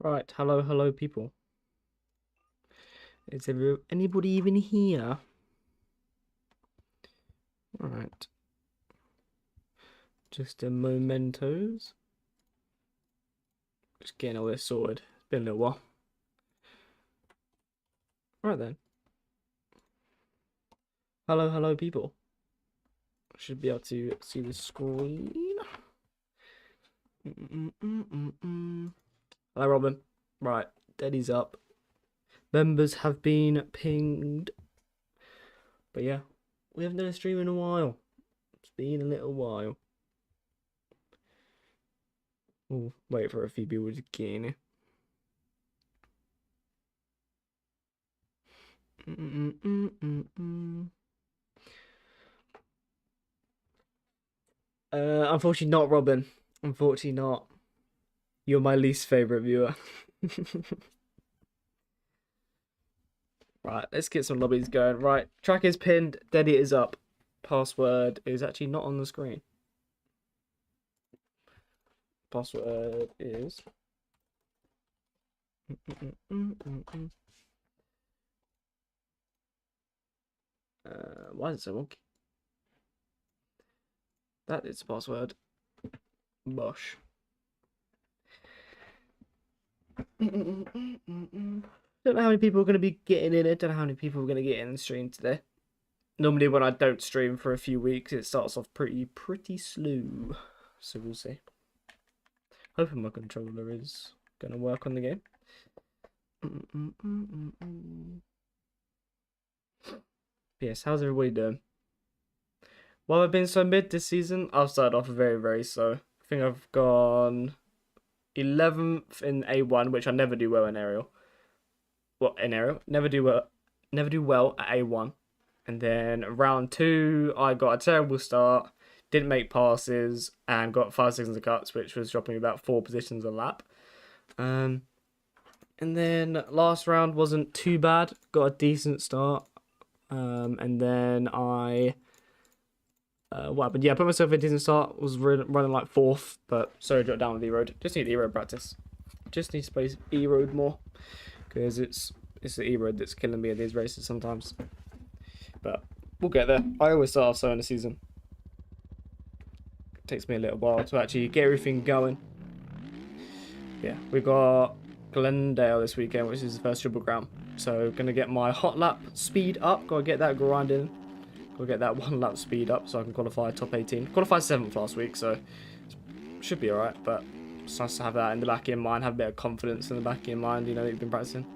Right, hello people. Is anybody even here? Right. Just a mementos. Just getting all this sorted. It's been a little while. Right then. Hello people. Should be able to see the screen. Hello Robin. Right, Daddy's up. Members have been pinged. But yeah, we haven't done a stream in a while. It's been a little while. We'll wait for a few people to get in. Unfortunately not, Robin. Unfortunately not. You're my least favorite viewer. Right, let's get some lobbies going. Right, track is pinned, Daddy is up. Password is actually not on the screen. Password is... why is it so wonky? That is the password. Bosh. Don't know how many people are going to be getting in it. Don't know how many people are going to get in the stream today. Normally when I don't stream for a few weeks, it starts off pretty slow. So we'll see. Hoping my controller is going to work on the game. Yes, how's everybody doing? Well, I've been so mid this season. I've started off very slow. I think I've gone 11th in A1, which I never do well in aerial. Well, in aerial, never do well at A1. And then round 2, I got a terrible start, didn't make passes, and got 5 seconds of cuts, which was dropping me about 4 positions a lap. And then last round wasn't too bad, got a decent start. And then I... what happened? Yeah, I put myself in a decent start, was running like 4th, but sorry, dropped down with E-Road. Just need E-Road practice. Just need to play E-Road more, because it's the E-Road that's killing me at these races sometimes. But we'll get there. I always start off so in the season. It takes me a little while to actually get everything going. Yeah, we've got Glendale this weekend, which is the first triple crown. So gonna get my hot lap speed up. Gotta get that grinding. Gotta get that 1 lap speed up so I can qualify top 18. Qualified 7th last week, so should be alright. But it's nice to have that in the back of your mind, have a bit of confidence in the back of your mind, you know, that you've been practicing.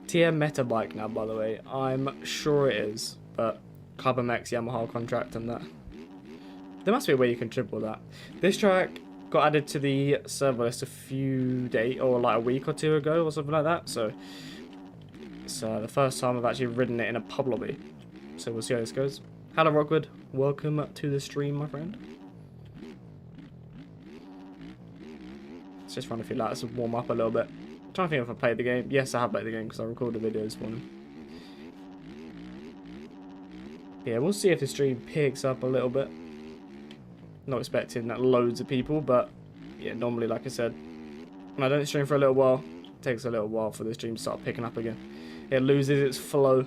TM meta bike now, by the way. I'm sure it is, but Carbon X Yamaha contract and that. There must be a way you can triple that. This track got added to the server list a few days, or like a week or 2 ago, or something like that. So it's the first time I've actually ridden it in a pub lobby. So we'll see how this goes. Hello Rockwood, welcome to the stream, my friend. It's just trying to feel like this will warm up a little bit. I'm trying to think if I played the game. Yes, I have played the game because I recorded a video this morning. Yeah, we'll see if the stream picks up a little bit. Not expecting that loads of people, but yeah, normally, like I said, when I don't stream for a little while, it takes a little while for the stream to start picking up again. It loses its flow.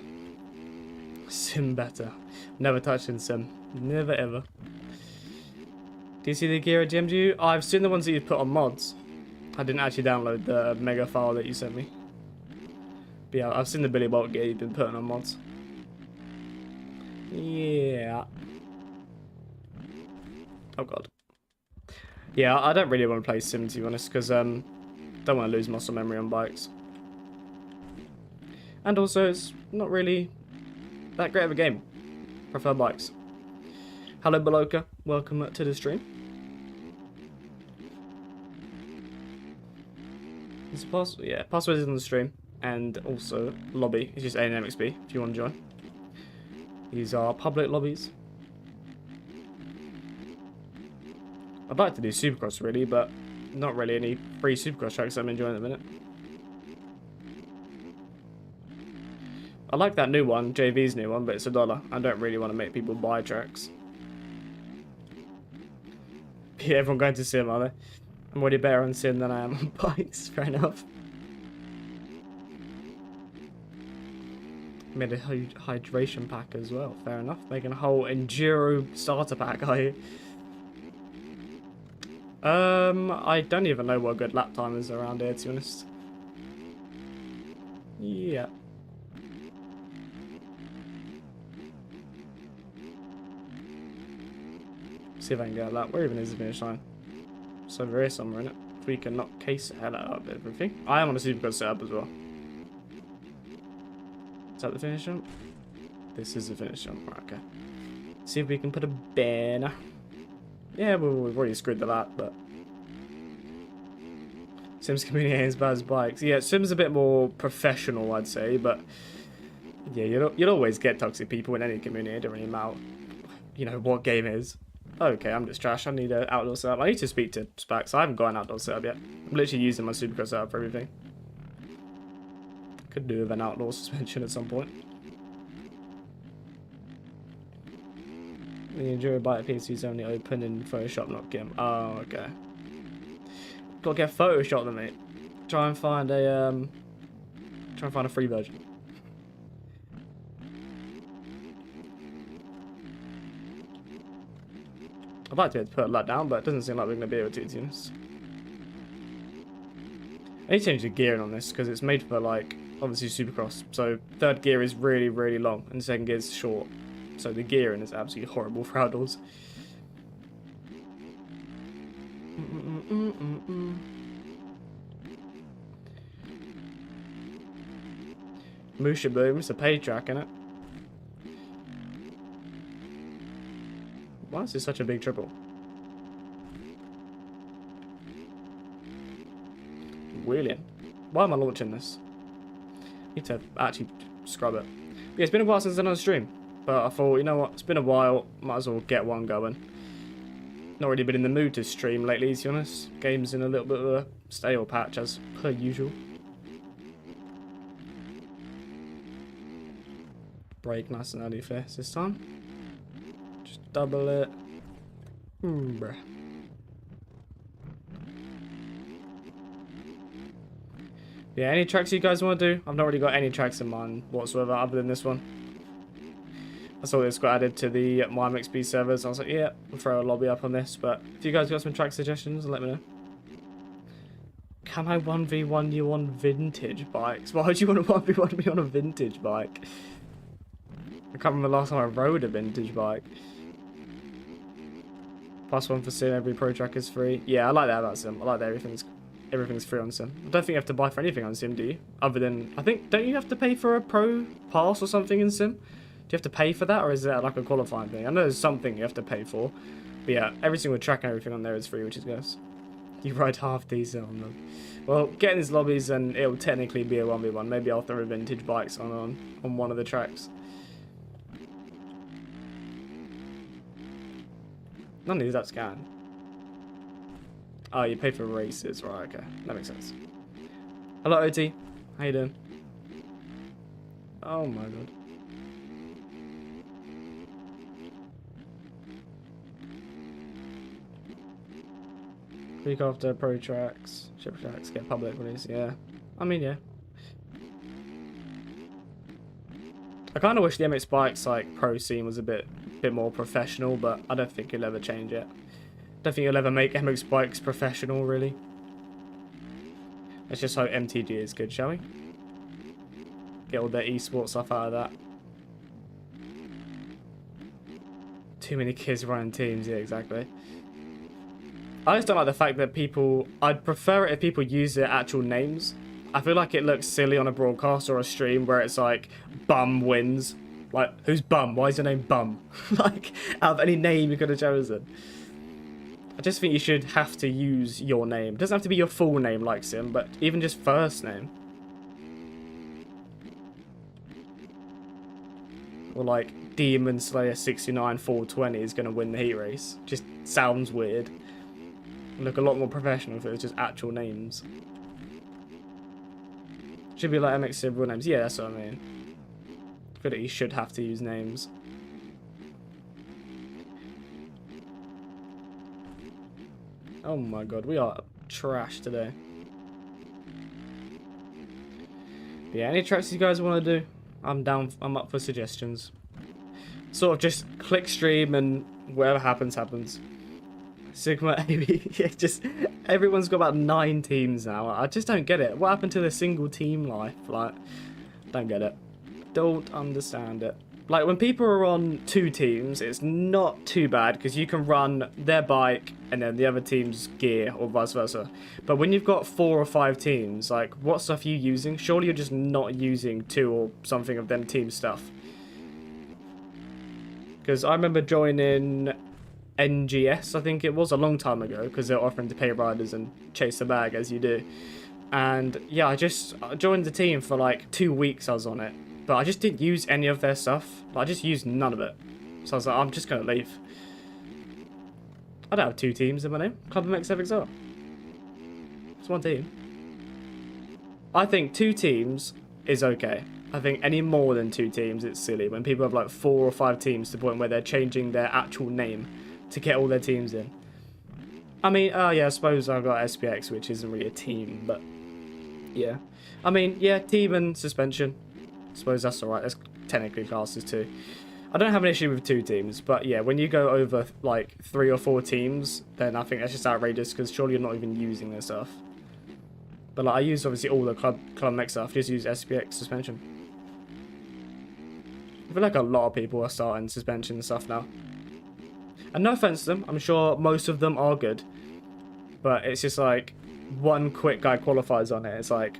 Sim better. Never touched in Sim. Never ever. Do you see the gear I DM'd you? I've seen the ones that you've put on mods. I didn't actually download the mega file that you sent me. But yeah, I've seen the Billy Bolt gear you've been putting on mods. Yeah. Oh god. Yeah, I don't really want to play Sim, to be honest, because don't want to lose muscle memory on bikes. And also, it's not really that great of a game. Prefer bikes. Hello Baloka, welcome to the stream. Is the password? Yeah, password is on the stream. And also lobby, it's just ANMXB if you want to join. These are public lobbies. I'd like to do Supercross really, but not really any free Supercross tracks I'm enjoying at the minute. I like that new one, JV's new one, but it's $1. I don't really want to make people buy tracks. Yeah, everyone going to Sim, are they? I'm already better on Sim than I am on bikes, fair enough. Made a hydration pack as well. Fair enough. Making a whole enduro starter pack, are you? I don't even know what a good lap time is around here, to be honest. Yeah. See if I can get a lap. Where even is the finish line? So there is somewhere in it. If we can knock case the hell out of everything. I am on a supercar setup as well. Is that the finish jump? This is the finish jump. Right, okay. See if we can put a banner. Yeah, well, we've already screwed the lap, but Sims community ain't as bad as bikes. Yeah, Sims a bit more professional, I'd say, but yeah, you'll always get toxic people in any community. It don't really matter, you know, what game is. Okay, I'm just trash. I need an outdoor setup. I need to speak to Spax. I haven't got an outdoor setup yet. I'm literally using my supercar setup for everything. Could do with an outdoor suspension at some point. The Enduro bike PC is only open in Photoshop, not GIMP. Oh, okay. Gotta get Photoshop then, mate. Try and find a free version. I'd like to be able to put a lot down, but it doesn't seem like we're gonna be able to be honest. I need to change the gearing on this because it's made for like obviously supercross. So third gear is really, really long and second gear is short. So the gearing is absolutely horrible for outdoors. Musha Boom, it's a paid track, innit? Why is this such a big triple? Wheeling. Why am I launching this? Need to actually scrub it. Yeah, it's been a while since I've done a stream. But I thought, you know what, it's been a while, might as well get one going. Not really been in the mood to stream lately, to be honest. Game's in a little bit of a stale patch, as per usual. Brake nice and early first this time. Just double it. Bruh. Yeah, any tracks you guys want to do? I've not really got any tracks in mind whatsoever other than this one. I saw this got added to the MyMXB servers. I was like, yeah, we'll throw a lobby up on this. But if you guys got some track suggestions, let me know. Can I 1v1 you on vintage bikes? Why would you want to 1v1 me on a vintage bike? I can't remember the last time I rode a vintage bike. +1 for Sim, every pro track is free. Yeah, I like that about Sim. I like that everything's free on Sim. I don't think you have to buy for anything on Sim, do you? Other than, I think, don't you have to pay for a pro pass or something in Sim? Do you have to pay for that, or is that like a qualifying thing? I know there's something you have to pay for. But yeah, every single track and everything on there is free, which is good. You ride half decent on them. Well, getting these lobbies and it'll technically be a 1v1. Maybe I'll throw vintage bikes on one of the tracks. None of these apps can. Oh, you pay for races, right? Okay, that makes sense. Hello, OT. How you doing? Oh my god. Week after pro tracks, ship tracks, get public release. Yeah, I mean, yeah. I kind of wish the MX Bikes like pro scene was a bit more professional, but I don't think it'll ever change it. Don't think you'll ever make MX Bikes professional, really. Let's just hope MTG is good, shall we? Get all the esports stuff out of that. Too many kids running teams, yeah, exactly. I just don't like the fact that people... I'd prefer it if people use their actual names. I feel like it looks silly on a broadcast or a stream where it's like, Bum wins. Like, who's Bum? Why is your name Bum? Like, out of any name you could have chosen. I just think you should have to use your name. It doesn't have to be your full name like Sim, but even just first name. Or like, Demon Slayer 69 420 is going to win the heat race. Just sounds weird. Look a lot more professional if it was just actual names. Should be like MX Sim real names. Yeah, that's what I mean. I feel like you should have to use names. Oh my god, we are trash today. But yeah, any tracks you guys want to do? I'm down. I'm up for suggestions. Sort of just click stream and whatever happens, happens. Sigma AB, yeah, just everyone's got about 9 teams now. I just don't get it. What happened to the single team life? Like, don't get it. Don't understand it. Like, when people are on 2 teams, it's not too bad because you can run their bike and then the other team's gear or vice versa. But when you've got 4 or 5 teams, like, what stuff are you using? Surely you're just not using 2 or something of them team stuff. Because I remember joining NGS, I think it was, a long time ago, because they're offering to pay riders and chase the bag as you do. And yeah, I joined the team for like 2 weeks. I was on it, but I just didn't use any of their stuff. I just used none of it. So I was like, I'm just gonna leave. I don't have 2 teams in my name. Club MX FXR. It's 1 team. I think 2 teams is okay. I think any more than 2 teams, it's silly. When people have like 4 or 5 teams to the point where they're changing their actual name to get all their teams in. I mean, yeah, I suppose I've got SPX, which isn't really a team, but yeah. I mean, yeah, team and suspension. I suppose that's alright. That's technically classes too. I don't have an issue with 2 teams, but yeah, when you go over like 3 or 4 teams, then I think that's just outrageous because surely you're not even using their stuff. But like, I use obviously all the Club MX stuff, just use SPX suspension. I feel like a lot of people are starting suspension and stuff now. And no offense to them, I'm sure most of them are good. But it's just like, one quick guy qualifies on it. It's like,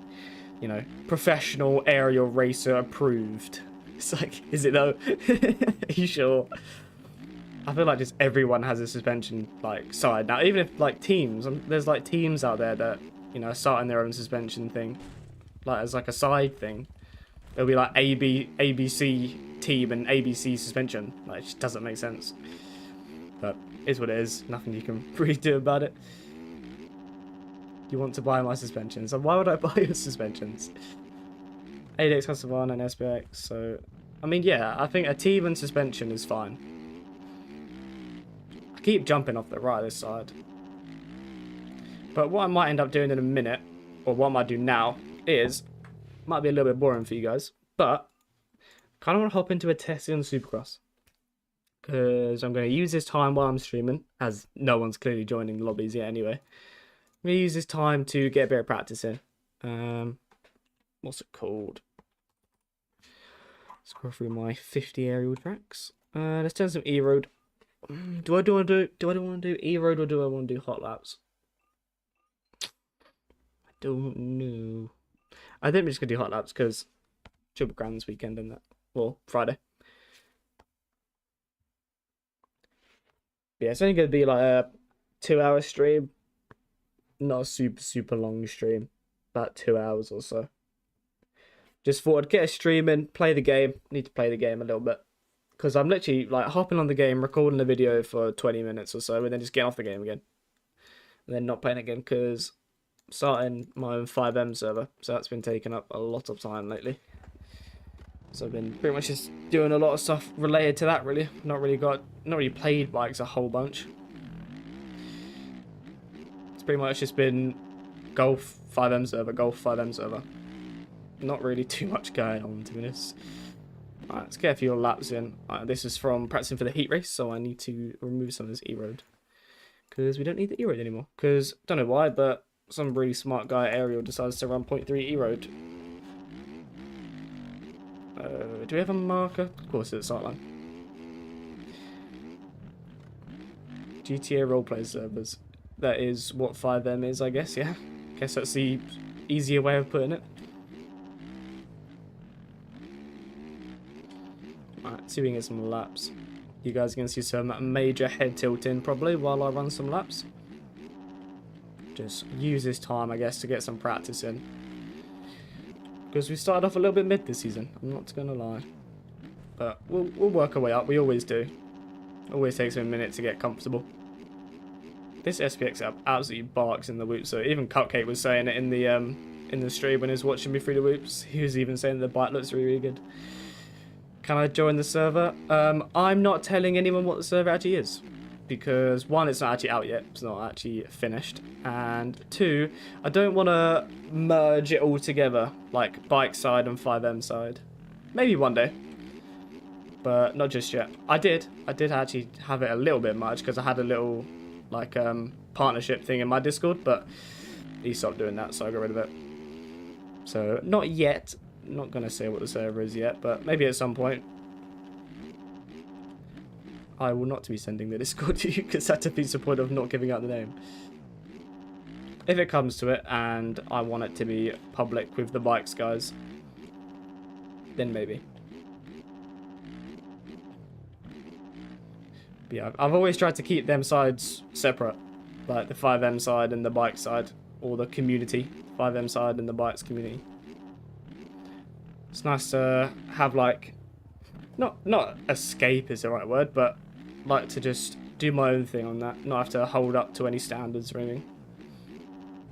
you know, professional aerial racer approved. It's like, is it though? Are you sure? I feel like just everyone has a suspension like side now. Even if like teams, there's like teams out there that, you know, are starting their own suspension thing, like as like a side thing. It'll be like ABC team and ABC suspension. Like, it just doesn't make sense. But it is what it is. Nothing you can really do about it. You want to buy my suspensions, and why would I buy your suspensions? ADX has one and SPX, so I mean, yeah, I think a team and suspension is fine. I keep jumping off the right this side. But what I might end up doing in a minute, or what I might do now, is, might be a little bit boring for you guys, but kind of want to hop into a testing on Supercross. Because I'm going to use this time while I'm streaming, as no one's clearly joining the lobbies yet anyway. I'm going to use this time to get a bit of practice in. What's it called? Scroll through my 50 aerial tracks. Let's turn some E-Road. Do I want to do E-Road or do I want to do hot laps? I don't know. I think we're just going to do hot laps because Triple Crown this weekend and that. Well, Friday. Yeah, it's only going to be like a 2-hour stream. Not a super long stream. About 2 hours or so. Just thought I'd get a stream in, play the game. Need to play the game a little bit. Because I'm literally like hopping on the game, recording a video for 20 minutes or so, and then just getting off the game again. And then not playing again because I'm starting my own 5M server. So that's been taking up a lot of time lately. So I've been pretty much just doing a lot of stuff related to that really. Not really played bikes a whole bunch. It's pretty much just been golf 5M server, golf 5M server. Not really too much going on, to be honest. Alright, let's get a few laps in. This is from practicing for the heat race, so I need to remove some of this E-Road. Because we don't need the E-Road anymore. Because, don't know why, but some really smart guy, Ariel, decides to run 0.3 E-Road. Do we have a marker? Of course, it's the sightline. GTA roleplay servers. That is what 5M is, I guess, yeah? Guess that's the easier way of putting it. Alright, see if we can get some laps. You guys are going to see some major head tilting probably while I run some laps. Just use this time, I guess, to get some practice in. Because we started off a little bit mid this season, I'm not going to lie. But we'll work our way up, we always do. Always takes me a minute to get comfortable. This SPX app absolutely barks in the whoops, so even Cupcake was saying it in the stream when he was watching me through the whoops. He was even saying the bike looks really good. Can I join the server? I'm not telling anyone what the server actually is. Because 1, it's not actually out yet, it's not actually finished, and 2, I don't want to merge it all together, like bike side and 5M side. Maybe one day. But not just yet. I did actually have it a little bit much because I had a little like partnership thing in my Discord, but he stopped doing that, so I got rid of it. So not yet. Not gonna say what the server is yet, but maybe at some point. I will not be sending the Discord to you because that defeats the point of not giving out the name. If it comes to it and I want it to be public with the bikes guys, then maybe. But yeah, I've always tried to keep them sides separate, like the 5M side and the bike side, or the community, 5M side and the bikes community. It's nice to have like, not escape is the right word, but like to just do my own thing on that, not have to hold up to any standards or anything.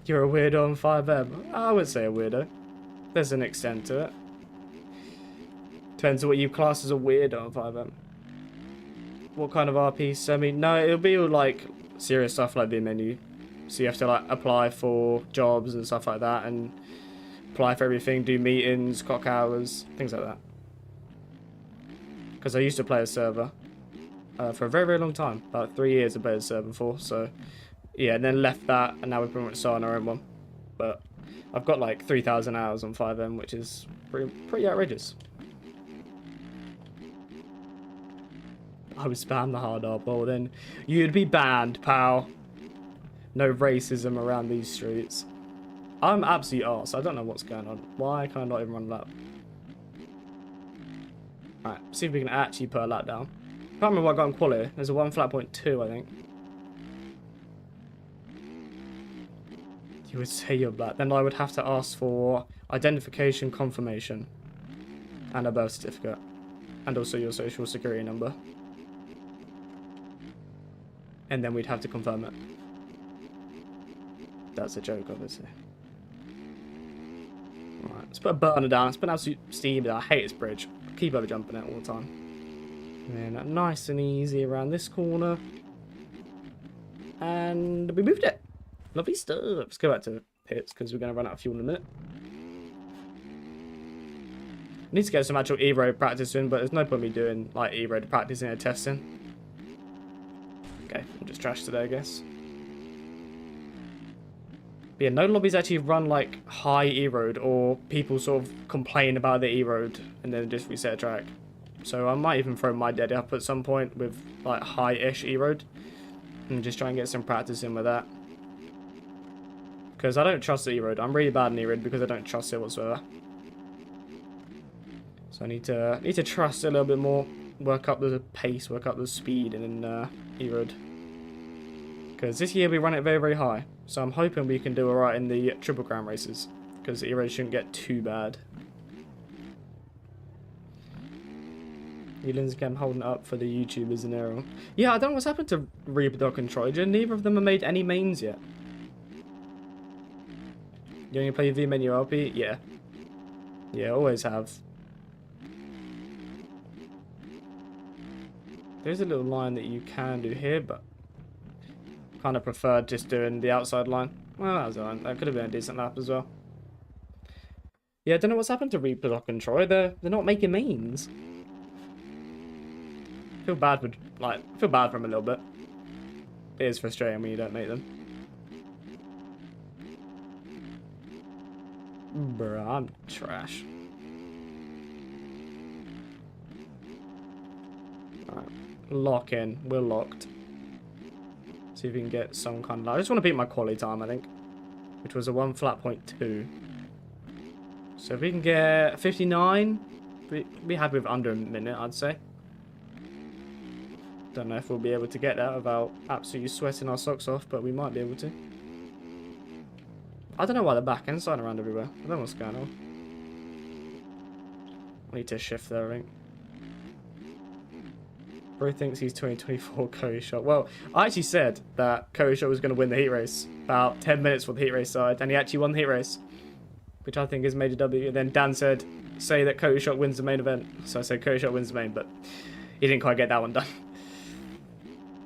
You're a weirdo on 5M. I would say a weirdo. There's an extent to it. Depends on what you class as a weirdo on 5M. What kind of RP? I mean, no, it'll be all like serious stuff like the menu. So you have to like apply for jobs and stuff like that, and apply for everything, do meetings, clock hours, things like that. Because I used to play a server for a very, very long time. About 3 years I played a server for, so yeah, and then left that, and now we're pretty much starting our own one. But I've got like 3,000 hours on 5M, which is pretty outrageous. I would spam the hard R ball, then you'd be banned, pal. No racism around these streets. I'm absolute arse. I don't know what's going on. Why can I not even run a lap? Alright, see if we can actually put a lap down. Can't remember what I got in quality. There's a 1 flat point 2, I think. You would say you're black. Then I would have to ask for identification confirmation and a birth certificate. And also your social security number. And then we'd have to confirm it. That's a joke, obviously. Alright, let's put a burner down. It's been absolute steam. I hate this bridge. I keep over jumping it all the time. And then nice and easy around this corner. And we moved it. Lovely stuff. Let's go back to pits because we're going to run out of fuel in a minute. Need to get some actual E-road practice in, but there's no point me doing like E-road practicing and testing. Okay, I'm just trash today, I guess. But yeah, no lobbies actually run like high E-road, or people sort of complain about the E-road and then just reset a track. So I might even throw my daddy up at some point with like high-ish E-road and just try and get some practice in with that. Because I don't trust the E-road. I'm really bad in E-road because I don't trust it whatsoever. So I need to trust it a little bit more, work up the pace, work up the speed in E-road. Because this year we run it very, very high. So I'm hoping we can do alright in the Triple Crown races. Because the E-road shouldn't get too bad. Elan's again holding it up for the YouTubers in Arrow. Yeah, I don't know what's happened to Reaper and Trojan. Neither of them have made any mains yet. You only play V menu RP? Yeah. Yeah, always have. There's a little line that you can do here, but kind of preferred just doing the outside line. Well, that was alright. That could have been a decent lap as well. Yeah, I don't know what's happened to Reaper and Troy. They're not making mains. Feel bad for them a little bit. It is frustrating when you don't make them. Bruh, I'm trash. Alright, lock in. We're locked. See if we can get some kind of... I just want to beat my quality time, I think. Which was a 1 flat point 2. So if we can get 59, be happy with under a minute, I'd say. Don't know if we'll be able to get that without absolutely sweating our socks off, but we might be able to. I don't know why the back end's sliding around everywhere. I don't know what's going on. I need to shift there, I think. Bro thinks he's 2024 Cody Shot. Well, I actually said that Cody Shot was going to win the heat race about 10 minutes before the heat race started, and he actually won the heat race, which I think is major W. And then Dan said, say that Cody Shot wins the main event. So I said Cody Shot wins the main, but he didn't quite get that one done.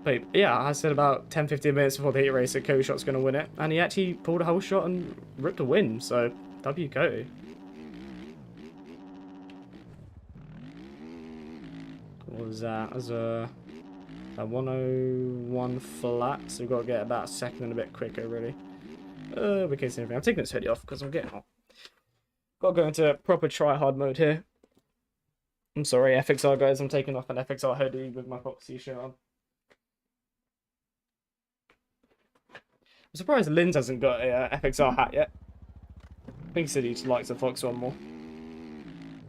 But yeah, I said about 10-15 minutes before the heat race that Cody Shot's going to win it, and he actually pulled a whole shot and ripped a win, so W Cody. was that? It was a 101 flat, so we've got to get about a second and a bit quicker, really. We can't see anything. I'm taking this hoodie off because I'm getting hot. Got to go into proper try-hard mode here. I'm sorry, FXR guys, I'm taking off an FXR hoodie with my Foxy shirt on. I'm surprised Linz hasn't got a FXR hat yet. I think he said he likes the Fox one more.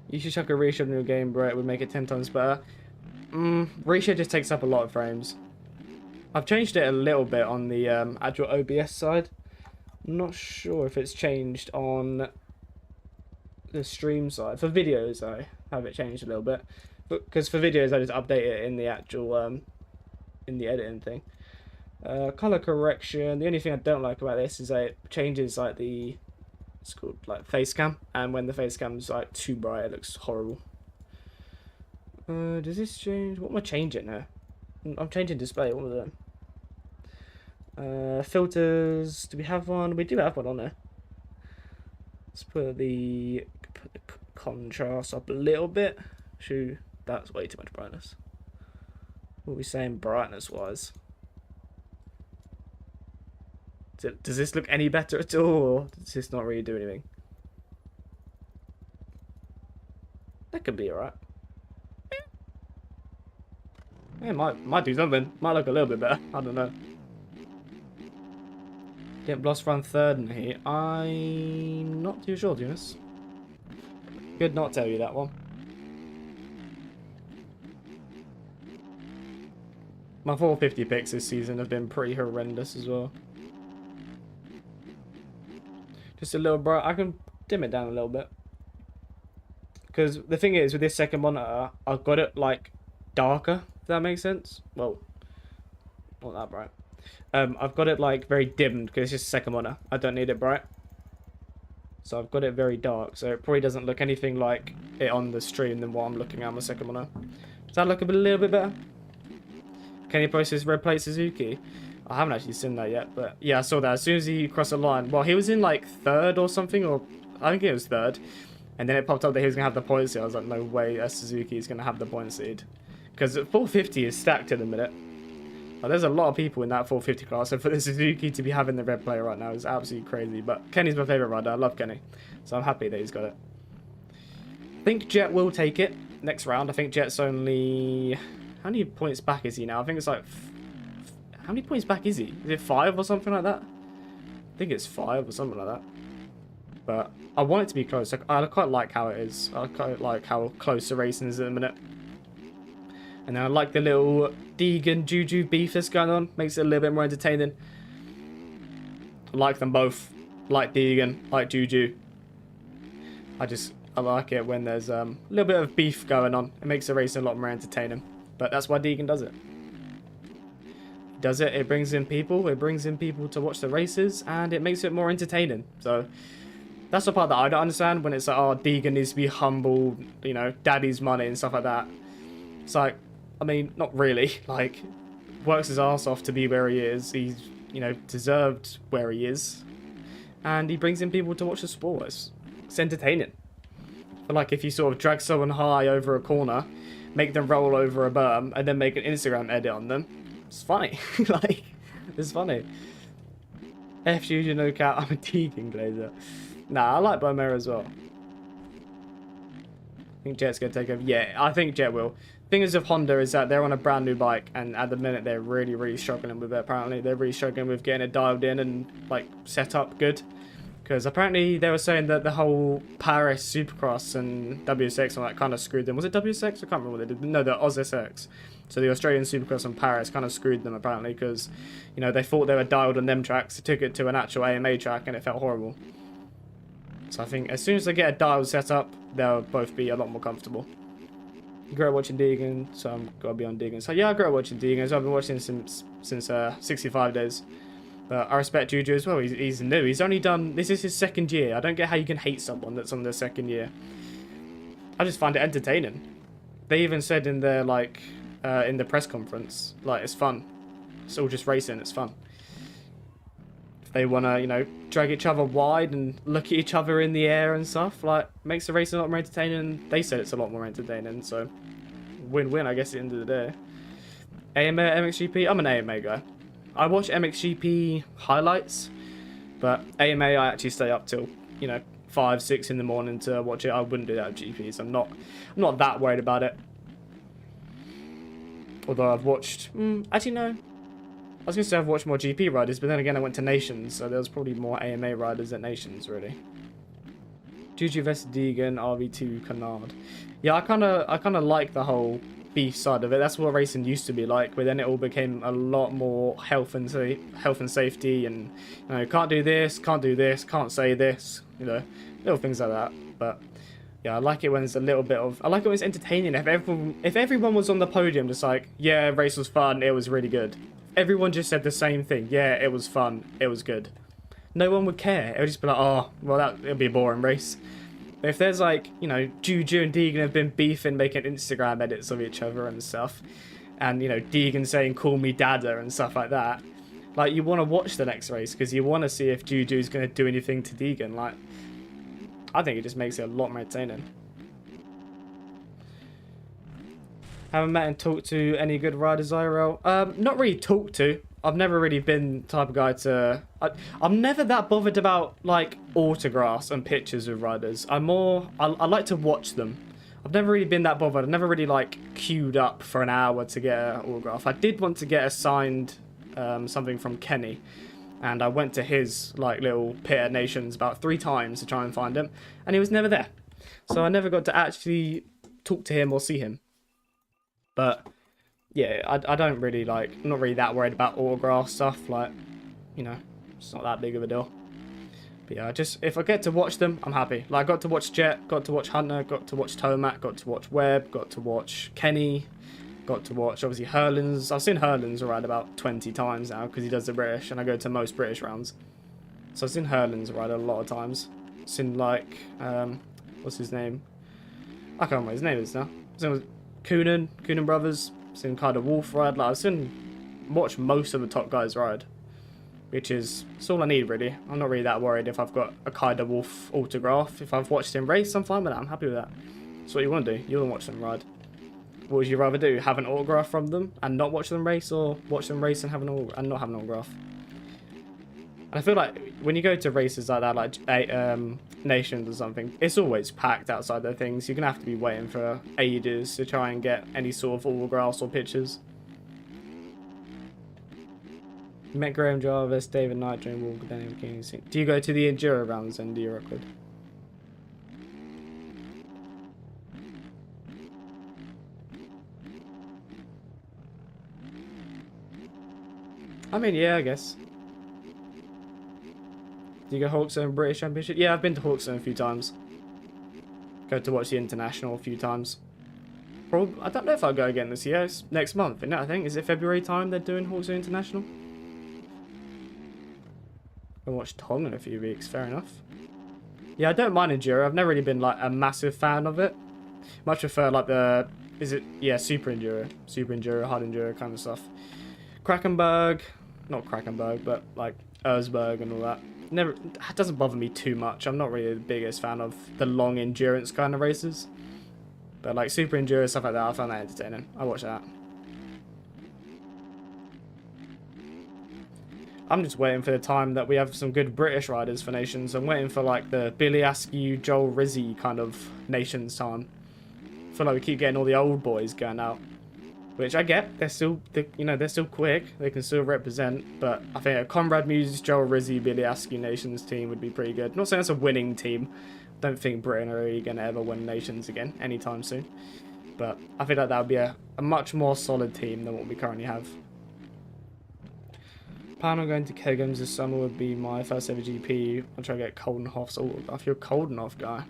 You should chuck a reshape in your game, bro. It would make it 10 times better. Reshape just takes up a lot of frames. I've changed it a little bit on the actual OBS side. I'm not sure if it's changed on the stream side. For videos, I have it changed a little bit. Because for videos, I just update it in the actual, in the editing thing. Color correction. The only thing I don't like about this is that it changes like the, it's called like face cam, and when the face cam's like too bright, it looks horrible. Does this change? What am I changing now? I'm changing display. What was that? Filters. Do we have one? We do have one on there. Let's put the contrast up a little bit. Shoo, that's way too much brightness. What are we saying brightness wise? Does this look any better at all, or does this not really do anything? That could be alright. Yeah, might do something. Might look a little bit better. I don't know. Get Bloss run third in here. I'm not too sure, to be honest. Could not tell you that one. My 450 picks this season have been pretty horrendous as well. Just a little bright. I can dim it down a little bit. Because the thing is, with this second monitor, I've got it like darker, if that makes sense. Well, not that bright. I've got it like very dimmed because it's just a second monitor. I don't need it bright. So I've got it very dark. So it probably doesn't look anything like it on the stream than what I'm looking at on the second monitor. Does that look a little bit better? Can you post his red plate Suzuki? I haven't actually seen that yet, but yeah, I saw that as soon as he crossed the line. Well, he was in like third or something, or I think it was third. And then it popped up that he was going to have the point seed. I was like, no way, a Suzuki is going to have the point seed. Because 450 is stacked in a minute. Well, there's a lot of people in that 450 class, so for the Suzuki to be having the red player right now is absolutely crazy. But Kenny's my favourite rider. I love Kenny. So I'm happy that he's got it. I think Jet will take it next round. I think Jet's only... How many points back is he now? I think it's like... How many points back is he? Is it 5 or something like that? I think it's 5 or something like that. But I want it to be close. I quite like how it is. I quite like how close the racing is at the minute. And then I like the little Deegan Juju beef that's going on. Makes it a little bit more entertaining. I like them both. Like Deegan, like Juju. I like it when there's a little bit of beef going on. It makes the racing a lot more entertaining. But that's why Deegan does it. It brings in people. It brings in people to watch the races, and it makes it more entertaining. So that's the part that I don't understand, when it's like, oh, Deegan needs to be humble, you know, daddy's money and stuff like that. It's like, I mean, not really. Like, works his ass off to be where he is. He's, you know, deserved where he is. And he brings in people to watch the sport. It's entertaining. But like, if you sort of drag someone high over a corner, make them roll over a berm, and then make an Instagram edit on them, it's funny. Like, it's funny. F you, no cat, I'm a Deegan glazer. Nah, I like Bomera as well. I think Jet's going to take over. Yeah, I think Jet will. Thing is with Honda is that they're on a brand new bike, and at the minute they're really, really struggling with it, apparently. They're really struggling with getting it dialed in and, like, set up good. Because apparently they were saying that the whole Paris Supercross and WSX and that kind of screwed them. Was it WSX? I can't remember what they did. No, the OzSX. So the Australian Supercross and Paris kind of screwed them, apparently, because, you know, they thought they were dialed on them tracks. They took it to an actual AMA track, and it felt horrible. So I think as soon as they get a dial set up, they'll both be a lot more comfortable. I grew up watching Deegan, so I'm got to be on Deegan. So yeah, I grew up watching Deegan. So I've been watching him since 65 days. But I respect Juju as well. He's new. He's only done... This is his second year. I don't get how you can hate someone that's on their second year. I just find it entertaining. They even said in their, like... in the press conference, like, it's fun. It's all just racing. It's fun. If they want to, you know, drag each other wide and look at each other in the air and stuff, like, makes the racing a lot more entertaining. They said it's a lot more entertaining, so win-win, I guess, at the end of the day. AMA, MXGP, I'm an AMA guy. I watch MXGP highlights, but AMA I actually stay up till, 5, 6 in the morning to watch it. I wouldn't do that with GPs. I'm not that worried about it. Although I've watched, actually no. I was going to say I've watched more GP riders, but then again I went to Nations, so there was probably more AMA riders at Nations, really. Juju vs Deegan, RV2 Canard. Yeah, I kind of like the whole beef side of it. That's what racing used to be like, but then it all became a lot more health and safety, and can't do this, can't say this, little things like that. But yeah, I like it when it's a little bit of, I like it when it's entertaining. If everyone was on the podium just like, yeah, race was fun, it was really good. Everyone just said the same thing. Yeah, it was fun, it was good. No one would care. It would just be like, oh, well, it'll be a boring race. But if there's like, Juju and Deegan have been beefing, making Instagram edits of each other and stuff, and, Deegan saying, call me Dada and stuff like that, like, you want to watch the next race because you want to see if Juju's going to do anything to Deegan. Like, I think it just makes it a lot more entertaining. Haven't met and talked to any good riders IRL. Not really talked to. I've never really been the type of guy to... I'm never that bothered about, like, autographs and pictures of riders. I like to watch them. I've never really been that bothered. I've never really, like, queued up for an hour to get an autograph. I did want to get a signed something from Kenny. And I went to his, like, little pit at Nations about 3 times to try and find him. And he was never there. So I never got to actually talk to him or see him. But... yeah, I don't really, like, I'm not really that worried about autograph stuff, like, it's not that big of a deal. But yeah, if I get to watch them, I'm happy. Like, I got to watch Jet, got to watch Hunter, got to watch Tomac, got to watch Webb, got to watch Kenny, got to watch, obviously, Hurlins. I've seen Hurlins ride about 20 times now, because he does the British, and I go to most British rounds. So I've seen Hurlins ride a lot of times. I've seen, like, what's his name? I can't remember what his name is now. I've seen Coonan Brothers. Seen kind of Wolf ride. Like, I've watched most of the top guys ride, which is all I need, really. I'm not really that worried if I've got a Kaida Wolf autograph. If I've watched him race, I'm fine with that. I'm happy with that. That's what you want to do. You want to watch them ride. What would you rather do? Have an autograph from them and not watch them race, or watch them race and not have an autograph? And I feel like when you go to races like that, like Nations or something, it's always packed outside their things. You're going to have to be waiting for ages to try and get any sort of autographs or pictures. You met Graham Jarvis, David Knight, Dream Walker, Daniel King. Do you go to the Enduro rounds and do you record? I mean, yeah, I guess. Do you go Hawkstone British Championship? Yeah, I've been to Hawkstone a few times. Go to watch the International a few times. Probably, I don't know if I'll go again this year. It's next month, isn't it, I think? Is it February time they're doing Hawkstone International? I'll watch Tom in a few weeks, fair enough. Yeah, I don't mind Enduro. I've never really been, like, a massive fan of it. Much prefer, like, Super Enduro, Hard Enduro kind of stuff. Krakenberg, not Krakenberg, but, like, Erzberg and all that. It doesn't bother me too much. I'm not really the biggest fan of the long endurance kind of races. But like Super Enduro, stuff like that, I find that entertaining. I watch that. I'm just waiting for the time that we have some good British riders for Nations. I'm waiting for like the Billy Askew, Joel Rizzi kind of Nations time. I feel like we keep getting all the old boys going out. Which I get, they're still quick, they can still represent, but I think a Conrad Muse, Joel Rizzi, Billy Askew Nations team would be pretty good. Not saying it's a winning team. Don't think Britain are really going to ever win Nations again anytime soon. But I feel like that would be a much more solid team than what we currently have. Plan on going to Kegums this summer would be my first ever GP. I'll try to get Coldenhoff's autograph. You're a Coldenhoff guy.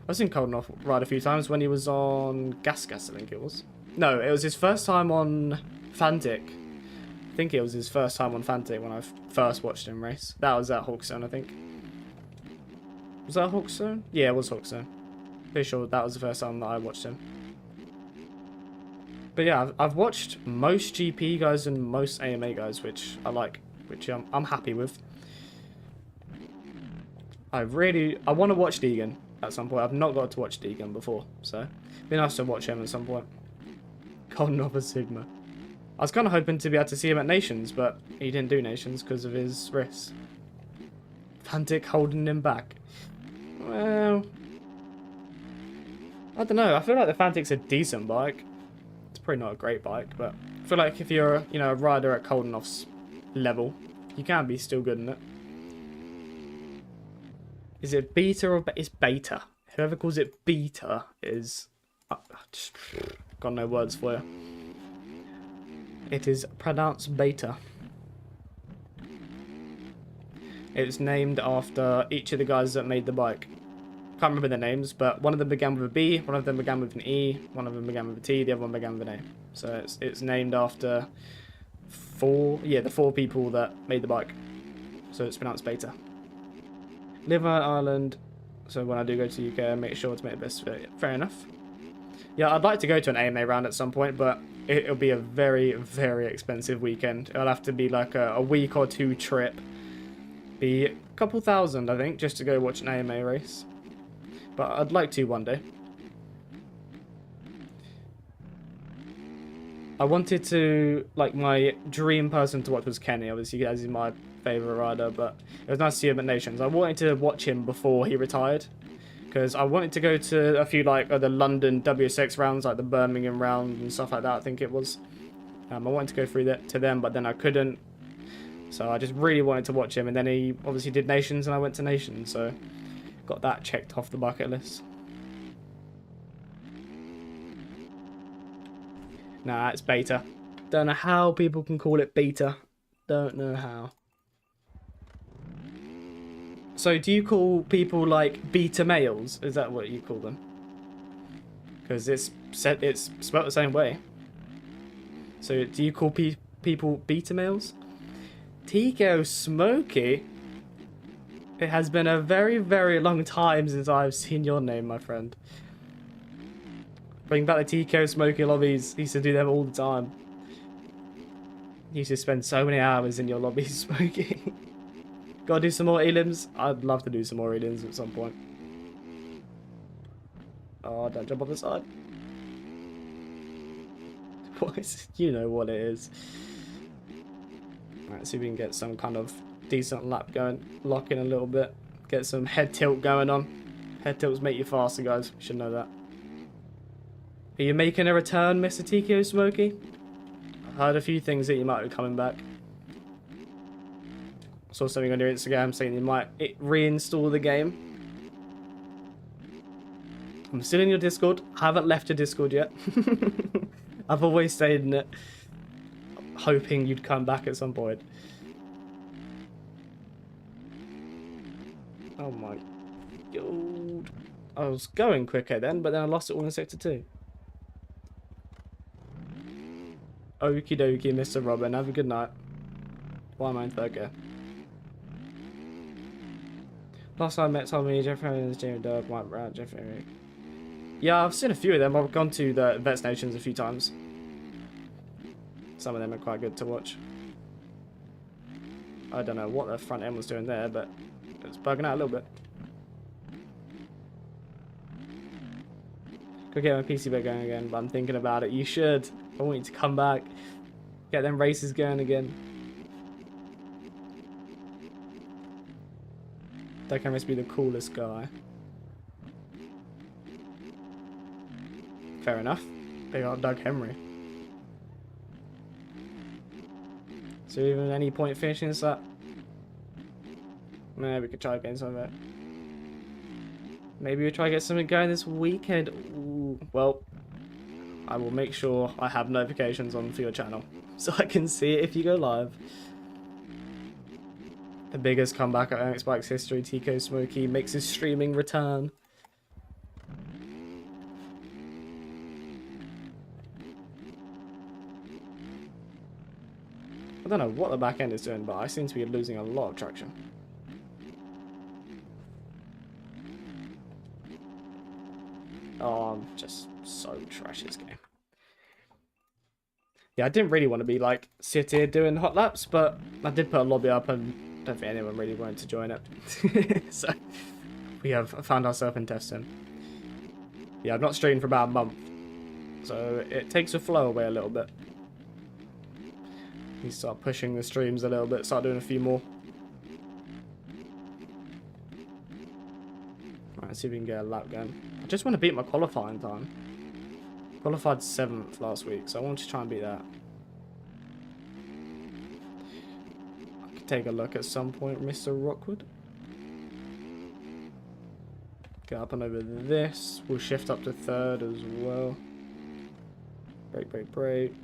I've seen Coldenhoff ride a few times when he was on Gas, I think it was. No, it was his first time on Fantic. I think it was his first time on Fantic when I first watched him race. That was at Hawkstone, I think. Was that Hawkstone? Yeah, it was Hawkstone. Pretty sure that was the first time that I watched him. But yeah, I've watched most GP guys and most AMA guys, which I like, which I'm happy with. I want to watch Deegan at some point. I've not got to watch Deegan before, so it'd be nice to watch him at some point. Golden Off a Sigma. I was kind of hoping to be able to see him at Nations, but he didn't do Nations because of his wrists. Fantic holding him back. Well, I don't know. I feel like the Fantic's a decent bike. It's probably not a great bike, but I feel like if you're, a rider at Koldenoff's level, you can be still good in it. Is it beta or it's beta? Whoever calls it beta is... just got no words for you. It is pronounced beta. It's named after each of the guys that made the bike. Can't remember their names, but one of them began with a B, one of them began with an E, one of them began with a T, the other one began with an A. So it's named after the four people that made the bike. So it's pronounced beta. Live on Ireland, so when I do go to the UK, I make sure to make the best of it. Fair enough. Yeah, I'd like to go to an AMA round at some point, but it'll be a very, very expensive weekend. It'll have to be like a week or two trip. Be a couple thousand, I think, just to go watch an AMA race. But I'd like to one day. I wanted to, like, my dream person to watch was Kenny, obviously, as he's my favourite rider, but it was nice to see him at Nations. I wanted to watch him before he retired, because I wanted to go to a few, like, the London WSX rounds, like the Birmingham round and stuff like that, I think it was. I wanted to go through that to them, but then I couldn't. So I just really wanted to watch him, and then he obviously did Nations, and I went to Nations, so got that checked off the bucket list. Nah, it's beta. Don't know how people can call it beta. Don't know how. So do you call people like beta males? Is that what you call them? Because it's spelled the same way. So do you call people beta males? Tico Smokey? It has been a very, very long time since I've seen your name, my friend. Bring back the Tico Smokey lobbies. He used to do them all the time. He used to spend so many hours in your lobbies, Smokey. Gotta do some more elims? I'd love to do some more elims at some point. Oh, don't jump off the side. What is it? You know what it is. Alright, see if we can get some kind of decent lap going. Lock in a little bit. Get some head tilt going on. Head tilts make you faster, guys. You should know that. Are you making a return, Mr. Tico Smokey? I've heard a few things that you might be coming back. I saw something on your Instagram saying you might reinstall the game. I'm still in your Discord. I haven't left your Discord yet. I've always stayed in it, hoping you'd come back at some point. Oh my god. I was going quicker then, but then I lost it all in Sector 2. Okie dokie, Mr. Robin. Have a good night. Why am I in third gear? Last time I met Tommy, Jeff Harris, Jamie Dog, Mike Brown, Jeff Eric. Yeah, I've seen a few of them. I've gone to the Vets Nations a few times. Some of them are quite good to watch. I don't know what the front end was doing there, but it's bugging out a little bit. Could get my PC back going again, but I'm thinking about it. You should. I want you to come back. Get them races going again. That can must be the coolest guy. Fair enough. Big old Doug Henry. So even any point finishing this up? Maybe we could try getting some of it. Maybe we'll try to get something going this weekend. Ooh. Well, I will make sure I have notifications on for your channel so I can see it if you go live. The biggest comeback at MX Bikes history, Tico Smokey makes his streaming return. I don't know what the back end is doing, but I seem to be losing a lot of traction. Oh, I'm just so trash this game. Yeah, I didn't really want to be like sit here doing hot laps, but I did put a lobby up and I don't think anyone really wanted to join it. So we have found ourselves in testing. Yeah, I've not streamed for about a month. So it takes the flow away a little bit. You start pushing the streams a little bit, start doing a few more. Alright, let's see if we can get a lap going. I just want to beat my qualifying time. Qualified 7th last week, so I want to try and beat that. I could take a look at some point, Mr. Rockwood. Get up and over this. We'll shift up to 3rd as well. Brake, brake, brake.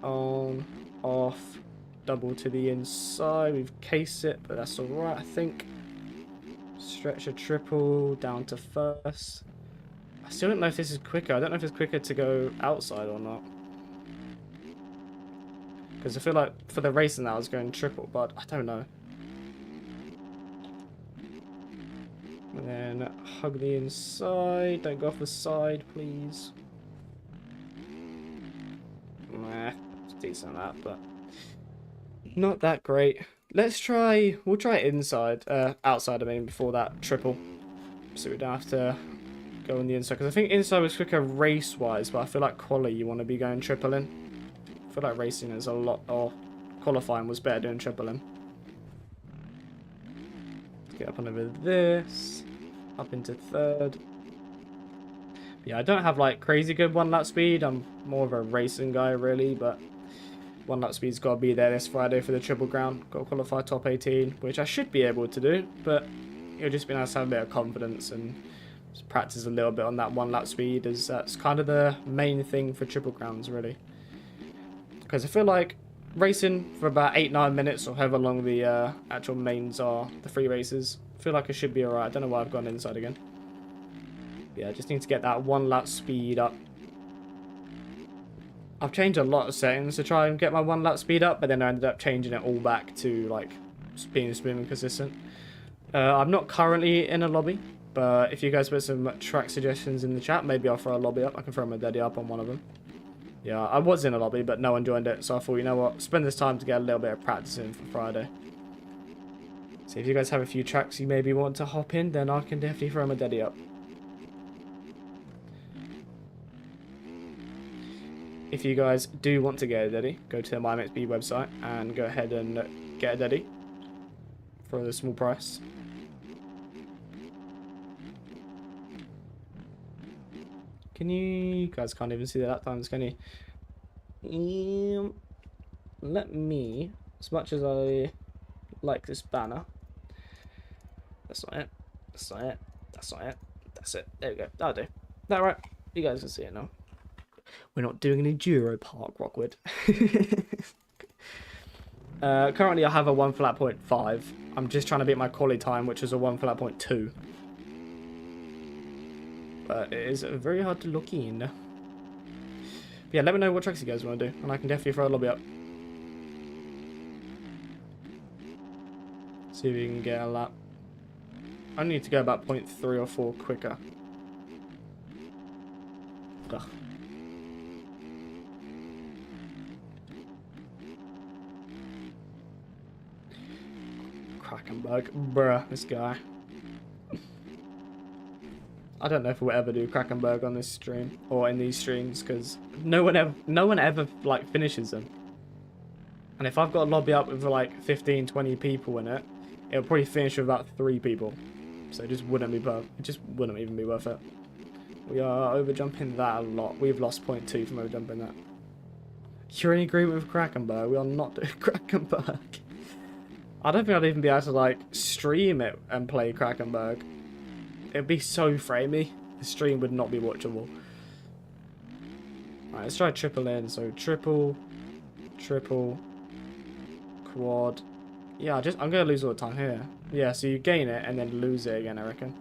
On, off, double to the inside. We've cased it, but that's alright, I think. Stretch a triple down to 1st. I still don't know if this is quicker. I don't know if it's quicker to go outside or not. Because I feel like for the racing now I was going triple, but I don't know. And then hug the inside. Don't go off the side, please. Nah, it's decent at that, but not that great. We'll try inside, outside I mean, before that triple. So we don't have to go on the inside. Because I think inside was quicker race-wise, but I feel like quali you want to be going triple in. I feel like racing is a lot, or qualifying was better doing triple in. Let's get up and over this. Up into 3rd. Yeah, I don't have like crazy good 1-lap speed. I'm more of a racing guy really, but 1-lap speed's got to be there this Friday for the Triple Crown. Got to qualify top 18, which I should be able to do, but it'll just be nice to have a bit of confidence and just practice a little bit on that 1-lap speed, as that's kind of the main thing for Triple Crowns really. Because I feel like racing for about 8-9 minutes, or however long the actual mains are, the free races, I feel like it should be alright. I don't know why I've gone inside again. Yeah, I just need to get that 1-lap speed up. I've changed a lot of settings to try and get my 1-lap speed up, but then I ended up changing it all back to like being smooth and consistent. I'm not currently in a lobby, but if you guys put some track suggestions in the chat, maybe I'll throw a lobby up. I can throw my daddy up on one of them. Yeah, I was in a lobby, but no one joined it, so I thought, you know what, spend this time to get a little bit of practice in for Friday. So if you guys have a few tracks you maybe want to hop in, then I can definitely throw my daddy up. If you guys do want to get a daddy, go to the MyMXB website and go ahead and get a daddy for a small price. Can you guys can't even see the lap times, can you? Let me, as much as I like this banner, that's not it, that's not it, that's not it, that's it, there we go, that'll do. That right? You guys can see it now. We're not doing an enduro park, Rockwood. Currently I have a 1:0.5. I'm just trying to beat my quali time, which is a 1:0.2. But it is very hard to look in. But yeah, let me know what tracks you guys want to do, and I can definitely throw a lobby up. See if we can get a lap. I need to go about 0.3 or 4 quicker. Ugh. Krakenberg, bruh, this guy. I don't know if we'll ever do Krakenberg on this stream or in these streams, because no one ever like finishes them. And if I've got a lobby up with like 15, 20 people in it, it'll probably finish with about 3 people. So it just wouldn't be worth. It just wouldn't even be worth it. We are overjumping that a lot. We've lost 0.2 from overjumping that. You're in agreement with Krakenberg. We are not doing Krakenberg. I don't think I'd even be able to like stream it and play Krakenberg. It'd be so framey. The stream would not be watchable. Alright, let's try triple in. So triple, triple, quad. Yeah, I'm gonna lose all the time here. Yeah, so you gain it and then lose it again, I reckon.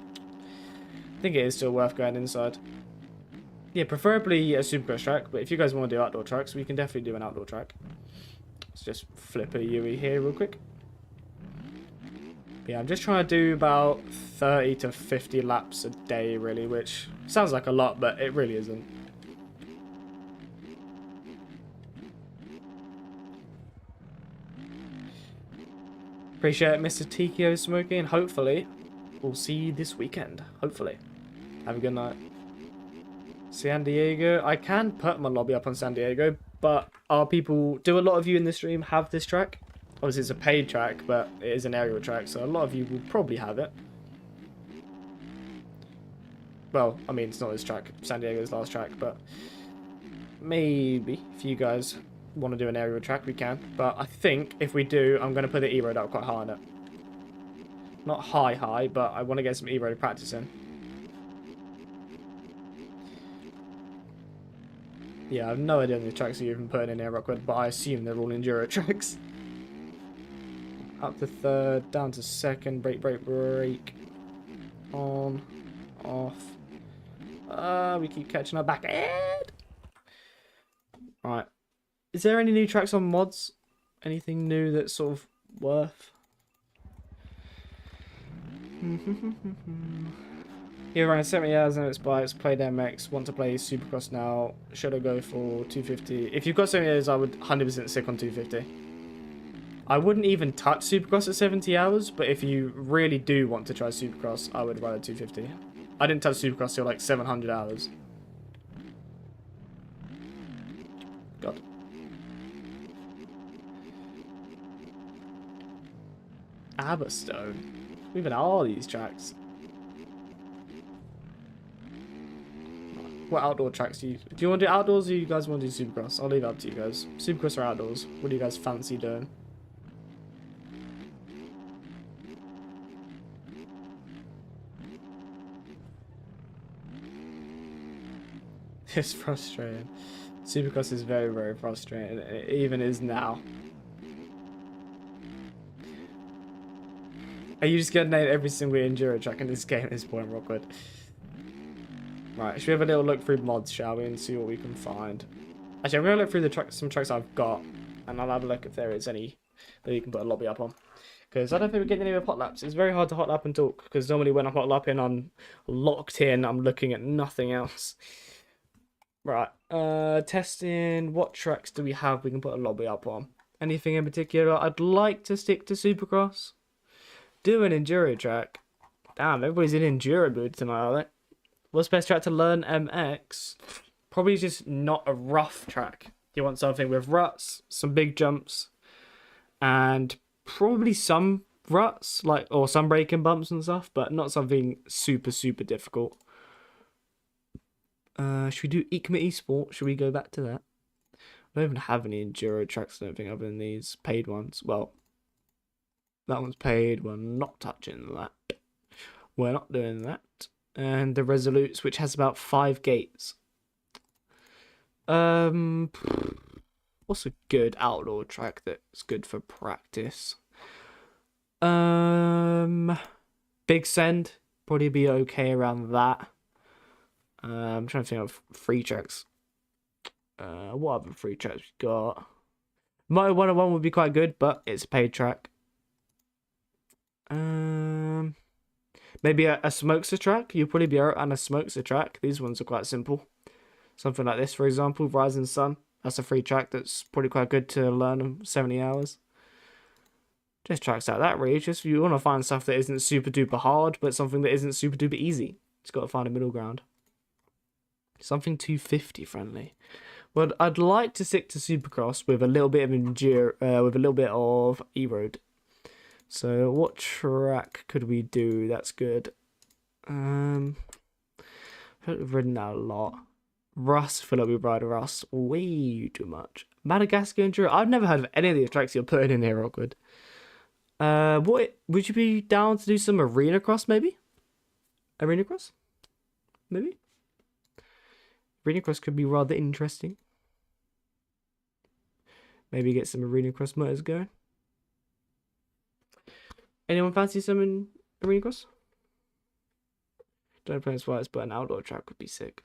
I think it is still worth going inside. Yeah, preferably a supercross track, but if you guys want to do outdoor tracks, we can definitely do an outdoor track. Let's just flip a UE here real quick. Yeah, I'm just trying to do about 30 to 50 laps a day, really, which sounds like a lot, but it really isn't. Appreciate it, Mr. Tikio Smoky, and hopefully we'll see you this weekend. Hopefully. Have a good night. San Diego. I can put my lobby up on San Diego, but do a lot of you in the stream have this track? Obviously it's a paid track, but it is an aerial track, so a lot of you will probably have it. Well, I mean, it's not this track, San Diego's last track, but maybe if you guys want to do an aerial track, we can. But I think if we do, I'm going to put the E-Road up quite high on it. Not high, but I want to get some E-Road practice in. Yeah, I have no idea on the tracks you're even putting in here, Rockwood, but I assume they're all enduro tracks. Up to third, down to second, brake. On, off. We keep catching our back end. Right. Is there any new tracks on mods? Anything new that's sort of worth? You're running 70 hours on its bikes, played MX, want to play Supercross now. Should I go for 250? If you've got 70 hours, I would 100% stick on 250. I wouldn't even touch Supercross at 70 hours, but if you really do want to try Supercross, I would ride at 250. I didn't touch Supercross till like 700 hours. God. Aberstone. Even are these tracks? What outdoor tracks do you want to do outdoors, or you guys want to do Supercross? I'll leave it up to you guys. Supercross or outdoors? What do you guys fancy doing? It's frustrating. Supercross is very, very frustrating. It even is now. Are you just gonna name every single enduro track in this game at this point, Rockwood? Right, should we have a little look through mods, shall we, and see what we can find? Actually, I'm going to look through some tracks I've got, and I'll have a look if there is any that you can put a lobby up on. Because I don't think we're getting any with hot laps. It's very hard to hot lap and talk, because normally when I'm hot lapping, I'm locked in, I'm looking at nothing else. Right, testing, what tracks do we have we can put a lobby up on? Anything in particular? I'd like to stick to Supercross. Do an enduro track. Damn, everybody's in enduro mood tonight, are they? What's the best track to learn MX? Probably just not a rough track. You want something with ruts, some big jumps, and probably some ruts, or some braking bumps and stuff, but not something super, super difficult. Should we do ECMA Esport? Should we go back to that? I don't even have any enduro tracks, I don't think, other than these paid ones. Well, that one's paid. We're not touching that. We're not doing that. And the Resolutes, which has about 5 gates. What's a good outdoor track that's good for practice? Big Send, probably be okay around that. I'm trying to think of free tracks. What other free tracks we got? Moto 101 would be quite good, but it's a paid track. Maybe a Smokester track. You'll probably be out on a Smokester track. These ones are quite simple. Something like this, for example, Rising Sun. That's a free track that's probably quite good to learn in 70 hours. Just tracks like that, really. Just you want to find stuff that isn't super duper hard, but something that isn't super duper easy. Just got to find a middle ground. Something 250 friendly. Well, I'd like to stick to Supercross with a little bit of enduro, with a little bit of E-Road. So what track could we do that's good? I feel like we've ridden that a lot. Russ, I feel like we ride Russ way too much. Madagascar Enduro, I've never heard of any of the tracks you're putting in here, Rockwood. What would you be down to do some arena cross maybe? Arena cross? Maybe? Arena cross could be rather interesting. Maybe get some arena cross motors going. Anyone fancy some in arena cross? Don't play as but an outdoor track would be sick.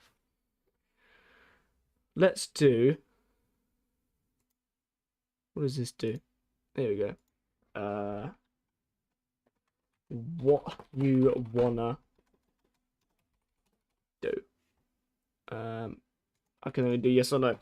Let's do. What does this do? There we go. What you wanna do? I can only do yes or no.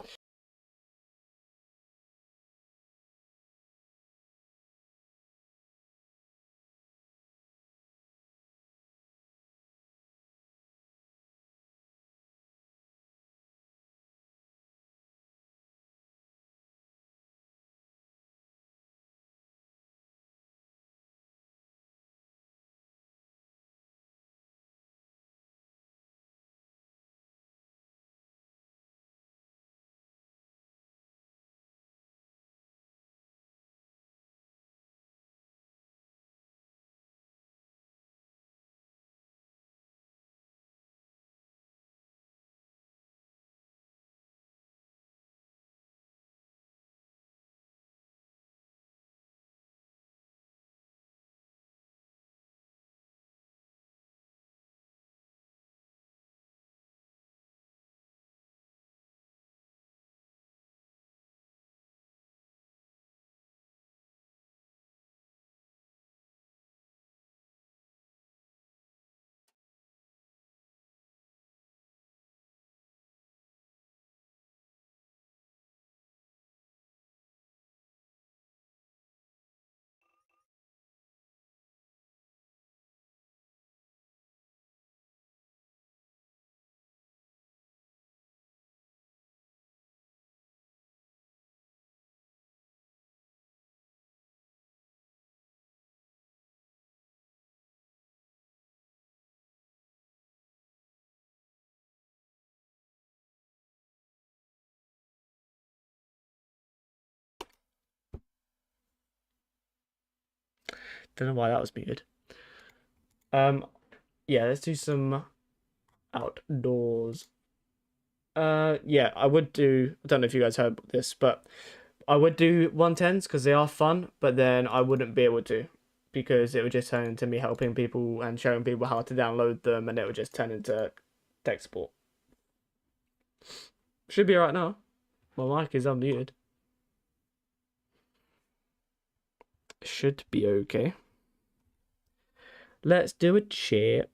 Don't know why that was muted. Yeah, let's do some outdoors. Yeah, I would do. I don't know if you guys heard this, but I would do 110s because they are fun, but then I wouldn't be able to because it would just turn into me helping people and showing people how to download them, and it would just turn into tech support. Should be alright now. My mic is unmuted. Should be okay. Let's do a check.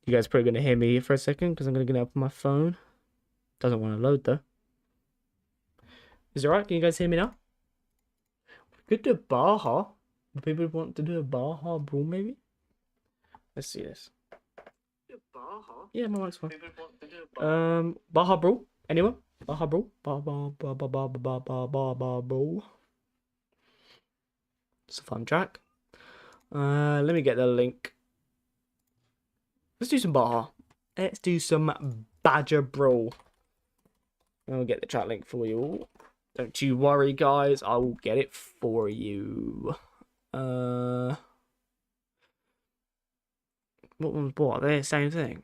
You guys are probably gonna hear me for a second because I'm gonna get up on my phone. Doesn't want to load though. Is it alright? Can you guys hear me now? We could do Baja. Do people want to do a Baja brawl maybe? Let's see this. Baja? Yeah, my mic's fine. Baja brawl. Anyone? Baja brawl. Baja brawl. It's a fun track. Let me get the link. Let's do some Baja. Let's do some Badger brawl. I'll get the chat link for you all. Don't you worry, guys. I will get it for you. What one's what? They're the same thing.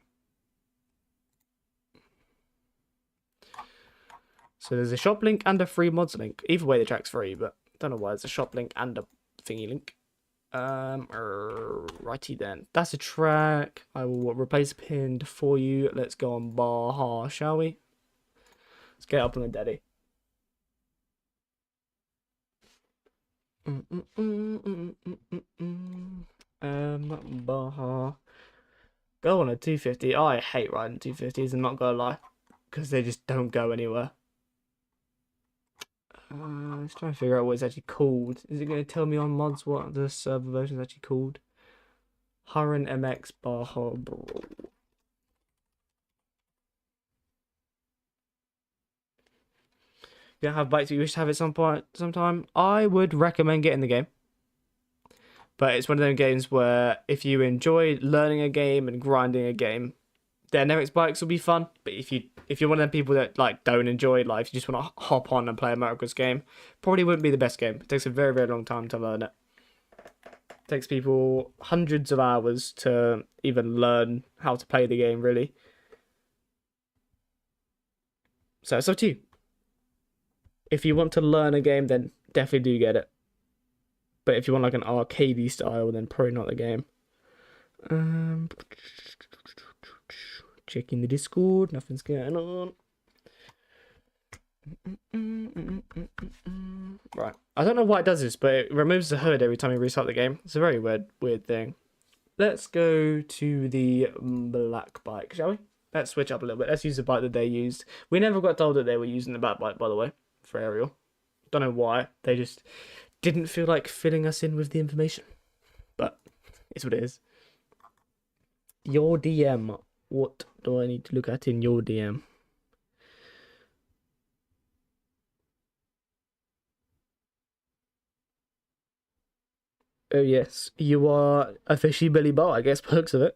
So there's a shop link and a free mods link. Either way, the track's free, but I don't know why there's a shop link and a thingy link. Righty then. That's a track. I will replace pinned for you. Let's go on Baja, shall we? Let's get up on the daddy. Baja. Go on a 250. I hate riding 250s, I'm not gonna lie. Because they just don't go anywhere. Let's try and figure out what it's actually called. Is it going to tell me on mods what the server version is actually called? Hurren MX Baja Brawl. You don't have bikes you wish to have at some point, sometime? I would recommend getting the game. But it's one of those games where if you enjoy learning a game and grinding a game, then MX bikes will be fun. But if you're one of them people that like don't enjoy life, you just want to hop on and play a motocross game, probably wouldn't be the best game. It takes a very, very long time to learn it. It takes people hundreds of hours to even learn how to play the game, really. So it's up to you. If you want to learn a game, then definitely do get it. But if you want like an arcadey style, then probably not the game. Checking the Discord, nothing's going on. Right, I don't know why it does this, but it removes the hood every time you restart the game. It's a very weird thing. Let's go to the black bike, shall we? Let's switch up a little bit. Let's use the bike that they used. We never got told that they were using the black bike, by the way, for Ariel. Don't know why. They just didn't feel like filling us in with the information. But it's what it is. Your DM. What do I need to look at in your DM? Oh yes, you are a fishy Billy Bow, I guess, by looks of it.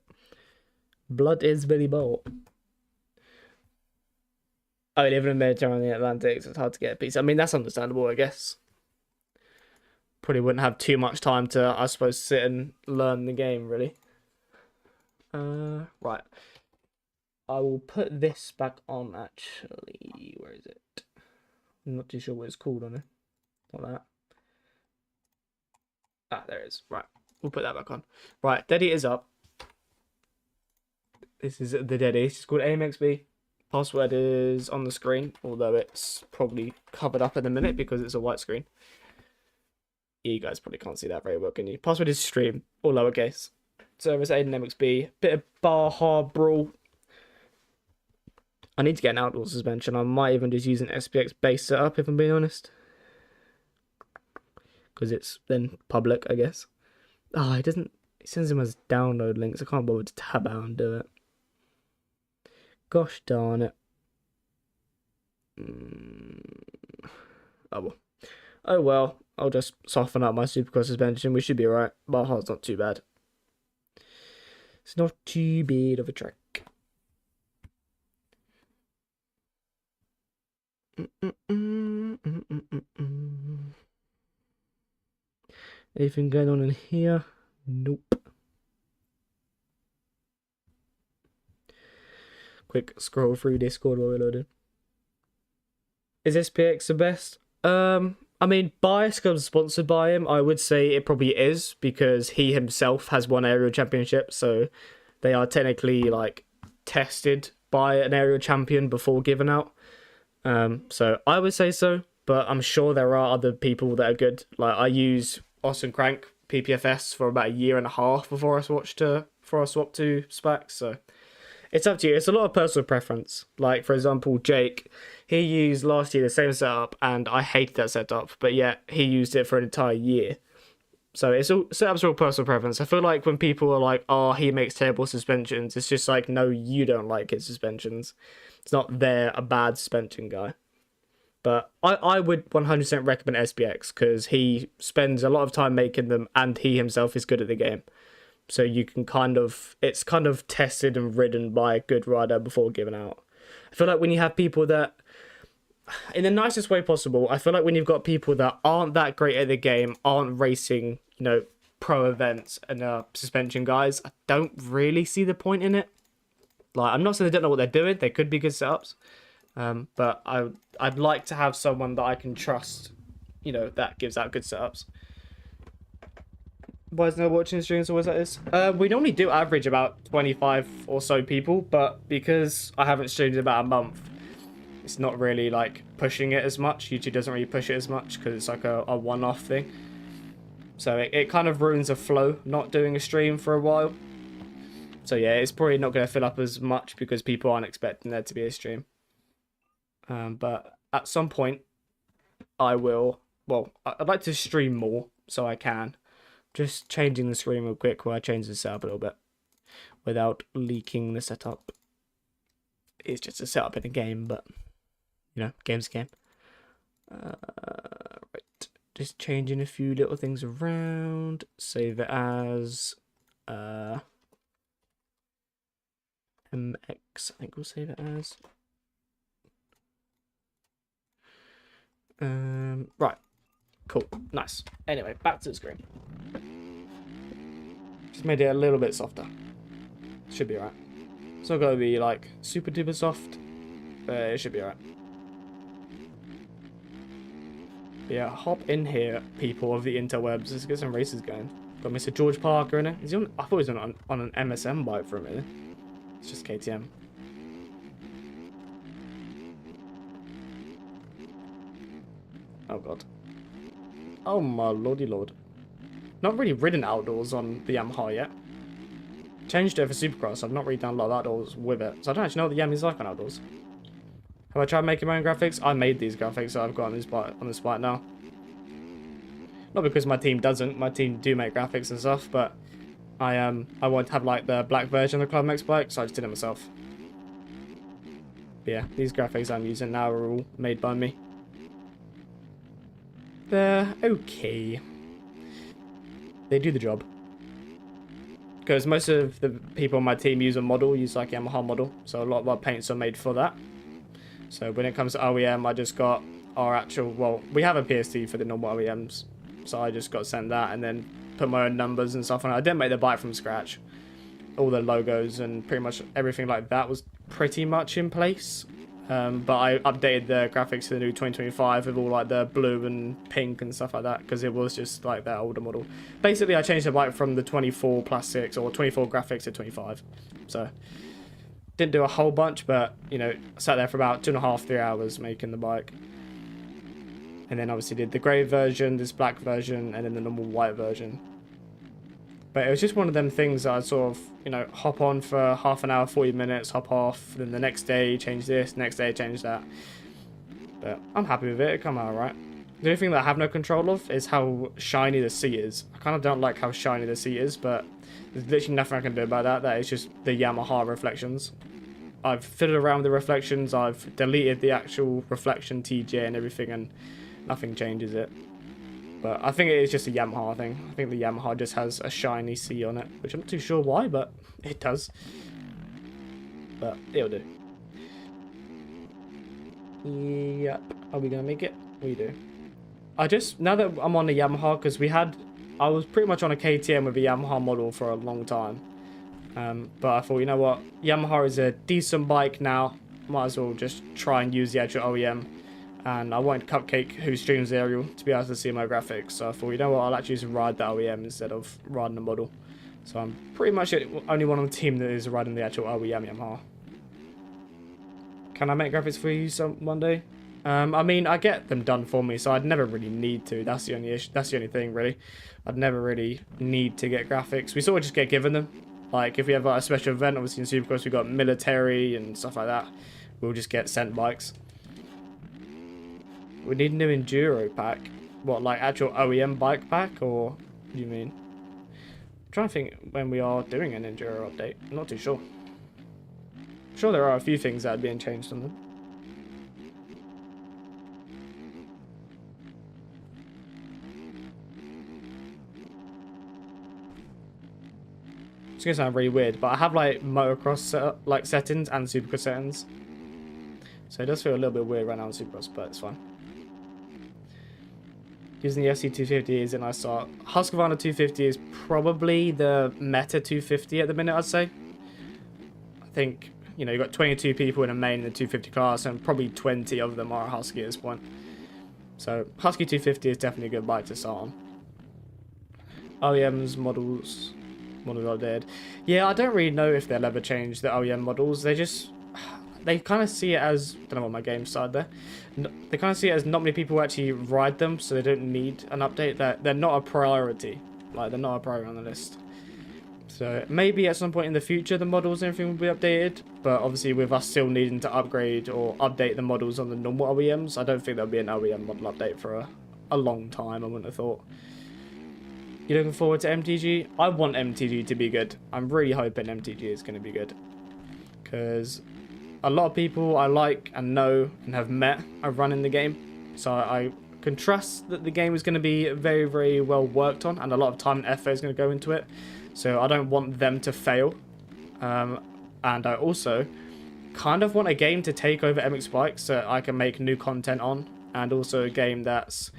Blood is Billy Bow. I live in America on the Atlantic, so it's hard to get a piece. I mean, that's understandable, I guess. Probably wouldn't have too much time to, I suppose, sit and learn the game, really. Right. I will put this back on, actually. Where is it? I'm not too sure what it's called on it. Not that. Ah, there it is. Right. We'll put that back on. Right. Daddy is up. This is the Daddy. It's called AMXB. Password is on the screen, although it's probably covered up in a minute because it's a white screen. You guys probably can't see that very well, can you? Password is stream, all lowercase. Service Aiden MXB. Bit of Baja Brawl. I need to get an outdoor suspension. I might even just use an SPX base setup if I'm being honest. Because it's then public, I guess. Oh, it doesn't. It sends them as download links. I can't bother to tab out and do it. Gosh darn it. Oh well. Oh well. I'll just soften up my supercross suspension. We should be alright. Baja's not too bad. It's not too bad of a track. Anything going on in here? Nope. Quick scroll through Discord while we're loading. Is SPX the best? I mean, bias comes sponsored by him. I would say it probably is because he himself has won aerial championship, so they are technically like tested by an aerial champion before given out. So I would say so, but I'm sure there are other people that are good. Like I use Austin Crank PPFS for about a year and a half before I swapped to Spax. So it's up to you. It's a lot of personal preference. Like for example, Jake, he used last year the same setup, and I hated that setup, but yet he used it for an entire year. So it's all setup's all personal preference. I feel like when people are like, "Oh, he makes terrible suspensions," it's just like, no, you don't like his suspensions. It's not they're a bad suspension guy. But I would 100% recommend SPX because he spends a lot of time making them, and he himself is good at the game. So you can it's kind of tested and ridden by a good rider before giving out. I feel like when you have people that, in the nicest way possible, I feel like when you've got people that aren't that great at the game, aren't racing, pro events and suspension guys, I don't really see the point in it. Like, I'm not saying they don't know what they're doing. They could be good setups. But I'd like to have someone that I can trust, that gives out good setups. Why is no watching streams always like this? We normally do average about 25 or so people, but because I haven't streamed in about a month, it's not really like pushing it as much. YouTube doesn't really push it as much because it's like a one-off thing. So it kind of ruins the flow not doing a stream for a while. So yeah, it's probably not going to fill up as much because people aren't expecting there to be a stream. But at some point, I will. Well, I'd like to stream more so I can. Just changing the screen real quick while I change the setup a little bit without leaking the setup. It's just a setup in a game, but game's a game. Right, just changing a few little things around. Save it as MX. I think we'll save it as. Right, cool, nice. Anyway, back to the screen. Just made it a little bit softer. Should be alright. It's not gonna be like super duper soft, but it should be alright. Yeah, hop in here, people of the interwebs. Let's get some races going. Got Mr. George Parker in it. Is he on? I thought he was on an MSM bike for a minute. It's just KTM. Oh god. Oh my lordy lord. Not really ridden outdoors on the Yamaha yet. Changed it for Supercross. I've not really done a lot of outdoors with it. So I don't actually know what the Yami's like on outdoors. Have I tried making my own graphics? I made these graphics that I've got on this bike now. Not because my team doesn't. My team do make graphics and stuff, but I want to have like the black version of the Club MX bike, so I just did it myself. But yeah, these graphics I'm using now are all made by me. They're okay. They do the job. Because most of the people on my team use like Yamaha model, so a lot of our paints are made for that. So when it comes to OEM, I just got our actual, well, we have a PST for the normal OEMs, so I just got sent that and then put my own numbers and stuff on it. I didn't make the bike from scratch. All the logos and pretty much everything like that was pretty much in place. But I updated the graphics to the new 2025 with all like the blue and pink and stuff like that because it was just like that older model. Basically, I changed the bike from the 24 plus 6 or 24 graphics to 25. So didn't do a whole bunch, but I sat there for about 2.5 to 3 hours making the bike. And then obviously did the grey version, this black version, and then the normal white version. But it was just one of them things that I sort of, hop on for half an hour, 40 minutes, hop off, then the next day change this, next day change that. But I'm happy with it, it come out alright. The only thing that I have no control of is how shiny the seat is. I kind of don't like how shiny the seat is, but there's literally nothing I can do about that. That is just the Yamaha reflections. I've fiddled around with the reflections, I've deleted the actual reflection TJ and everything, and nothing changes it. But I think it is just a Yamaha thing. I think the Yamaha just has a shiny C on it, which I'm not too sure why, but it does. But it'll do. Yep. Are we going to make it? We do. Now that I'm on the Yamaha, because we had I was pretty much on a KTM with a Yamaha model for a long time. But I thought, you know what, Yamaha is a decent bike now. Might as well just try and use the actual OEM. And I wanted Cupcake, who streams the aerial, to be able to see my graphics. So I thought, you know what, I'll actually just ride the OEM instead of riding the model. So I'm pretty much the only one on the team that is riding the actual OEM Yamaha. Can I make graphics for you one day? I mean, I get them done for me, so I'd never really need to. That's the only issue. That's the only thing, really. I'd never really need to get graphics. We sort of just get given them. Like, if we have like, a special event, obviously in Supercross we've got military and stuff like that. We'll just get sent bikes. We need a new Enduro pack. What, like actual OEM bike pack, or what do you mean? I'm trying to think when we are doing an Enduro update. I'm not too sure. I'm sure there are a few things that are being changed on them. It's gonna sound really weird, but I have like motocross like settings and supercross settings, so it does feel a little bit weird right now on supercross, but it's fine. Using the SC250 is a nice start. Husqvarna 250 is probably the meta 250 at the minute, I'd say. I think, you know, you've got 22 people in a main in the 250 class, and probably 20 of them are Husky at this point. So Husky 250 is definitely a good bike to start on. OEM's models are dead. Yeah, I don't really know if they'll ever change the OEM models. They kind of see it as, I don't know what my game started there. They kind of see it as not many people actually ride them, so they don't need an update. That they're not a priority. Like, they're not a priority on the list. So maybe at some point in the future the models and everything will be updated, but obviously with us still needing to upgrade or update the models on the normal OEMs, I don't think there'll be an OEM model update for a long time, I wouldn't have thought. You looking forward to MTG? I want MTG to be good. I'm really hoping MTG is going to be good, because a lot of people I like and know and have met are running the game, so I can trust that the game is going to be very, very well worked on, and a lot of time and effort is going to go into it. So I don't want them to fail, and I also kind of want a game to take over MX Bikes so I can make new content on, and also a game that's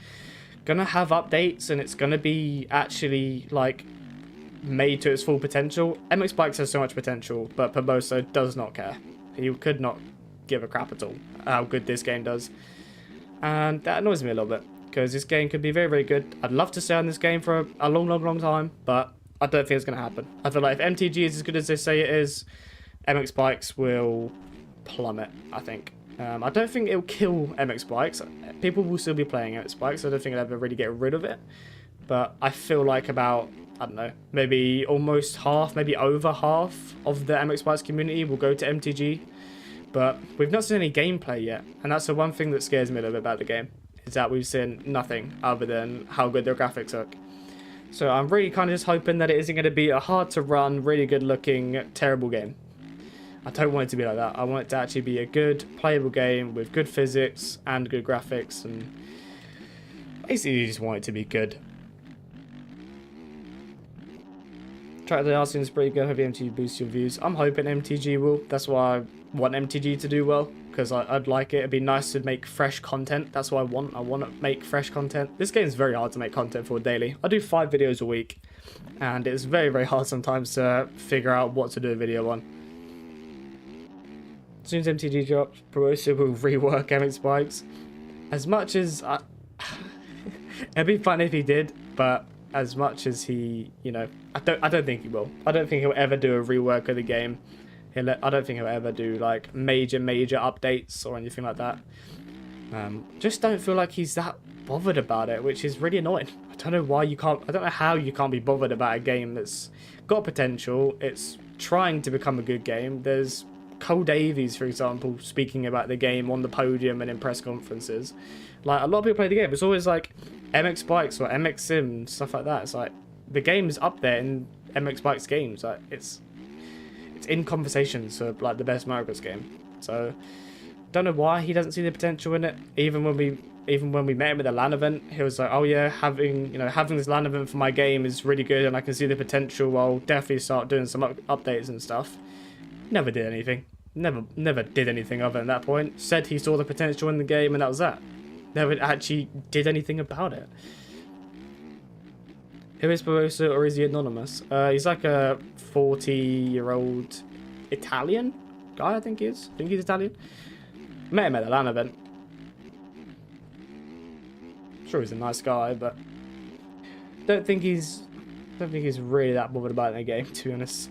gonna have updates and it's gonna be actually like made to its full potential. MX Bikes has so much potential, but Pomoso does not care. He could not give a crap at all how good this game does, and that annoys me a little bit, because this game could be very, very good. I'd love to stay on this game for a long, long, long time, but I don't think it's going to happen. I feel like if MTG is as good as they say it is, MX Bikes will plummet, I think. I don't think it'll kill MX Bikes. People will still be playing MX Bikes. I don't think it'll ever really get rid of it. But I feel like about, I don't know, maybe almost half, maybe over half of the MX Bikes community will go to MTG. But we've not seen any gameplay yet. And that's the one thing that scares me a little bit about the game, is that we've seen nothing other than how good their graphics look. So I'm really kind of just hoping that it isn't going to be a hard to run, really good looking, terrible game. I don't want it to be like that. I want it to actually be a good, playable game with good physics and good graphics, and basically you just want it to be good. Track the Arsenal is pretty good. Hope MTG boosts your views. I'm hoping MTG will. That's why I want MTG to do well, because I'd like it. It'd be nice to make fresh content. That's what I want. I want to make fresh content. This game's very hard to make content for daily. I do 5 videos a week, and it's very, very hard sometimes to figure out what to do a video on. As soon as MTG drops, Promotion will rework MX Bikes. As much as it'd be fun if he did, but as much as he, you know, I don't think he will. I don't think he'll ever do a rework of the game. I don't think he'll ever do like major updates or anything like that. Just don't feel like he's that bothered about it, which is really annoying. I don't know why you can't. I don't know how you can't be bothered about a game that's got potential. It's trying to become a good game. There's Cole Davies, for example, speaking about the game on the podium and in press conferences. Like, a lot of people play the game. It's always like MX Bikes or MX Sim, stuff like that. It's like the game's up there in MX Bikes games. Like, it's in conversations for like the best Mario Kart game. So don't know why he doesn't see the potential in it. Even when we met him at the LAN event, he was like, "Oh yeah, having this LAN event for my game is really good, and I can see the potential. I'll definitely start doing some updates and stuff." Never did anything. Never did anything other than that point. Said he saw the potential in the game, and that was that. Never actually did anything about it. Who is Barbosa, or is he anonymous? He's like a 40-year-old Italian guy, I think he is. I think he's Italian. Met him at the LAN event. Sure, he's a nice guy, but don't think he's really that bothered about it in the game, to be honest.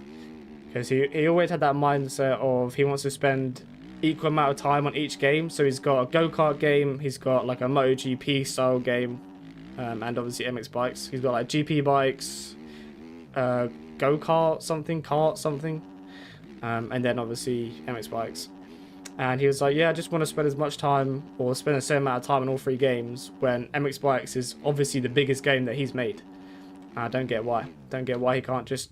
Because he always had that mindset of he wants to spend equal amount of time on each game. So he's got a go-kart game, he's got like a MotoGP style game, and obviously MX bikes. He's got like GP bikes, go-kart something, kart something, and then obviously MX bikes. And he was like, yeah, I just want to spend as much time or spend the same amount of time in all 3 games when MX Bikes is obviously the biggest game that he's made. I don't get why. Don't get why he can't just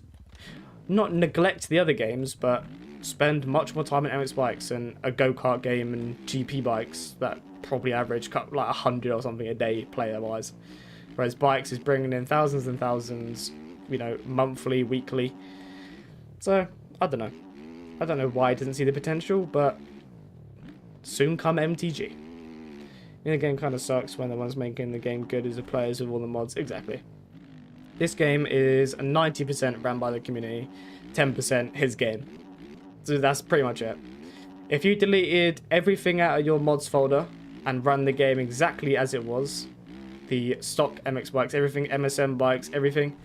not neglect the other games, but spend much more time in MX Bikes and a go-kart game and GP bikes that probably average like 100 or something a day player-wise. Whereas Bikes is bringing in thousands and thousands, you know, monthly, weekly. So, I don't know. I don't know why he doesn't see the potential, but soon come MTG. The game kind of sucks when the ones making the game good is the players with all the mods. Exactly. This game is 90% ran by the community, 10% his game. So that's pretty much it. If you deleted everything out of your mods folder and run the game exactly as it was, the stock MX bikes, everything, MSM bikes, everything,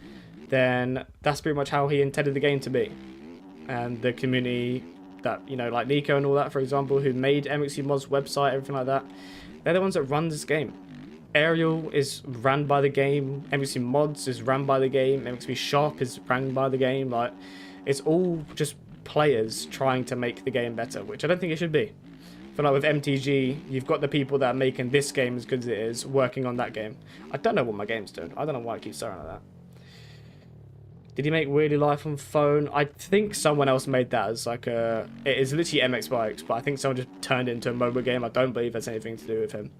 then that's pretty much how he intended the game to be. And the community that, you know, like Nico and all that, for example, who made MXC Mods website, everything like that, they're the ones that run this game. Ariel is ran by the game, MXC Mods is ran by the game, MXC Shop is ran by the game. Like, it's all just players trying to make the game better, which I don't think it should be. I feel like with MTG, you've got the people that are making this game as good as it is, working on that game. I don't know what my game's doing. I don't know why I keep staring at that. Did he make Weirdly Life on phone? I think someone else made that as like a... It is literally MX Bikes, but I think someone just turned it into a mobile game. I don't believe that's anything to do with him.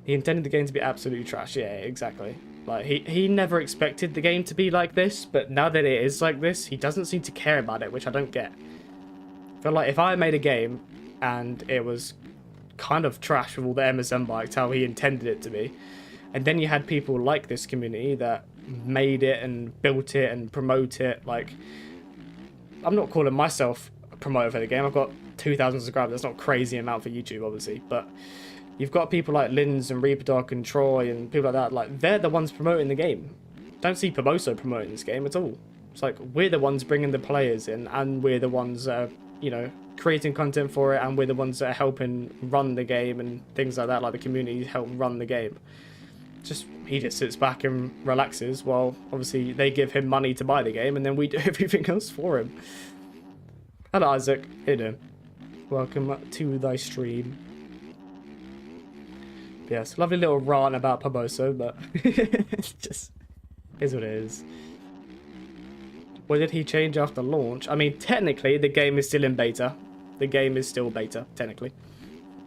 He intended the game to be absolutely trash. Yeah, exactly. Like, he never expected the game to be like this, but now that it is like this, he doesn't seem to care about it, which I don't get. I feel like if I made a game and it was kind of trash with all the MSM bikes, how he intended it to be, and then you had people like this community that made it and built it and promote it. Like, I'm not calling myself a promoter for the game. I've got 2,000 subscribers. That's not a crazy amount for YouTube, obviously, but you've got people like Linz and Reaperdoc and Troy and people like that. Like, they're the ones promoting the game. Don't see Pomoso promoting this game at all. It's like, we're the ones bringing the players in, and we're the ones that are, you know, creating content for it, and we're the ones that are helping run the game and things like that. Like, the community help run the game. He just sits back and relaxes while obviously they give him money to buy the game, and then we do everything else for him. Hello, Isaac. How you doing? Welcome to thy stream. Yes, lovely little rant about Paboso, but it's just is what it is. What did he change after launch? I mean, technically, the game is still in beta. The game is still beta, technically.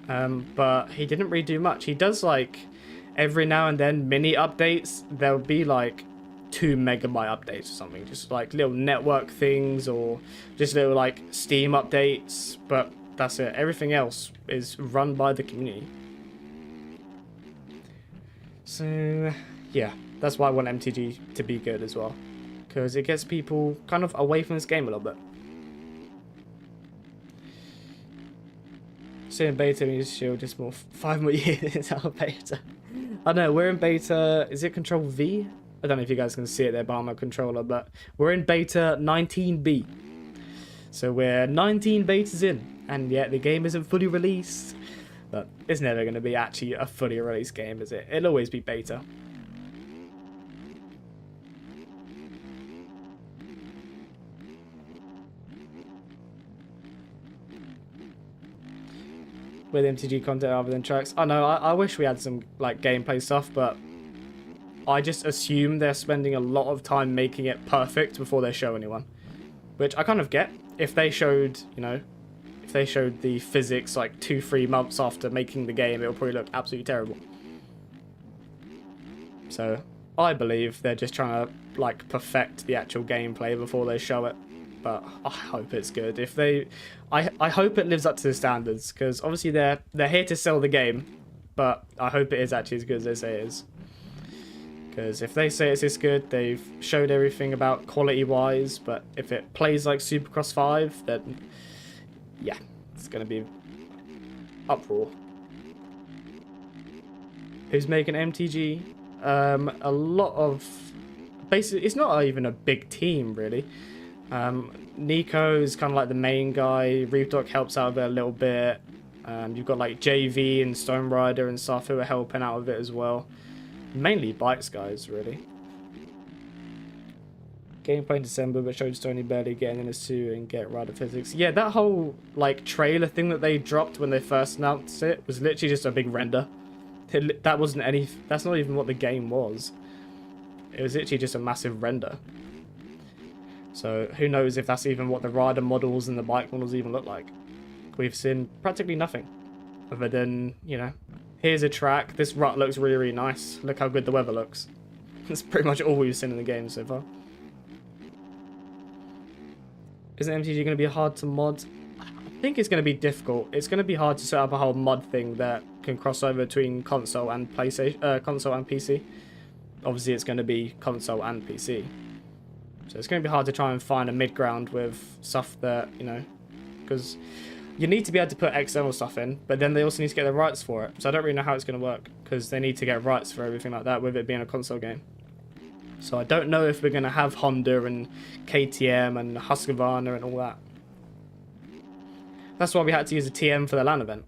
But he didn't really do much. He does, like, every now and then mini updates. There'll be like 2 megabyte updates or something, just like little network things or just little like Steam updates, but that's it. Everything else is run by the community. So yeah, that's why I want MTG to be good as well, because it gets people kind of away from this game a little bit. So in beta, we just shield just more 5 more years out of beta. I know, we're in beta, is it Control V? I don't know if you guys can see it there behind my controller, but we're in beta 19B. So we're 19 betas in, and yet the game isn't fully released. But it's never going to be actually a fully released game, is it? It'll always be beta. With MTG content other than tracks. I know, I wish we had some like gameplay stuff, but I just assume they're spending a lot of time making it perfect before they show anyone. Which I kind of get. If they showed, you know, if they showed the physics like 2-3 months after making the game, it'll probably look absolutely terrible. So I believe they're just trying to like perfect the actual gameplay before they show it. But I hope it's good. If they, I hope it lives up to the standards, because obviously they're here to sell the game, but I hope it is actually as good as they say it is. Because if they say it's this good, they've showed everything about quality-wise, but if it plays like Supercross 5, then yeah, it's going to be uproar. Who's making MTG? A lot of... Basically, it's not even a big team, really. Nico is kind of like the main guy. Reefdog helps out with it a little bit. You've got like JV and Stone Rider and stuff who are helping out with it as well. Mainly bikes guys, really. Gameplay in December, but showed Stoney barely getting in a suit and get rider physics. Yeah, that whole like trailer thing that they dropped when they first announced it was literally just a big render. That wasn't any. That's not even what the game was. It was literally just a massive render. So who knows if that's even what the rider models and the bike models even look like. We've seen practically nothing other than, you know, here's a track. This rut looks really, really nice. Look how good the weather looks. That's pretty much all we've seen in the game so far. Isn't MTG going to be hard to mod? I think it's going to be difficult. It's going to be hard to set up a whole mod thing that can cross over between console and PlayStation, console and PC. Obviously, it's going to be console and PC. So it's going to be hard to try and find a mid-ground with stuff that, you know, because you need to be able to put external stuff in, but then they also need to get the rights for it. So I don't really know how it's going to work, because they need to get rights for everything like that with it being a console game. So I don't know if we're going to have Honda and KTM and Husqvarna and all that. That's why we had to use a TM for the LAN event,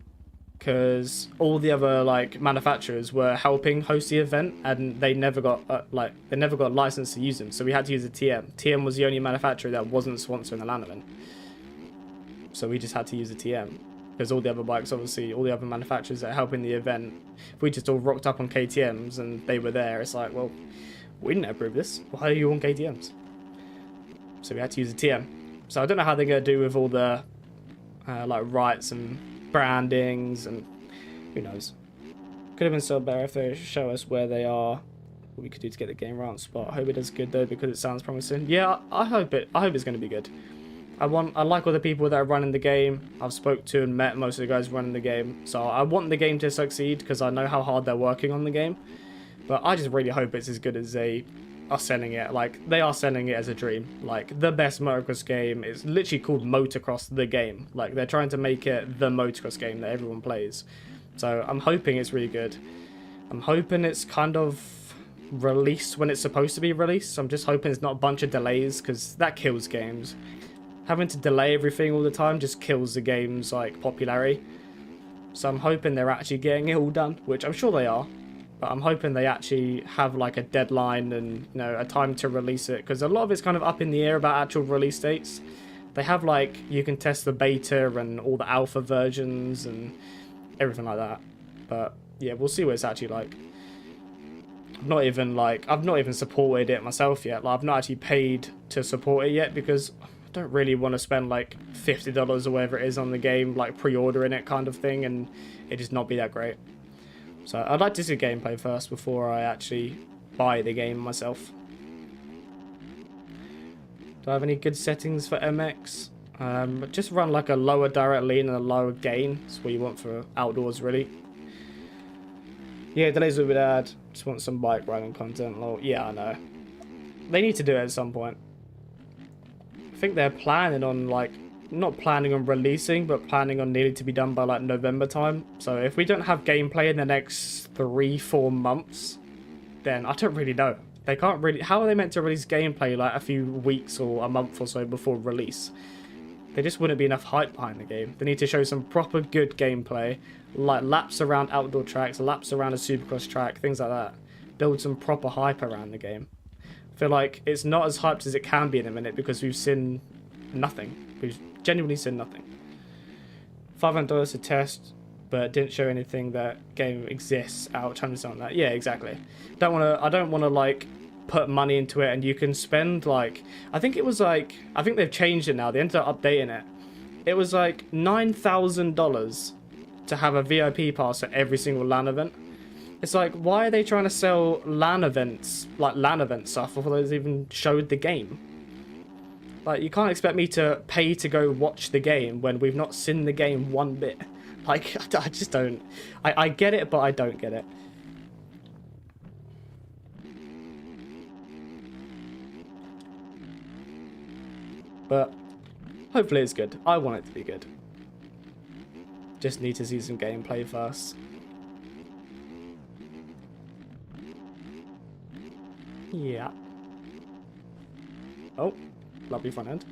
because all the other like manufacturers were helping host the event, and they never got a license to use them. So we had to use a TM. TM was the only manufacturer that wasn't sponsoring the LAN event. So we just had to use a TM, because all the other bikes, obviously, all the other manufacturers that are helping the event, if we just all rocked up on KTMs and they were there, it's like, well, we didn't approve this. Why are you on KTMs? So we had to use a TM. So I don't know how they're going to do with all the like rights and brandings, and who knows. Could have been so better if they show us where they are, what we could do to get the game right on spot. I hope it does good though, because it sounds promising. Yeah, I hope it's going to be good. I like all the people that are running the game. I've spoke to and met most of the guys running the game. So I want the game to succeed, because I know how hard they're working on the game. But I just really hope it's as good as they are selling it. Like, they are selling it as a dream. Like, the best motocross game is literally called Motocross the Game. Like, they're trying to make it the motocross game that everyone plays. So I'm hoping it's really good. I'm hoping it's kind of released when it's supposed to be released. I'm just hoping it's not a bunch of delays, because that kills games. Having to delay everything all the time just kills the game's like popularity. So I'm hoping they're actually getting it all done, which I'm sure they are. But I'm hoping they actually have like a deadline and, you know, a time to release it, because a lot of it's kind of up in the air about actual release dates. They have like, you can test the beta and all the alpha versions and everything like that. But yeah, we'll see what it's actually like. I've not even supported it myself yet. Like, I've not actually paid to support it yet, because I don't really want to spend like $50 or whatever it is on the game, like pre-ordering it kind of thing, and it just not be that great. So I'd like to see gameplay first before I actually buy the game myself. Do I have any good settings for MX? Just run like a lower direct lean and a lower gain. That's what you want for outdoors, really. Yeah, delays will be bad. Just want some bike riding content. Well, yeah, I know. They need to do it at some point. I think they're planning on like, not planning on releasing, but planning on needing to be done by like November time. So if we don't have gameplay in the next 3-4 months, then I don't really know. They can't really, how are they meant to release gameplay like a few weeks or a month or so before release? There just wouldn't be enough hype behind the game. They need to show some proper good gameplay, like laps around outdoor tracks, laps around a supercross track, things like that. Build some proper hype around the game. I feel like it's not as hyped as it can be in a minute, because we've seen nothing. We've genuinely seen nothing. $500 to test, but didn't show anything that game exists. Ouch, I understand that. Yeah, exactly. I don't wanna like put money into it, and you can spend like, I think they've changed it now. They ended up updating it. It was like $9,000 to have a VIP pass at every single LAN event. It's like, why are they trying to sell LAN events, like LAN event stuff, before they've even showed the game? Like, you can't expect me to pay to go watch the game when we've not seen the game one bit. Like, I just don't. I get it, but I don't get it. But hopefully it's good. I want it to be good. Just need to see some gameplay first. Yeah. Oh, lovely front end.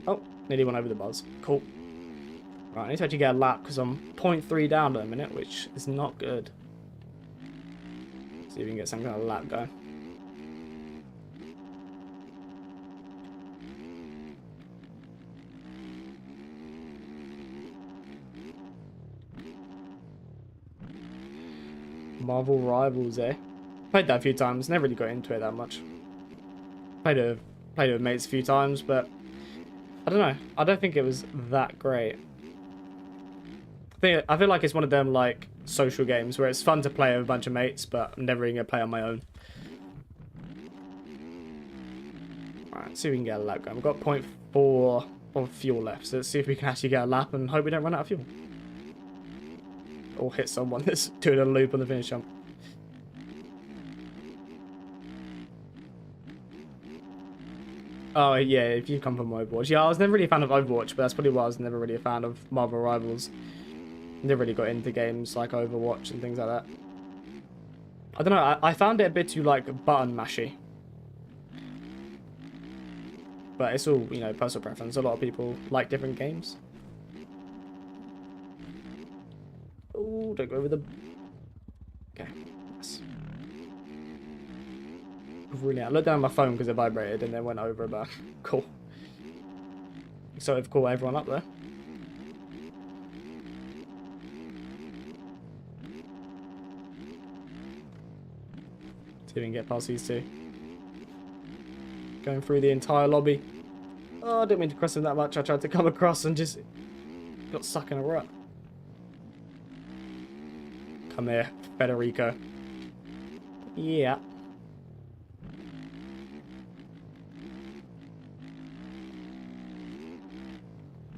Oh, nearly went over the buzz. Cool. Right, I need to actually get a lap because I'm 0.3 down at the minute, which is not good. See if we can get some kind of lap going. Marvel Rivals, eh? Played that a few times, never really got into it that much. Played it with mates a few times, but I don't know. I don't think it was that great. I feel like it's one of them like social games where it's fun to play with a bunch of mates, but I'm never really gonna play on my own. Alright, let's see if we can get a lap going. We've got 0.4 of fuel left, so let's see if we can actually get a lap and hope we don't run out of fuel. Or hit someone that's doing a loop on the finish jump. Oh, yeah, if you come from Overwatch. Yeah, I was never really a fan of Overwatch, but that's probably why I was never really a fan of Marvel Rivals. Never really got into games like Overwatch and things like that. I don't know, I found it a bit too, like, button mashy. But it's all, you know, personal preference. A lot of people like different games. Oh, don't go over the... Okay, yes. Really, I looked down at my phone because it vibrated and then went over about. Cool. So cool, everyone up there. See if we can get past these two. Going through the entire lobby. Oh, I didn't mean to cross him that much. I tried to come across and just got stuck in a rut. Come here, Federico. Yeah.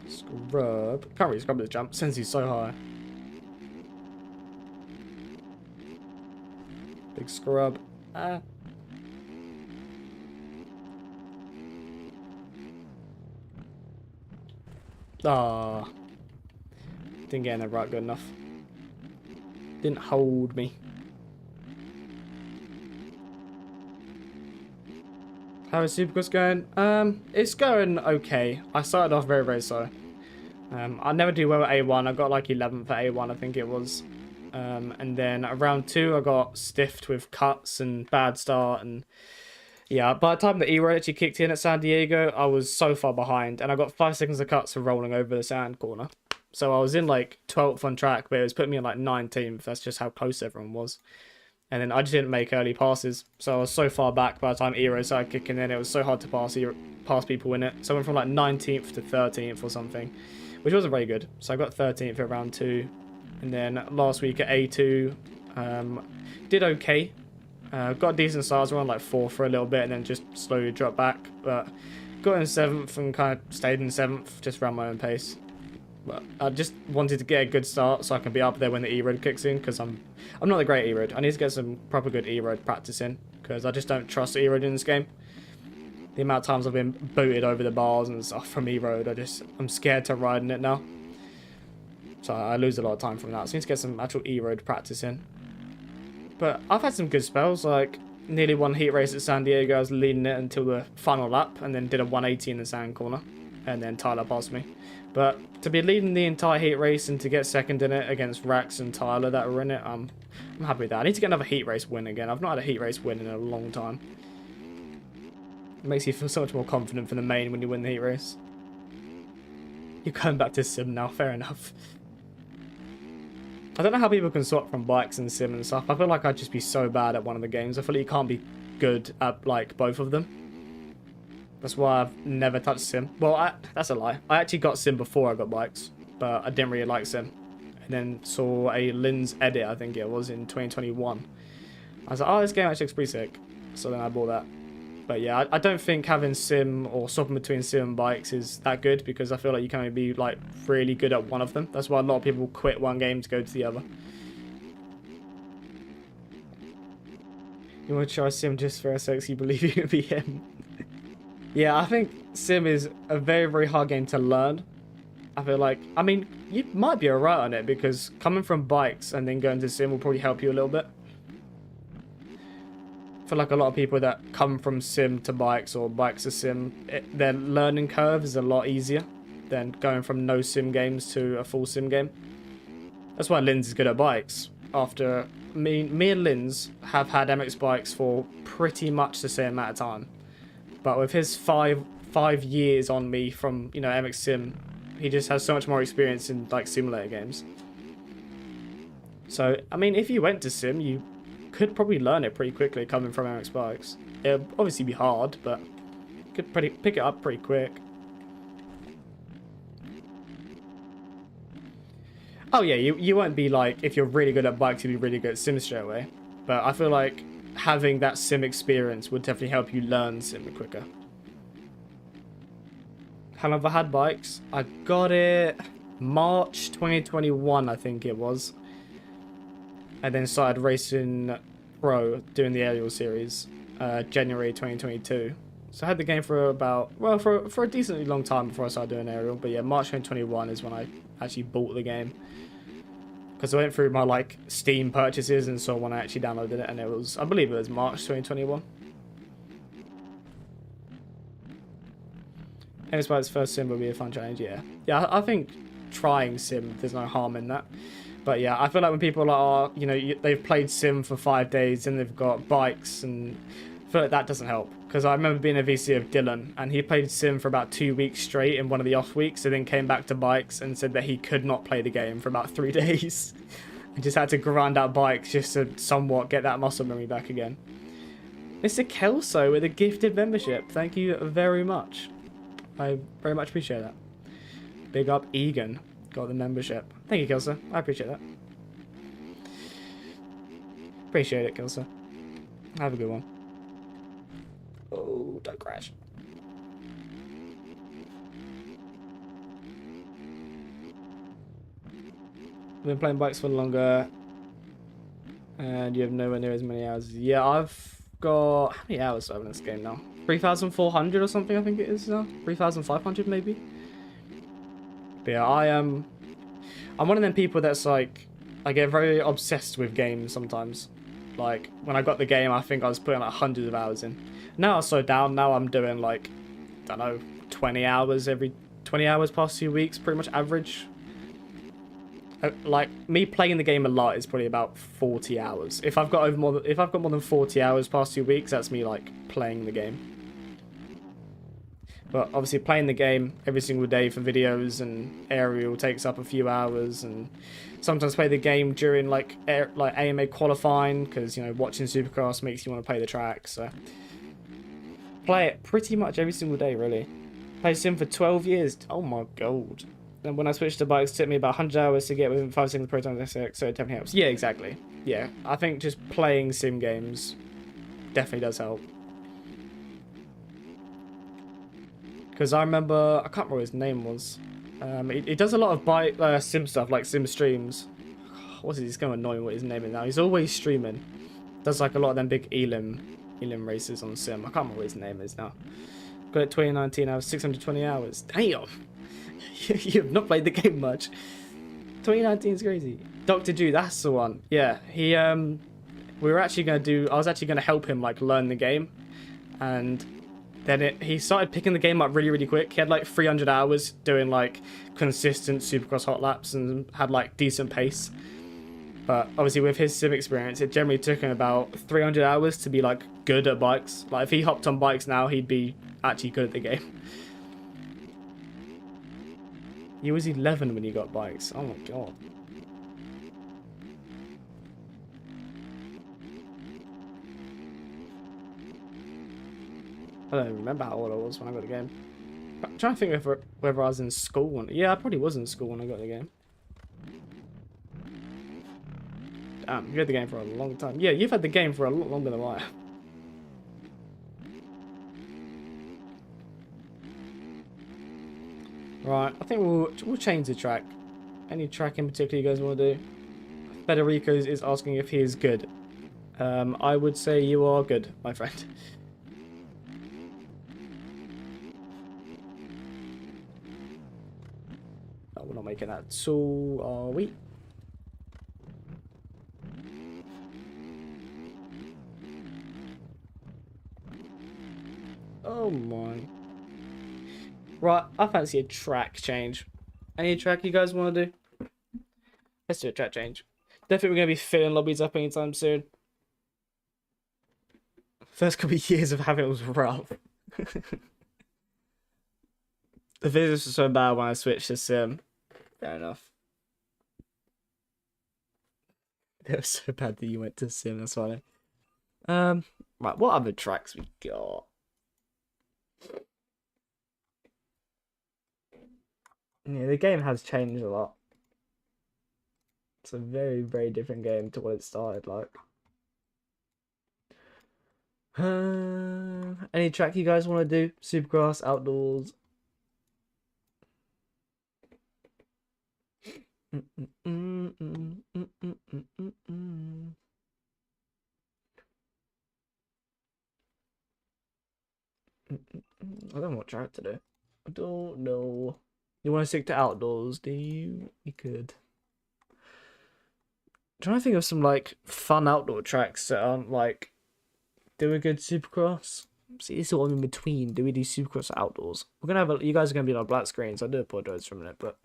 Scrub. Can't really scrub this jump since he's so high. Big scrub. Ah. Ah. Didn't get in the right good enough. Didn't hold me. How is Supercross going? It's going okay. I started off very, very slow. I never do well at A1. I got like 11th at A1, I think it was. And then at round 2, I got stiffed with cuts and bad start. And yeah, by the time the E-road actually kicked in at San Diego, I was so far behind. And I got 5 seconds of cuts for rolling over the sand corner. So I was in like 12th on track, but it was putting me in like 19th. That's just how close everyone was. And then I just didn't make early passes. So I was so far back by the time E-road started kicking in. It was so hard to pass people in it. So I went from like 19th to 13th or something, which wasn't very good. So I got 13th at round 2. And then last week at A2, did okay. Got a decent start. I was around like 4th for a little bit and then just slowly dropped back. But got in 7th and kind of stayed in 7th, just ran my own pace. But I just wanted to get a good start so I can be up there when the E-road kicks in, because I'm not a great E-road. I need to get some proper good E-road practice in, because I just don't trust E-road in this game. The amount of times I've been booted over the bars and stuff from E-road, I'm scared to ride in it now. So I lose a lot of time from that. So I need to get some actual E-road practice in. But I've had some good spells, like nearly won heat race at San Diego. I was leading it until the final lap, and then did a 180 in the sand corner, and then Tyler passed me. But to be leading the entire heat race and to get second in it against Rax and Tyler that were in it, I'm happy with that. I need to get another heat race win again. I've not had a heat race win in a long time. It makes you feel so much more confident for the main when you win the heat race. You're going back to sim now, fair enough. I don't know how people can swap from bikes and sim and stuff. I feel like I'd just be so bad at one of the games. I feel like you can't be good at like both of them. That's why I've never touched sim. Well, that's a lie. I actually got sim before I got bikes, but I didn't really like sim. And then saw a Lynn's edit, I think it was, in 2021. I was like, oh, this game actually looks pretty sick. So then I bought that. But yeah, I don't think having sim or swapping between sim and bikes is that good, because I feel like you can only be like really good at one of them. That's why a lot of people quit one game to go to the other. You want to try sim just for a sexy believe you can be him? Yeah, I think Sim is a very, very hard game to learn. I feel like, I mean, you might be alright on it because coming from bikes and then going to Sim will probably help you a little bit. I feel like a lot of people that come from Sim to bikes or bikes to Sim, their learning curve is a lot easier than going from no Sim games to a full Sim game. That's why Linz is good at bikes. After me and Linz have had MX bikes for pretty much the same amount of time. But with his five years on me from, you know, MX Sim, he just has so much more experience in like simulator games. So, I mean, if you went to Sim, you could probably learn it pretty quickly coming from MX bikes. It'll obviously be hard, but you could pick it up pretty quick. Oh yeah, you won't be like, if you're really good at bikes, you'll be really good at Sim straight away. But I feel like having that Sim experience would definitely help you learn Sim quicker. How long have I had bikes? I got it March 2021, I think it was. And then started racing pro, doing the aerial series, January 2022. So I had the game for about, well, for a decently long time before I started doing aerial. But yeah, March 2021 is when I actually bought the game. Because I went through my like Steam purchases and saw when I actually downloaded it, and it was, I believe it was March 2021. And it's its first sim will be a fun challenge, yeah. Yeah, I think trying sim, there's no harm in that. But yeah, I feel like when people are, you know, they've played sim for 5 days and they've got bikes, and I feel like that doesn't help. Because I remember being a VC of Dylan, and he played sim for about 2 weeks straight in one of the off weeks, and then came back to bikes and said that he could not play the game for about 3 days. And just had to grind out bikes just to somewhat get that muscle memory back again. Mr. Kelso with a gifted membership. Thank you very much. I very much appreciate that. Big up Egan. Got the membership. Thank you, Kelso. I appreciate that. Appreciate it, Kelso. Have a good one. Oh, don't crash. I've been playing bikes for longer. And you have nowhere near as many hours. Yeah, I've got... How many hours do I have in this game now? 3,400 or something, I think it is now. 3,500 maybe? But yeah, I'm one of them people that's like... I get very obsessed with games sometimes. Like, when I got the game, I think I was putting like hundreds of hours in. Now I've slowed down. Now I'm doing like, I don't know, 20 hours every... 20 hours past 2 weeks, pretty much average. Like, me playing the game a lot is probably about 40 hours. If I've got more than 40 hours past 2 weeks, that's me like playing the game. But obviously playing the game every single day for videos and aerial takes up a few hours, and sometimes play the game during like AMA qualifying, because, you know, watching Supercross makes you want to play the track. So play it pretty much every single day, really. Played sim for 12 years. Oh my god. And when I switched to bikes, it took me about 100 hours to get within 5 seconds per time, so it definitely helps. Yeah, exactly. Yeah, I think just playing sim games definitely does help. Because I remember, I can't remember what his name was. He does a lot of bike sim stuff, like sim streams. What's it? He's going to annoy me what his name is now. He's always streaming. Does like a lot of them big Elim races on sim. I can't remember what his name is now. Got it 2019, I was 620 hours. Damn! You have not played the game much. 2019 is crazy. Dr. Ju, that's the one. Yeah, he we were actually gonna do. I was actually gonna help him like learn the game, and then he started picking the game up really, really quick. He had like 300 hours doing like consistent Supercross hot laps and had like decent pace. But obviously with his sim experience, it generally took him about 300 hours to be like good at bikes. Like if he hopped on bikes now, he'd be actually good at the game. He was 11 when he got bikes. Oh my god. I don't even remember how old I was when I got the game. I'm trying to think whether I was in school when... Yeah, I probably was in school when I got the game. Damn, you had the game for a long time. Yeah, you've had the game for a lot longer than I have. Right, I think we'll change the track. Any track in particular you guys want to do? Federico is asking if he is good. I would say you are good, my friend. No, we're not making that. So, are we? Oh my. Right, I fancy a track change. Any track you guys want to do? Let's do a track change. Definitely we're going to be filling lobbies up anytime soon. First couple of years of having it was rough. The physics was so bad when I switched to sim. Fair enough. It was so bad that you went to sim, that's funny. Right, what other tracks we got? Yeah, the game has changed a lot. It's a very, very different game to what it started like. Any track you guys want to do? Supercross, outdoors. I don't know what track to do. I don't know. You want to stick to outdoors, do you? You could. I'm trying to think of some like fun outdoor tracks that aren't like do a good supercross. See, this is what I'm in between. Do we do supercross or outdoors? We're gonna have you guys are gonna be on a black screen, so I do apologize for a minute, but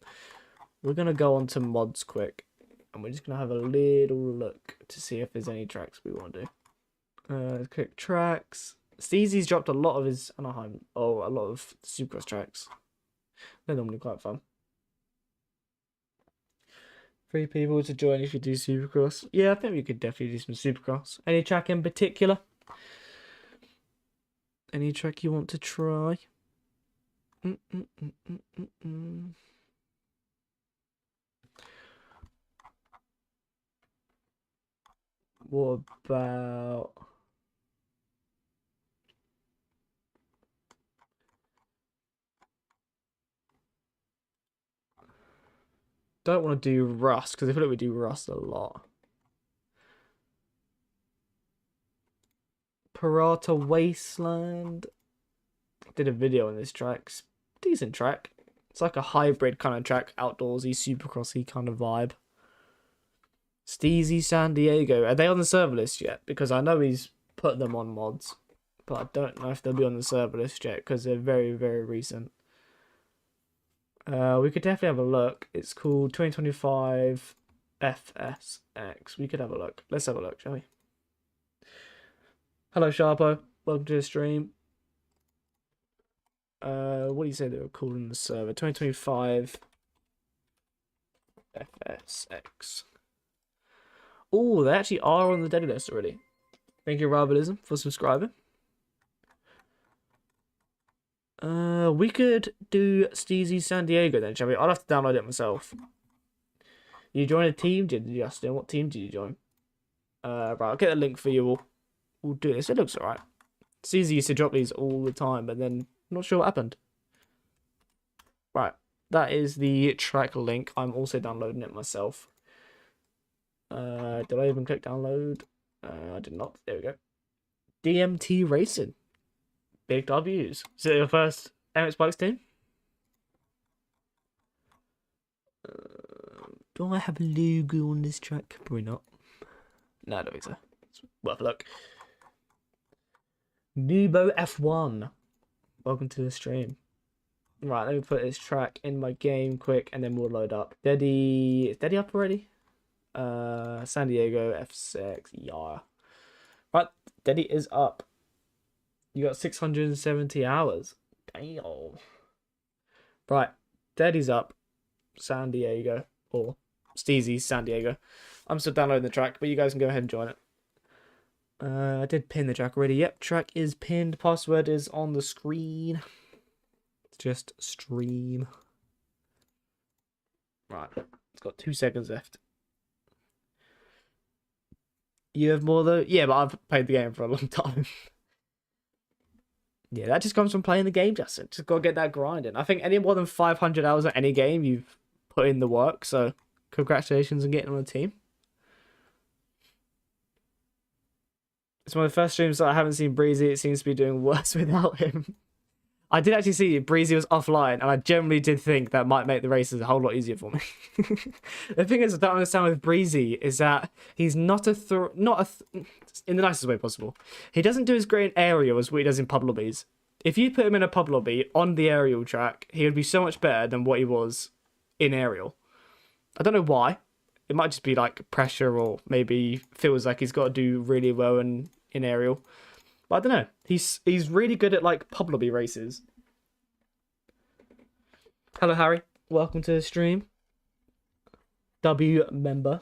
we're gonna go on to mods quick, and we're just gonna have a little look to see if there's any tracks we want to do. Quick tracks. Steezy's dropped a lot of his Anaheim. Oh, a lot of supercross tracks. They're normally quite fun. 3 people to join if you do supercross. Yeah, I think we could definitely do some supercross. Any track in particular? Any track you want to try? What about... Don't want to do Rust, because I feel like we do Rust a lot. Parata Wasteland. Did a video on this track. Decent track. It's like a hybrid kind of track, outdoorsy, supercrossy kind of vibe. Steezy San Diego. Are they on the server list yet? Because I know he's put them on mods, but I don't know if they'll be on the server list yet because they're very, very recent. We could definitely have a look. It's called 2025 FSX. We could have a look. Let's have a look, shall we? Hello, Sharpo. Welcome to the stream. What do you say they were called in the server? 2025 FSX. Oh, they actually are on the dead list already. Thank you, Rabbilism, for subscribing. We could do Steezy San Diego then, shall we? I'll have to download it myself. You join a team, Justin? What team did you join? Right, I'll get a link for you. We'll do this. It looks alright. Steezy used to drop these all the time, but then not sure what happened. Right, that is the track link. I'm also downloading it myself. Did I even click download? I did not. There we go. DMT Racing. Big W's. Is it your first MX Bikes team? Do I have a logo on this track? Probably not. No, I don't think so. It's worth a look. Nubo F1. Welcome to the stream. Right, let me put this track in my game quick and then we'll load up. Is Daddy up already? San Diego F6. Yeah. Right, Daddy is up. You got 670 hours. Damn. Right, Daddy's up. San Diego. Or Steezy San Diego. I'm still downloading the track, but you guys can go ahead and join it. I did pin the track already. Yep, track is pinned. Password is on the screen. Just stream. Right, it's got 2 seconds left. You have more though? Yeah, but I've played the game for a long time. Yeah, that just comes from playing the game, Justin. Just gotta get that grinding. I think any more than 500 hours at any game, you've put in the work. So, congratulations on getting on the team. It's one of the first streams that I haven't seen Breezy. It seems to be doing worse without him. I did actually see Breezy was offline, and I generally did think that might make the races a whole lot easier for me. The thing is, I don't understand with Breezy is that he's not in the nicest way possible. He doesn't do as great in aerial as what he does in pub lobbies. If you put him in a pub lobby on the aerial track, he would be so much better than what he was in aerial. I don't know why. It might just be like pressure, or maybe he feels like he's got to do really well in aerial. But I don't know. He's really good at like pub lobby races. Hello, Harry. Welcome to the stream. W member.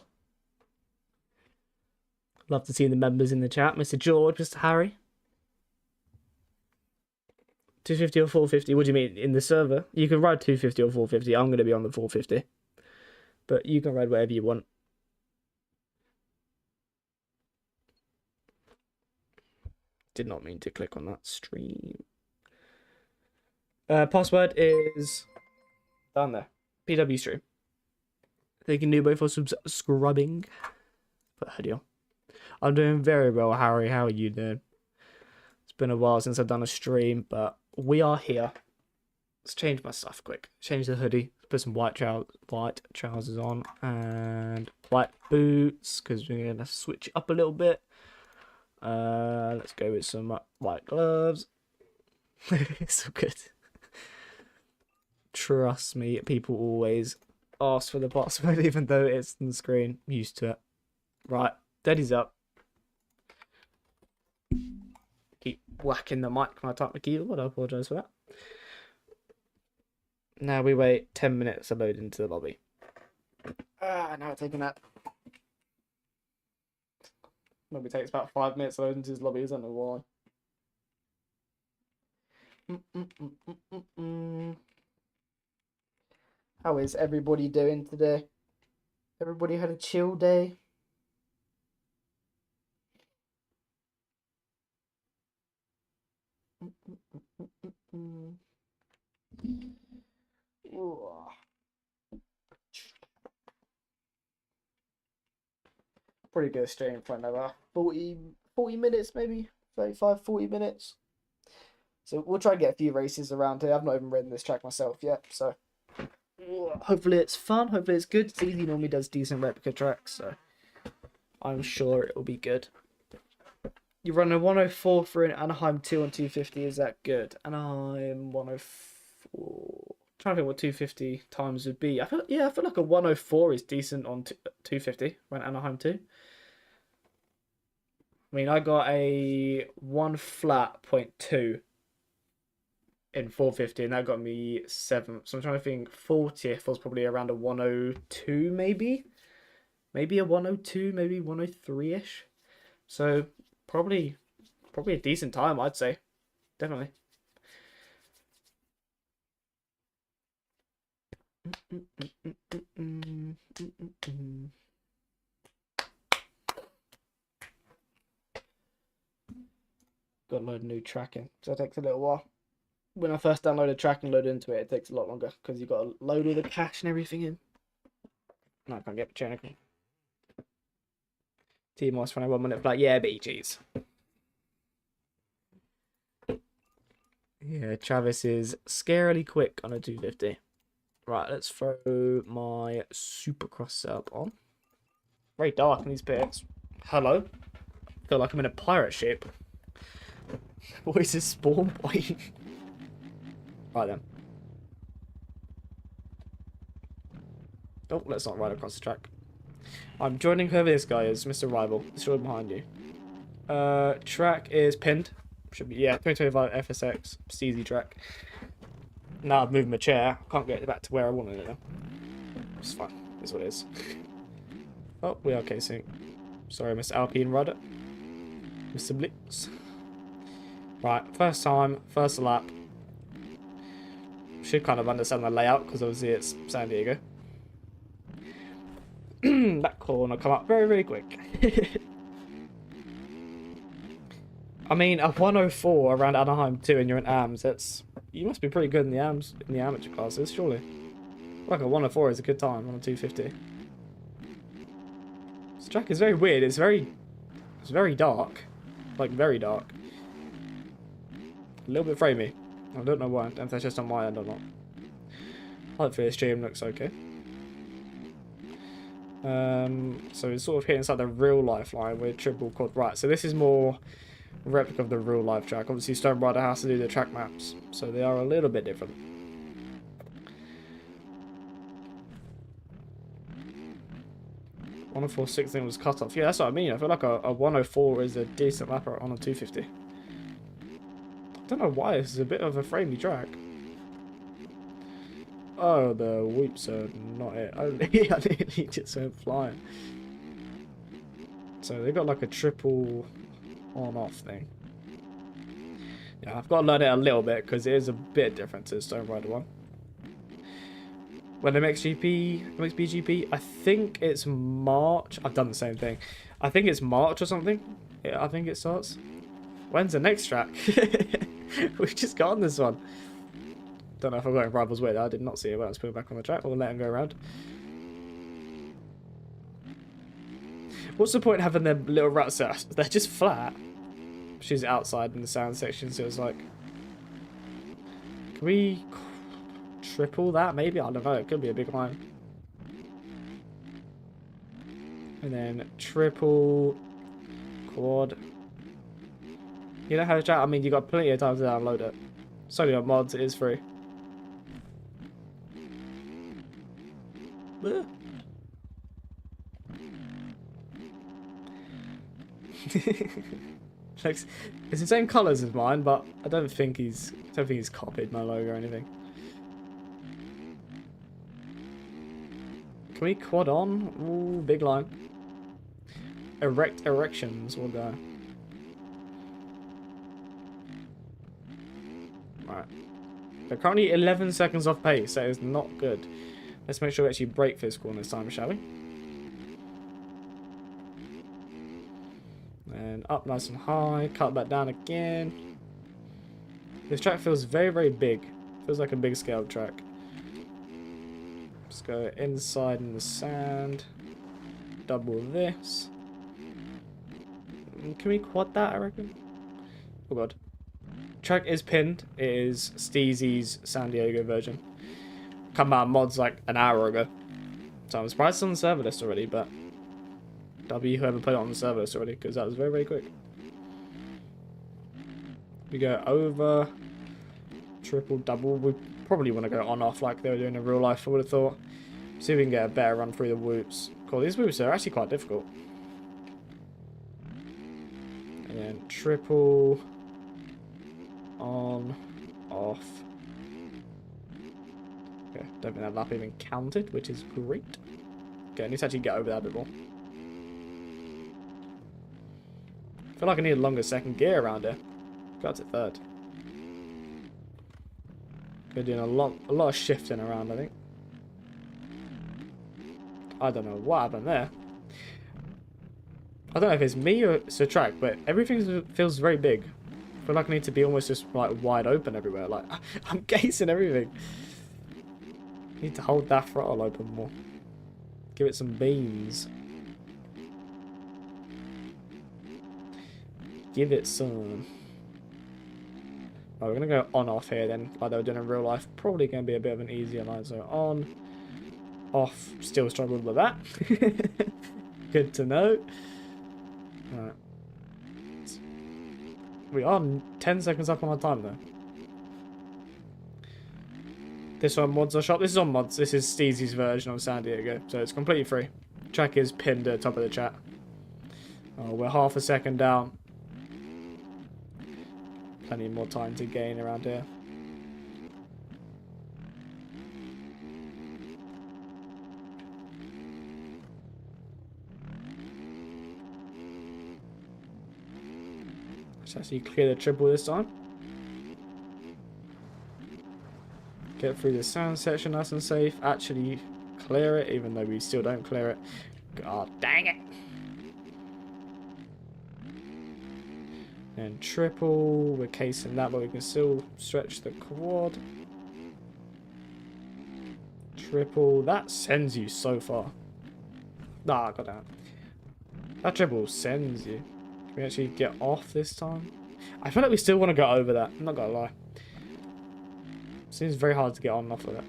Love to see the members in the chat. Mr. George, Mr. Harry. 250 or 450? What do you mean? In the server? You can ride 250 or 450. I'm going to be on the 450. But you can ride whatever you want. Did not mean to click on that stream. Password is down there. PW stream. Thank you, Nubo, for subscribing. Put a hoodie on. I'm doing very well, Harry. How are you doing? It's been a while since I've done a stream, but we are here. Let's change my stuff quick. Change the hoodie. Put some white trousers on and white boots because we're gonna switch it up a little bit. Let's go with some white gloves. It's so good. Trust me, people always ask for the password even though it's on the screen. I'm used to it. Right, Daddy's up. Keep whacking the mic when I type the keyboard. I apologise for that. Now we wait 10 minutes to load into the lobby. Now it's taking that. Maybe takes about 5 minutes to load into his lobby. I don't know why. How is everybody doing today? Everybody had a chill day? Pretty good stream for another 40 minutes, maybe 35, 40 minutes. So we'll try and get a few races around here. I've not even ridden this track myself yet, so hopefully it's fun. Hopefully it's good. Zeezy normally does decent replica tracks, so I'm sure it will be good. You run a 104 for an Anaheim 2 on 250. Is that good? Anaheim 104. Trying to think what 250 times would be. I feel like a 104 is decent on 250. Run Anaheim 2. I mean, I got a 1 flat 0.2 in 450, and that got me 7th. So I'm trying to think 40th was probably around a 102, maybe a 102, maybe 103-ish. So probably a decent time, I'd say. Definitely. Got a load of new tracking, so it takes a little while. When I first downloaded tracking, load into it, it takes a lot longer because you've got to load all the cache and everything in. No, I can't get Chenical. T-Moss 21 minute flat. Yeah, BGs. Yeah, Travis is scarily quick on a 250. Right, let's throw my Supercross setup on. Very dark in these pits. Hello. Feel like I'm in a pirate ship. What is this spawn point? Right then. Oh, let's not ride across the track. I'm joining whoever this guy is, Mr. Rival. It's right behind you. Track is pinned. Should be, yeah, 2025 FSX. Steezy track. Now I've moved my chair. I can't get it back to where I wanted it now. It's fine. It's what it is. Oh, we are casing. Sorry, Mr. Alpine Rider. Mr. Blitz. Right, first time, first lap. Should kind of understand the layout because obviously it's San Diego. That corner come up very, very quick. I mean, a 104 around Anaheim 2 and you're in AMS, you must be pretty good in the AMS, in the amateur classes, surely. Like a 104 is a good time on a 250. This track is very weird, it's very dark. Like, very dark. A little bit framey. I don't know why, if that's just on my end or not. Hopefully the stream looks okay. So it's sort of hitting inside the real life line with triple quad. Right, so this is more replica of the real life track. Obviously Stone Rider has to do the track maps, so they are a little bit different. 104.6 thing was cut off. Yeah, that's what I mean. I feel like a 104 is a decent lap on a 250. I don't know why, this is a bit of a framey track. Oh, the whoops are not it. I nearly just went flying. So they got like a triple on-off thing. Yeah, I've got to learn it a little bit because it is a bit different to the Stone Rider one. When the MXGP, I think it's March. I've done the same thing. I think it's March or something. Yeah, I think it starts. When's the next track? We've just got on this one. Don't know if I got in Rival's way. I did not see it when I was putting back on the track. We'll let him go around. What's the point of having them little ruts there? They're just flat. She's outside in the sound section, so it's like... Can we triple that, maybe? I don't know. It could be a big line. And then triple quad. You know how to chat? I mean, you got plenty of time to download it. It's only on mods. It is free. It's the same colours as mine, but I don't think he's copied my logo or anything. Can we quad on? Ooh, big line. Erections will go. Right. They're currently 11 seconds off pace. That is not good. Let's make sure we actually break this corner this time, shall we? And up nice and high. Cut that down again. This track feels very, very big. Feels like a big scale track. Let's go inside in the sand. Double this. Can we quad that, I reckon? Oh god. Track is pinned. It is Steezy's San Diego version. Come out mods like an hour ago. So I'm surprised it's on the server list already, but W whoever put it on the server list already, because that was very, very quick. We go over, triple, double. We probably want to go on off like they were doing in real life, I would have thought. See if we can get a better run through the whoops. Cool, these whoops are actually quite difficult. And then triple, on, off. Okay, don't think that lap even counted, which is great. Okay, I need to actually get over that a bit more. I feel like I need a longer second gear around here. Got to third. We're doing a lot of shifting around, I think. I don't know what happened there. I don't know if it's me or it's the track, but everything feels very big. I feel like I need to be almost just like wide open everywhere. Like I'm gazing everything. Need to hold that throttle open more. Give it some beans. Give it some. Oh, we're going to go on off here then, like they were doing in real life. Probably going to be a bit of an easier line. So on, off, still struggled with that. Good to know. Alright. We are 10 seconds up on our time though. This one mods are shop. This is on mods. This is Steezy's version of San Diego. So it's completely free. Track is pinned at the top of the chat. Oh, we're half a second down. Plenty more time to gain around here. Let's actually clear the triple this time. Get through the sound section nice and safe. Actually clear it, even though we still don't clear it. God dang it. And triple, we're casing that, but we can still stretch the quad. Triple, that sends you so far. Ah, got that. That triple sends you. Can we actually get off this time? I feel like we still want to go over that, I'm not gonna lie. Seems very hard to get on and off of it.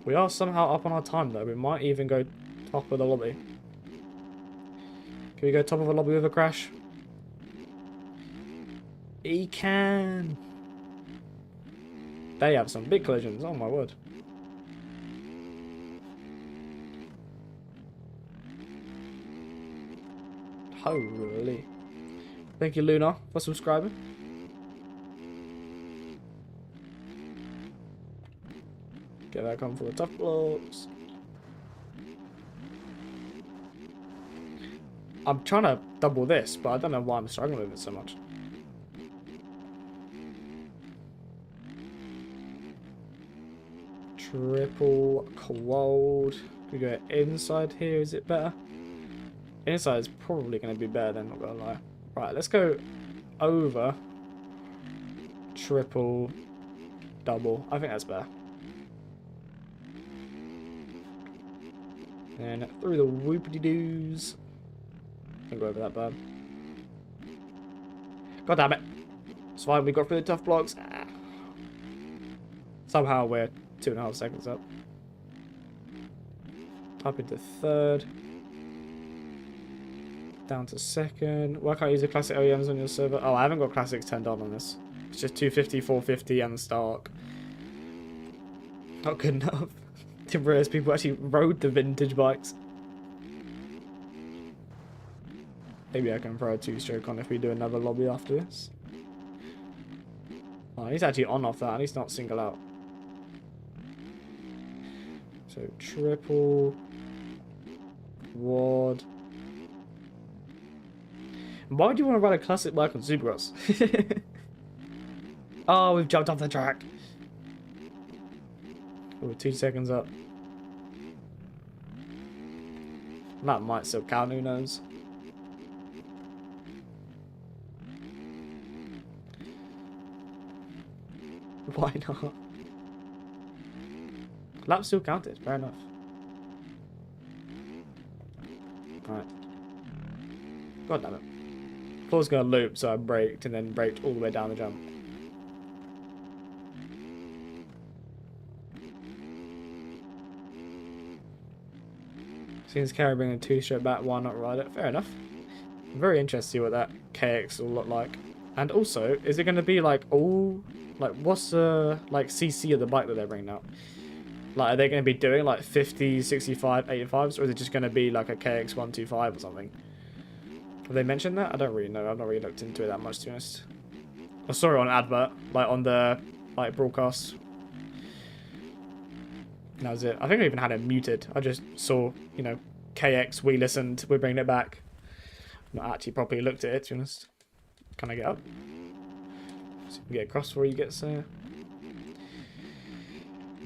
We are somehow up on our time though. We might even go top of the lobby. Can we go top of a lobby with a crash? He can. They have some big collisions. Oh my word. Holy. Thank you, Luna, for subscribing. Get back on for the tough blocks. I'm trying to double this, but I don't know why I'm struggling with it so much. Triple quad. We go inside here, is it better? Inside is probably going to be better than, not going to lie. Right, let's go over. Triple. Double. I think that's better. And through the whoopity-doos. Don't go over that bad. God damn it. It's fine, we got through the tough blocks. Ah. Somehow we're 2.5 seconds up. Up into third. Down to second. Why can't you use the classic OEMs on your server? Oh, I haven't got classics turned on this. It's just 250, 450 and Stark. Not good enough. Didn't realize people actually rode the vintage bikes. Maybe I can throw a 2-stroke on if we do another lobby after this. Oh, he's actually on off that and he's not single out. So triple. Quad. Why would you want to ride a classic bike on Supercross? Oh, we've jumped off the track. Oh, we're 2 seconds up. That might still count, who knows? Why not? Lap still counted, fair enough. Alright. God damn it. I was going to loop, so I braked and then braked all the way down the jump. Seems Carrie bringing a 2-stroke back, why not ride it? Fair enough. I'm very interested to see what that KX will look like. And also, is it going to be like all, like what's the like CC of the bike that they're bringing out? Like, are they going to be doing like 50, 65, 85s, or is it just going to be like a KX 125 or something? Have they mentioned that? I don't really know. I've not really looked into it that much, to be honest. I saw it on advert, like on the like broadcast. And that was it. I think I even had it muted. I just saw, you know, KX, we listened, we're bringing it back. Not actually properly looked at it, to be honest. Can I get up? So you can get across before you get there.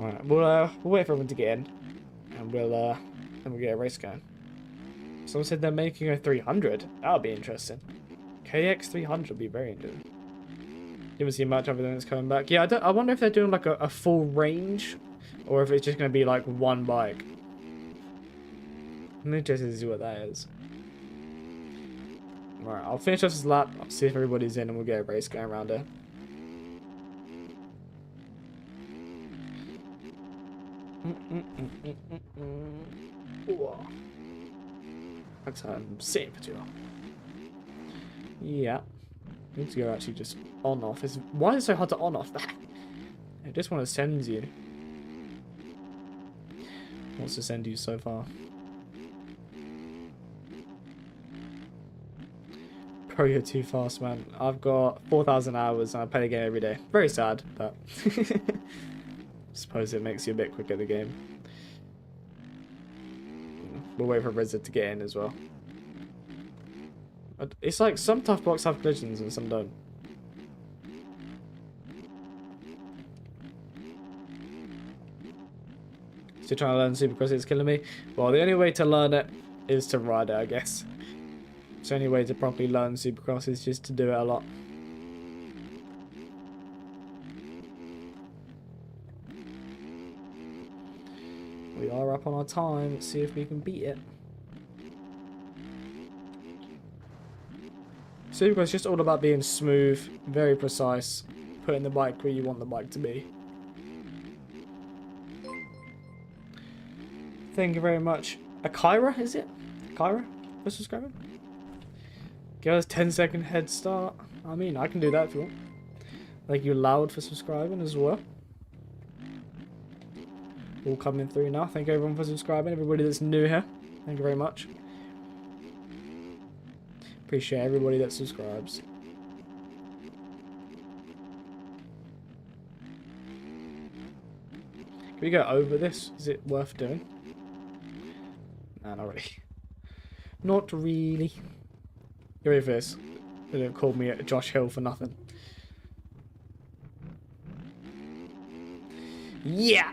Alright, we'll wait for everyone to get in. And then we'll get a race going. Someone said they're making a 300. That'll be interesting. KX 300 would be very interesting. You haven't seen much other than it's coming back. Yeah, I wonder if they're doing like a full range, or if it's just going to be like one bike. I'm interested to see what that is. Right, I'll finish off this lap. I'll see if everybody's in, and we'll get a race going around here. That's how I'm sitting for too long. Yeah. Need to go actually just on off. Why is it so hard to on off that? I just want to send you. Wants to send you so far. Bro, you're too fast, man. I've got 4,000 hours and I play the game every day. Very sad, but I suppose it makes you a bit quicker at the game. We'll wait for Rizard to get in as well. It's like some tough blocks have collisions and some don't. Still trying to learn Supercross, it's killing me. Well, the only way to learn it is to ride it, I guess. It's the only way to properly learn Supercross is just to do it a lot. We are up on our time. Let's see if we can beat it. Supercross is just all about being smooth, very precise, putting the bike where you want the bike to be. Thank you very much. Akira, is it? Akira for subscribing? Give us 10-second head start. I mean, I can do that if you want. Thank you, Loud, for subscribing as well. All coming through now. Thank you everyone for subscribing. Everybody that's new here, thank you very much. Appreciate everybody that subscribes. Can we go over this? Is it worth doing? Nah, not really. Not really. You ready for this? They don't call me Josh Hill for nothing. Yeah!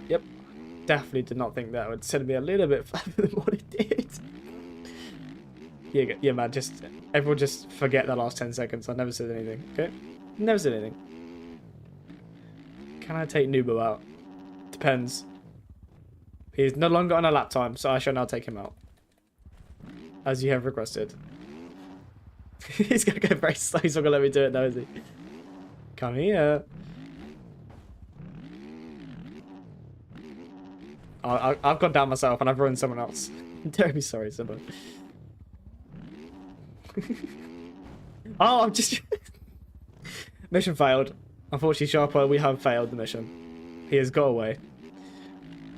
Yep. Definitely did not think that would send me a little bit further than what it did. Yeah, man, everyone just forget the last 10 seconds. I never said anything, okay? Never said anything. Can I take Nubo out? Depends. He's no longer on a lap time, so I shall now take him out. As you have requested. He's gonna go very slow. He's not gonna let me do it though, is he? Come here. I've gone down myself and I've ruined someone else. Don't be sorry, Simba. Oh, I'm just... Mission failed. Unfortunately, Sharper, we have failed the mission. He has got away.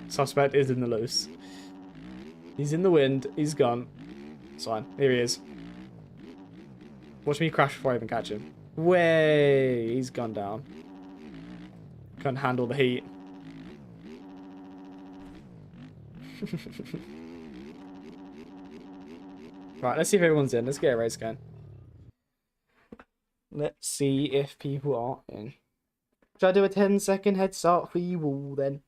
Suspect is in the loose. He's in the wind. He's gone. It's fine. Here he is. Watch me crash before I even catch him. Way! He's gone down. Can't handle the heat. Right, let's see if everyone's in. Let's get a race going. Let's see if people are in. Should I do a 10-second head start for you all then?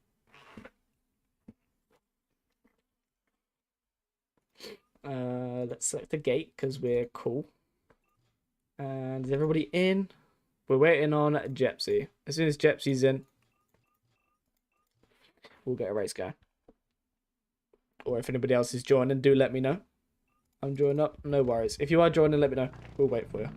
Let's select the gate because we're cool. And is everybody in? We're waiting on Jepsy. As soon as Jepsy's in, we'll get a race going. Or if anybody else is joining, do let me know. I'm joining up, no worries. If you are joining, let me know. We'll wait for you.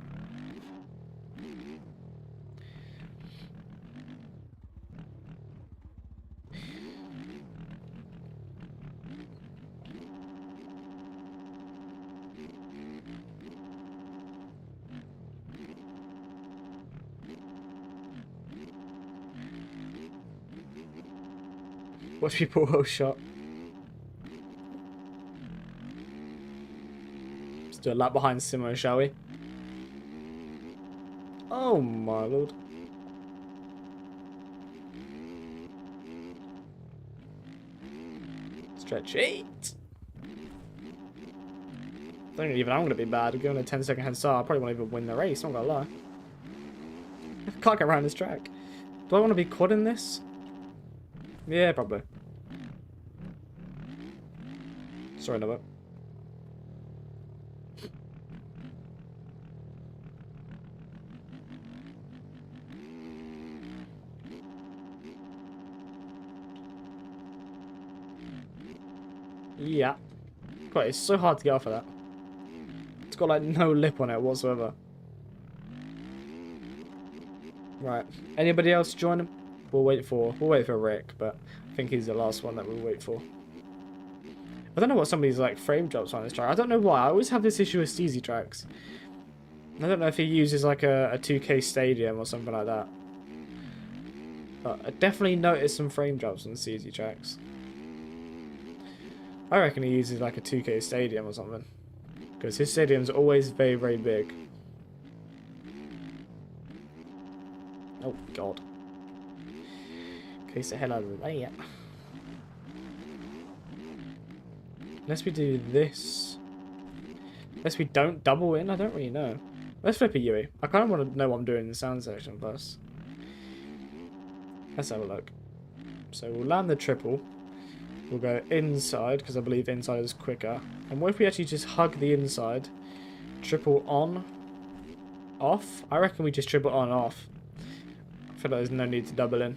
Watch people whole shot. Let's do a lap behind Simo, shall we? Oh my lord. Stretch 8. I don't even I'm gonna be bad. Going a 10-second head start, I probably won't even win the race, not gonna lie. I can't get around this track. Do I want to be quadding this? Yeah, probably. Sorry, no. Yeah. God, it's so hard to get off of that. It's got like no lip on it whatsoever. Right. Anybody else join him? We'll wait for Rick, but I think he's the last one that we'll wait for. I don't know what some of these like frame drops on this track. I don't know why. I always have this issue with Steezy tracks. I don't know if he uses like a 2K stadium or something like that. But I definitely noticed some frame drops on Steezy tracks. I reckon he uses like a 2K stadium or something. Because his stadium's always very, very big. Oh god. Case the hell out of that. Unless we do this. Unless we don't double in, I don't really know. Let's flip a Yui. I kind of want to know what I'm doing in the sound section first. Let's have a look. So we'll land the triple. We'll go inside, because I believe inside is quicker. And what if we actually just hug the inside? Triple on. Off? I reckon we just triple on off. I feel like there's no need to double in.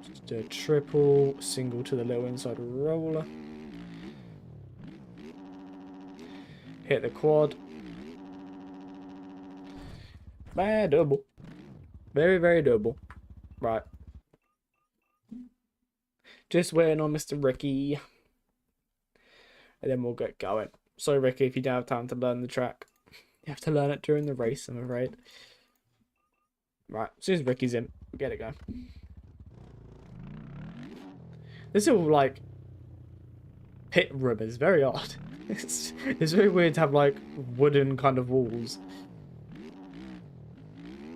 Just do a triple, single to the little inside roller. Hit the quad. Doable. Very, very doable. Right. Just waiting on Mr. Ricky. And then we'll get going. Sorry, Ricky, if you don't have time to learn the track. You have to learn it during the race, I'm afraid. Right, as soon as Ricky's in, we'll get it going. This all, like, pit room is very odd. It's very weird to have, like, wooden kind of walls.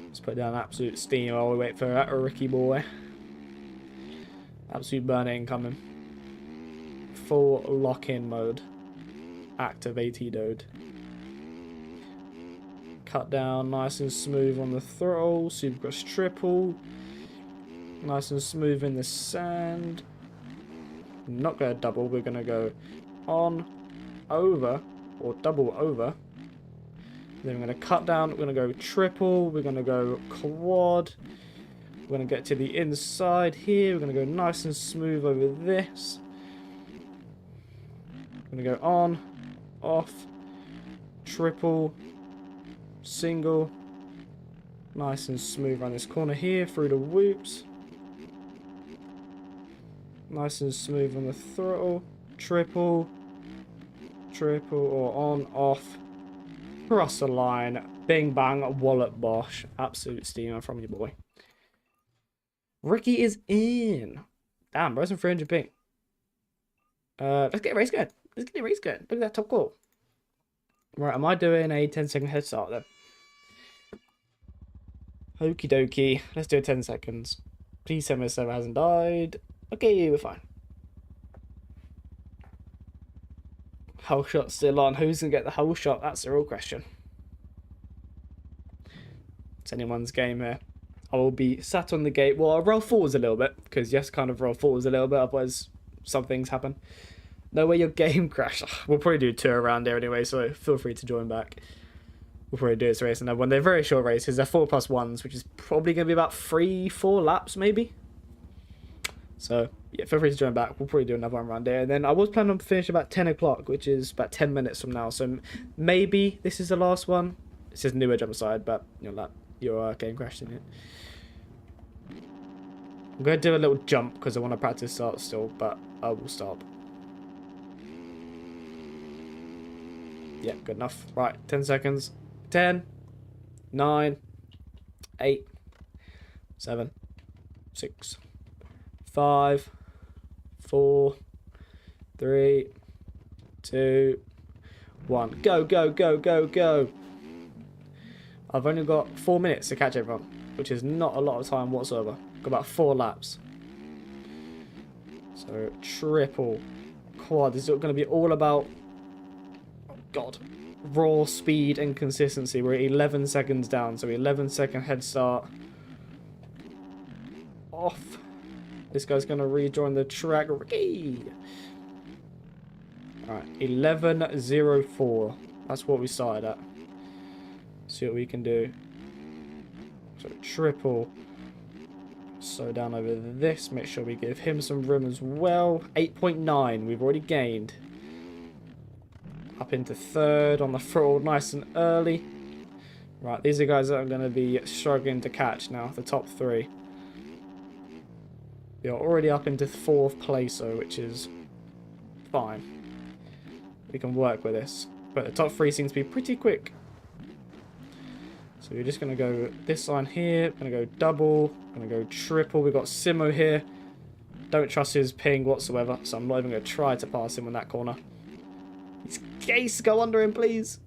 Let's put down absolute steam while we wait for that Ricky boy. Absolute burning coming. Full lock-in mode. Activated. Cut down nice and smooth on the throttle. Supercross triple. Nice and smooth in the sand. Not going to double. We're going to go on, over, or double over. Then we're going to cut down. We're going to go triple. We're going to go quad. We're going to get to the inside here. We're going to go nice and smooth over this. We're going to go on, off, triple, single. Nice and smooth around this corner here through the whoops. Nice and smooth on the throttle. Triple, triple, or on, off. Cross the line. Bing bang, wallet bosh. Absolute steamer from your boy. Ricky is in. Damn, bro, some 300 ping. Let's get a race going. Let's get a race going. Look at that top goal. Right, am I doing a 10-second head start then? Okie dokie. Let's do a 10 seconds. Please tell me the server hasn't died. Okay, we're fine. Hull shot still on. Who's going to get the hull shot? That's the real question. It's anyone's game here. I will be sat on the gate. Well, I'll roll forwards a little bit. Because yes, kind of roll forwards a little bit. Otherwise, some things happen. No way your game crashed. We'll probably do a tour around here anyway. So feel free to join back. We'll probably do this race another one. They're very short races. They're 4+1s. Which is probably going to be about 3-4 laps maybe. So, yeah, feel free to join back. We'll probably do another one around there. And then I was planning on finishing about 10 o'clock, which is about 10 minutes from now. So, maybe this is the last one. It says new edge on the side, but, you know, your game crashed in it. I'm going to do a little jump because I want to practice start still, but I will stop. Yeah, good enough. Right, 10 seconds. 10, 9, 8, 7, 6, 5, 4, 3, 2, 1. Go, go, go, go, go. I've only got 4 minutes to catch everyone, which is not a lot of time whatsoever. Got about 4 laps. So, triple, quad. This is going to be all about, oh God, raw speed and consistency. We're 11 seconds down, so 11-second head start. Off. This guy's going to rejoin the track. Ricky! Alright, 11.04. That's what we started at. See what we can do. So, triple. Slow down over this. Make sure we give him some room as well. 8.9. We've already gained. Up into third on the throttle. Nice and early. Right, these are guys that I'm going to be struggling to catch now. The top 3. You're already up into 4th place, though, which is fine. We can work with this. But the top 3 seems to be pretty quick. So we're just going to go this line here. Going to go double. Going to go triple. We've got Simo here. Don't trust his ping whatsoever, so I'm not even going to try to pass him in that corner. He's case, go under him, please.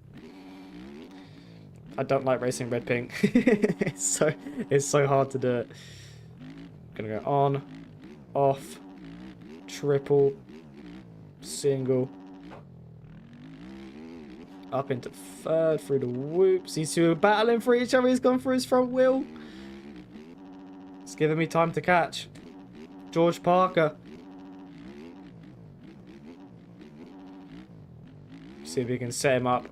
I don't like racing red ping. it's so hard to do it. Going to go on. Off, triple, single, up into third through the whoops. These two are battling for each other. He's gone for his front wheel. It's giving me time to catch. George Parker. See if we can set him up.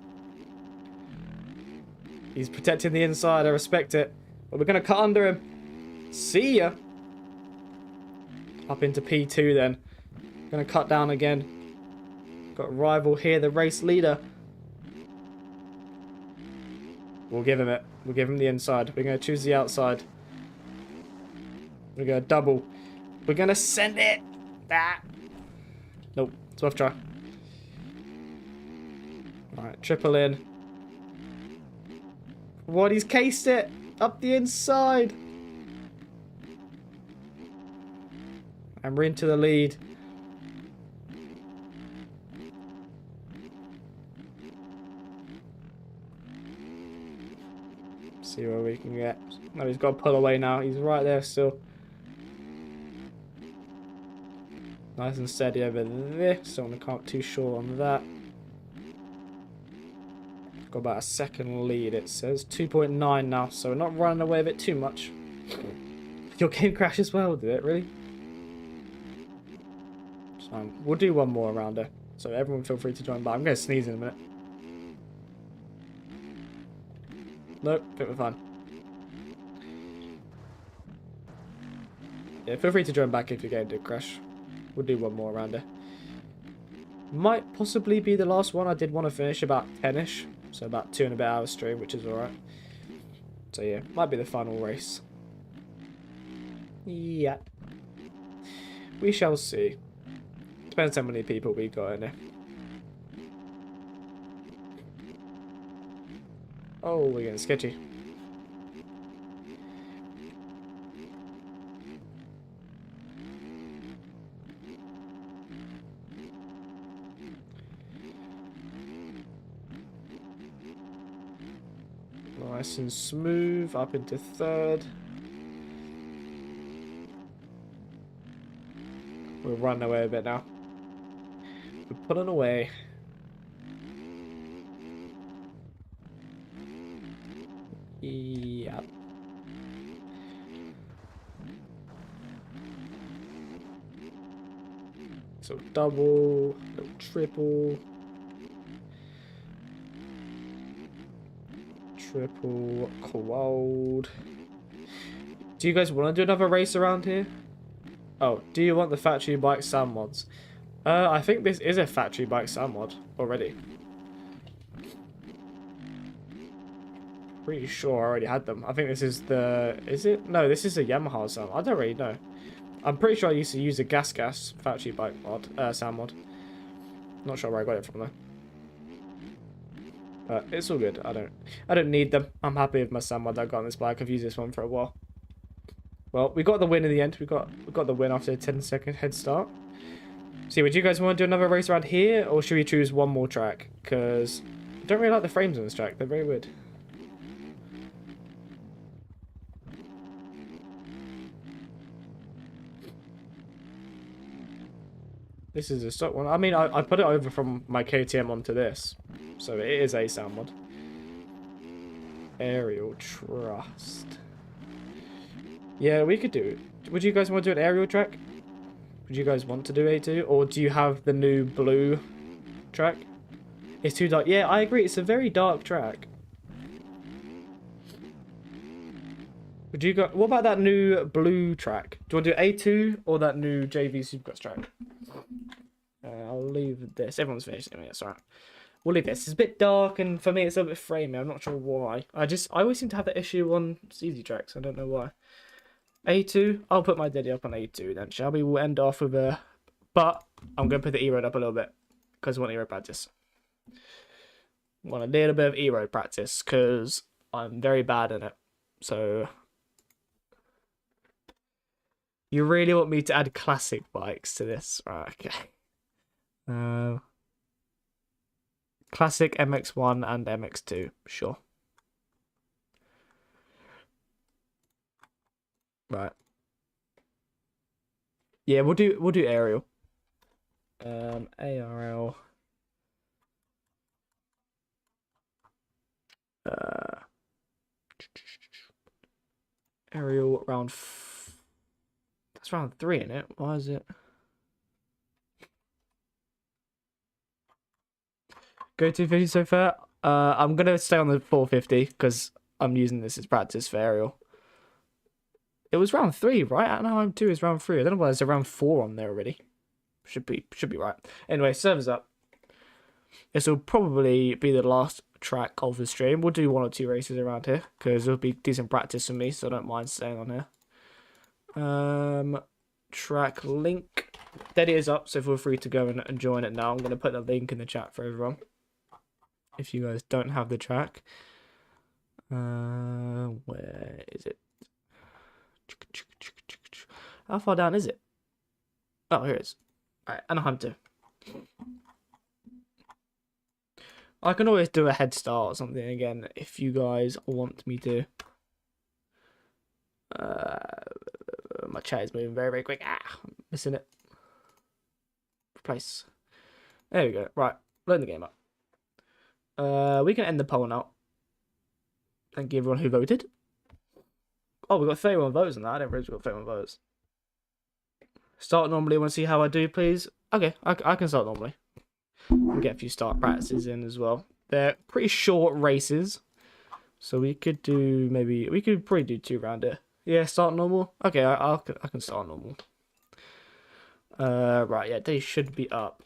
He's protecting the inside. I respect it. But we're going to cut under him. See ya. Up into P2 then. Going to cut down again. Got a rival here, the race leader. We'll give him it. We'll give him the inside. We're going to choose the outside. We're going to double. We're going to send it. Ah. Nope. It's worth a try. Alright, triple in. What? He's cased it. Up the inside. And we're into the lead. See where we can get. No, he's got to pull away now. He's right there still. Nice and steady over there. So I can't too sure on that. Got about a second lead, it says. 2.9 now, so we're not running away with it too much. Your game crashed as well, did it? Really? So, we'll do one more rounder. So everyone feel free to join, but I'm going to sneeze in a minute. Nope, think we're fine. Yeah, feel free to join back if your game did crash. We'll do one more rounder. Might possibly be the last one. I did want to finish about 10ish. So about 2 and a bit hours stream, which is alright. So yeah, might be the final race. Yeah. We shall see. Depends how many people we got in there. Oh, we're getting sketchy. Nice and smooth, up into third. We're running away a bit now. We're pulling away. Yeah. So double, little triple. Triple quad. Do you guys want to do another race around here? Oh, do you want the factory bike sand mods? I think this is a factory bike sand mod already. Pretty sure I already had them. I think this is the... Is it? No, this is a Yamaha sand. I don't really know. I'm pretty sure I used to use a gas factory bike mod, sand mod. Not sure where I got it from though. But it's all good. I don't need them. I'm happy with my sand mod I got on this bike. I've used this one for a while. Well, we got the win in the end. We got the win after a 10-second head start. See, would you guys want to do another race around here, or should we choose one more track? Because I don't really like the frames on this track. They're very weird. This is a stock one. I mean, I put it over from my KTM onto this. So it is a sound mod. Aerial Trust. Yeah, we could do it. Would you guys want to do an aerial track? Would you guys want to do A2? Or do you have the new blue track? It's too dark. Yeah, I agree. It's a very dark track. Would you go? What about that new blue track? Do you want to do A2 or that new JV Supercross track? I'll leave this. Everyone's finished anyway. That's alright. We'll leave this. It's a bit dark, and for me, it's a bit framey. I'm not sure why. I always seem to have that issue on easy tracks. I don't know why. A2. I'll put my daddy up on A2 then, shall we? We'll end off with a... But I'm going to put the E-Road up a little bit because I want E-Road practice. Want a little bit of E-Road practice because I'm very bad at it. So... You really want me to add classic bikes to this? Right, okay. Classic MX1 and MX2, sure. Right. Yeah, we'll do aerial. ARL. Aerial round. That's round 3, isn't it? Why is it? Go 250 so far. I'm gonna stay on the 450 because I'm using this as practice for aerial. It was round 3, right? I know round 2 is round 3. I don't know why there's a round 4 on there already. Should be right. Anyway, servers up. This will probably be the last track of the stream. We'll do 1 or 2 races around here because it'll be decent practice for me, so I don't mind staying on here. Track link. That is up, so feel free to go and join it now. I'm going to put the link in the chat for everyone. If you guys don't have the track. Where is it? How far down is it? Oh, here it is. Alright, Anaheim 2. I can always do a head start or something again if you guys want me to. My chat is moving very, very quick. I'm missing it. Replace. There we go. Right, load the game up. We can end the poll now. Thank you everyone who voted. Oh, we got 31 votes on that. I didn't realize we got 31 votes. Start normally. Want to see how I do, please? Okay, I can start normally. We'll get a few start practices in as well. They're pretty short races, so we could do we could probably do 2 round it. Yeah, start normal. Okay, I can start normal. Right, yeah, they should be up.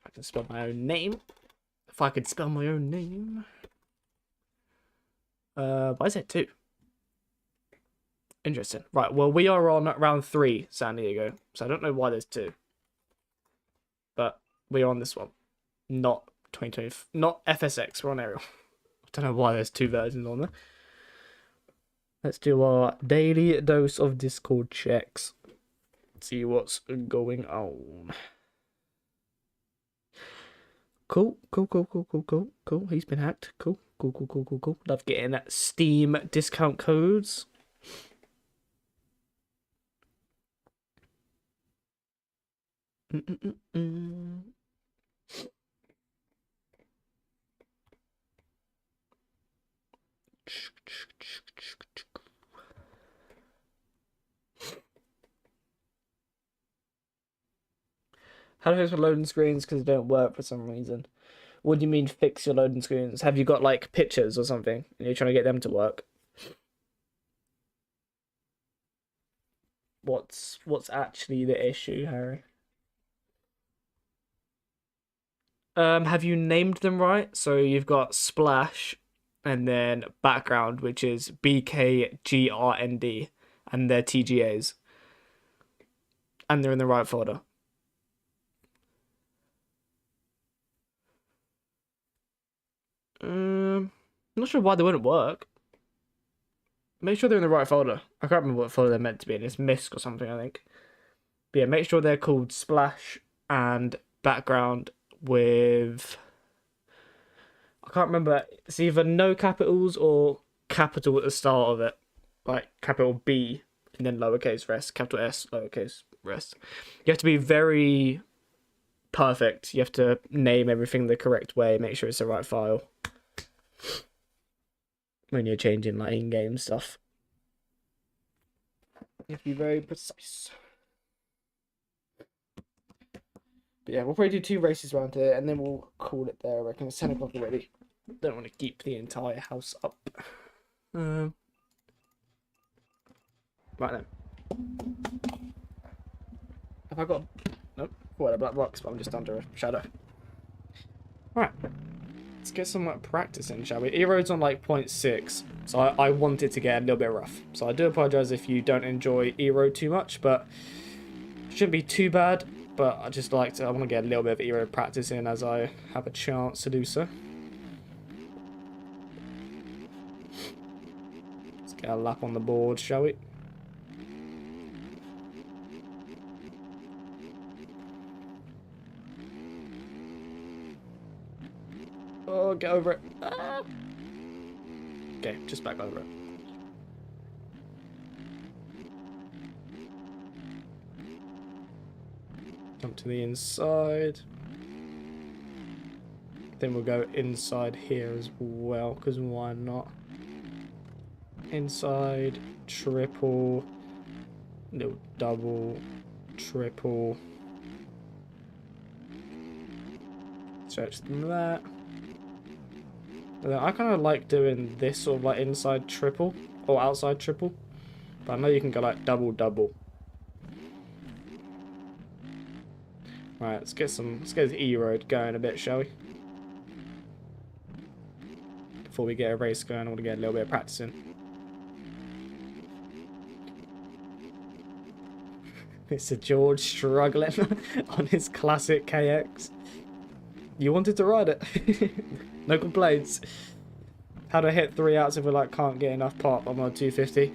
I can spell my own name. If I could spell my own name. Why is it 2? Interesting. Right, well, we are on round 3, San Diego, so I don't know why there's 2. But we're on this one. Not 2020, not FSX, we're on Aerial. I don't know why there's 2 versions on there. Let's do our daily dose of Discord checks. See what's going on. Cool. He's been hacked. Cool. Love getting Steam discount codes. How to fix my loading screens because they don't work for some reason. What do you mean fix your loading screens? Have you got like pictures or something and you're trying to get them to work? What's actually the issue, Harry? Have you named them right? So you've got splash and then background, which is BKGRND, and they're TGAs. And they're in the right folder. I'm not sure why they wouldn't work. Make sure they're in the right folder. I can't remember what folder they're meant to be in. It's MISC or something, I think. But yeah, make sure they're called splash and background with... I can't remember. It's either no capitals or capital at the start of it. Like capital B and then lowercase rest. Capital S, lowercase rest. You have to be very perfect. You have to name everything the correct way. Make sure it's the right file. When you're changing like in-game stuff. You have to be very precise. But yeah, we'll probably do 2 races around here and then we'll call it there. I reckon it's 10 o'clock already. Don't want to keep the entire house up. Right then. Have I got... Nope. What, a black box, but I'm just under a shadow. Right. Let's get some practice in, shall we? Ero's on like 0.6, so I want it to get a little bit rough. So I do apologise if you don't enjoy Ero too much, but it shouldn't be too bad. But I just I want to get a little bit of Ero practice in as I have a chance to do so. Let's get a lap on the board, shall we? Oh, get over it. Ah. Okay, just back over it. Jump to the inside. Then we'll go inside here as well, because why not? Inside, triple, little double, triple. Stretch that. And then I kind of like doing this sort of like inside triple or outside triple, but I know you can go like double double. Right, let's get the E-road going a bit, shall we? Before we get a race going, I want to get a little bit of practice in. Mr. George struggling on his classic KX. You wanted to ride it. No complaints. How do I hit 3 outs if we like can't get enough pop on my 250?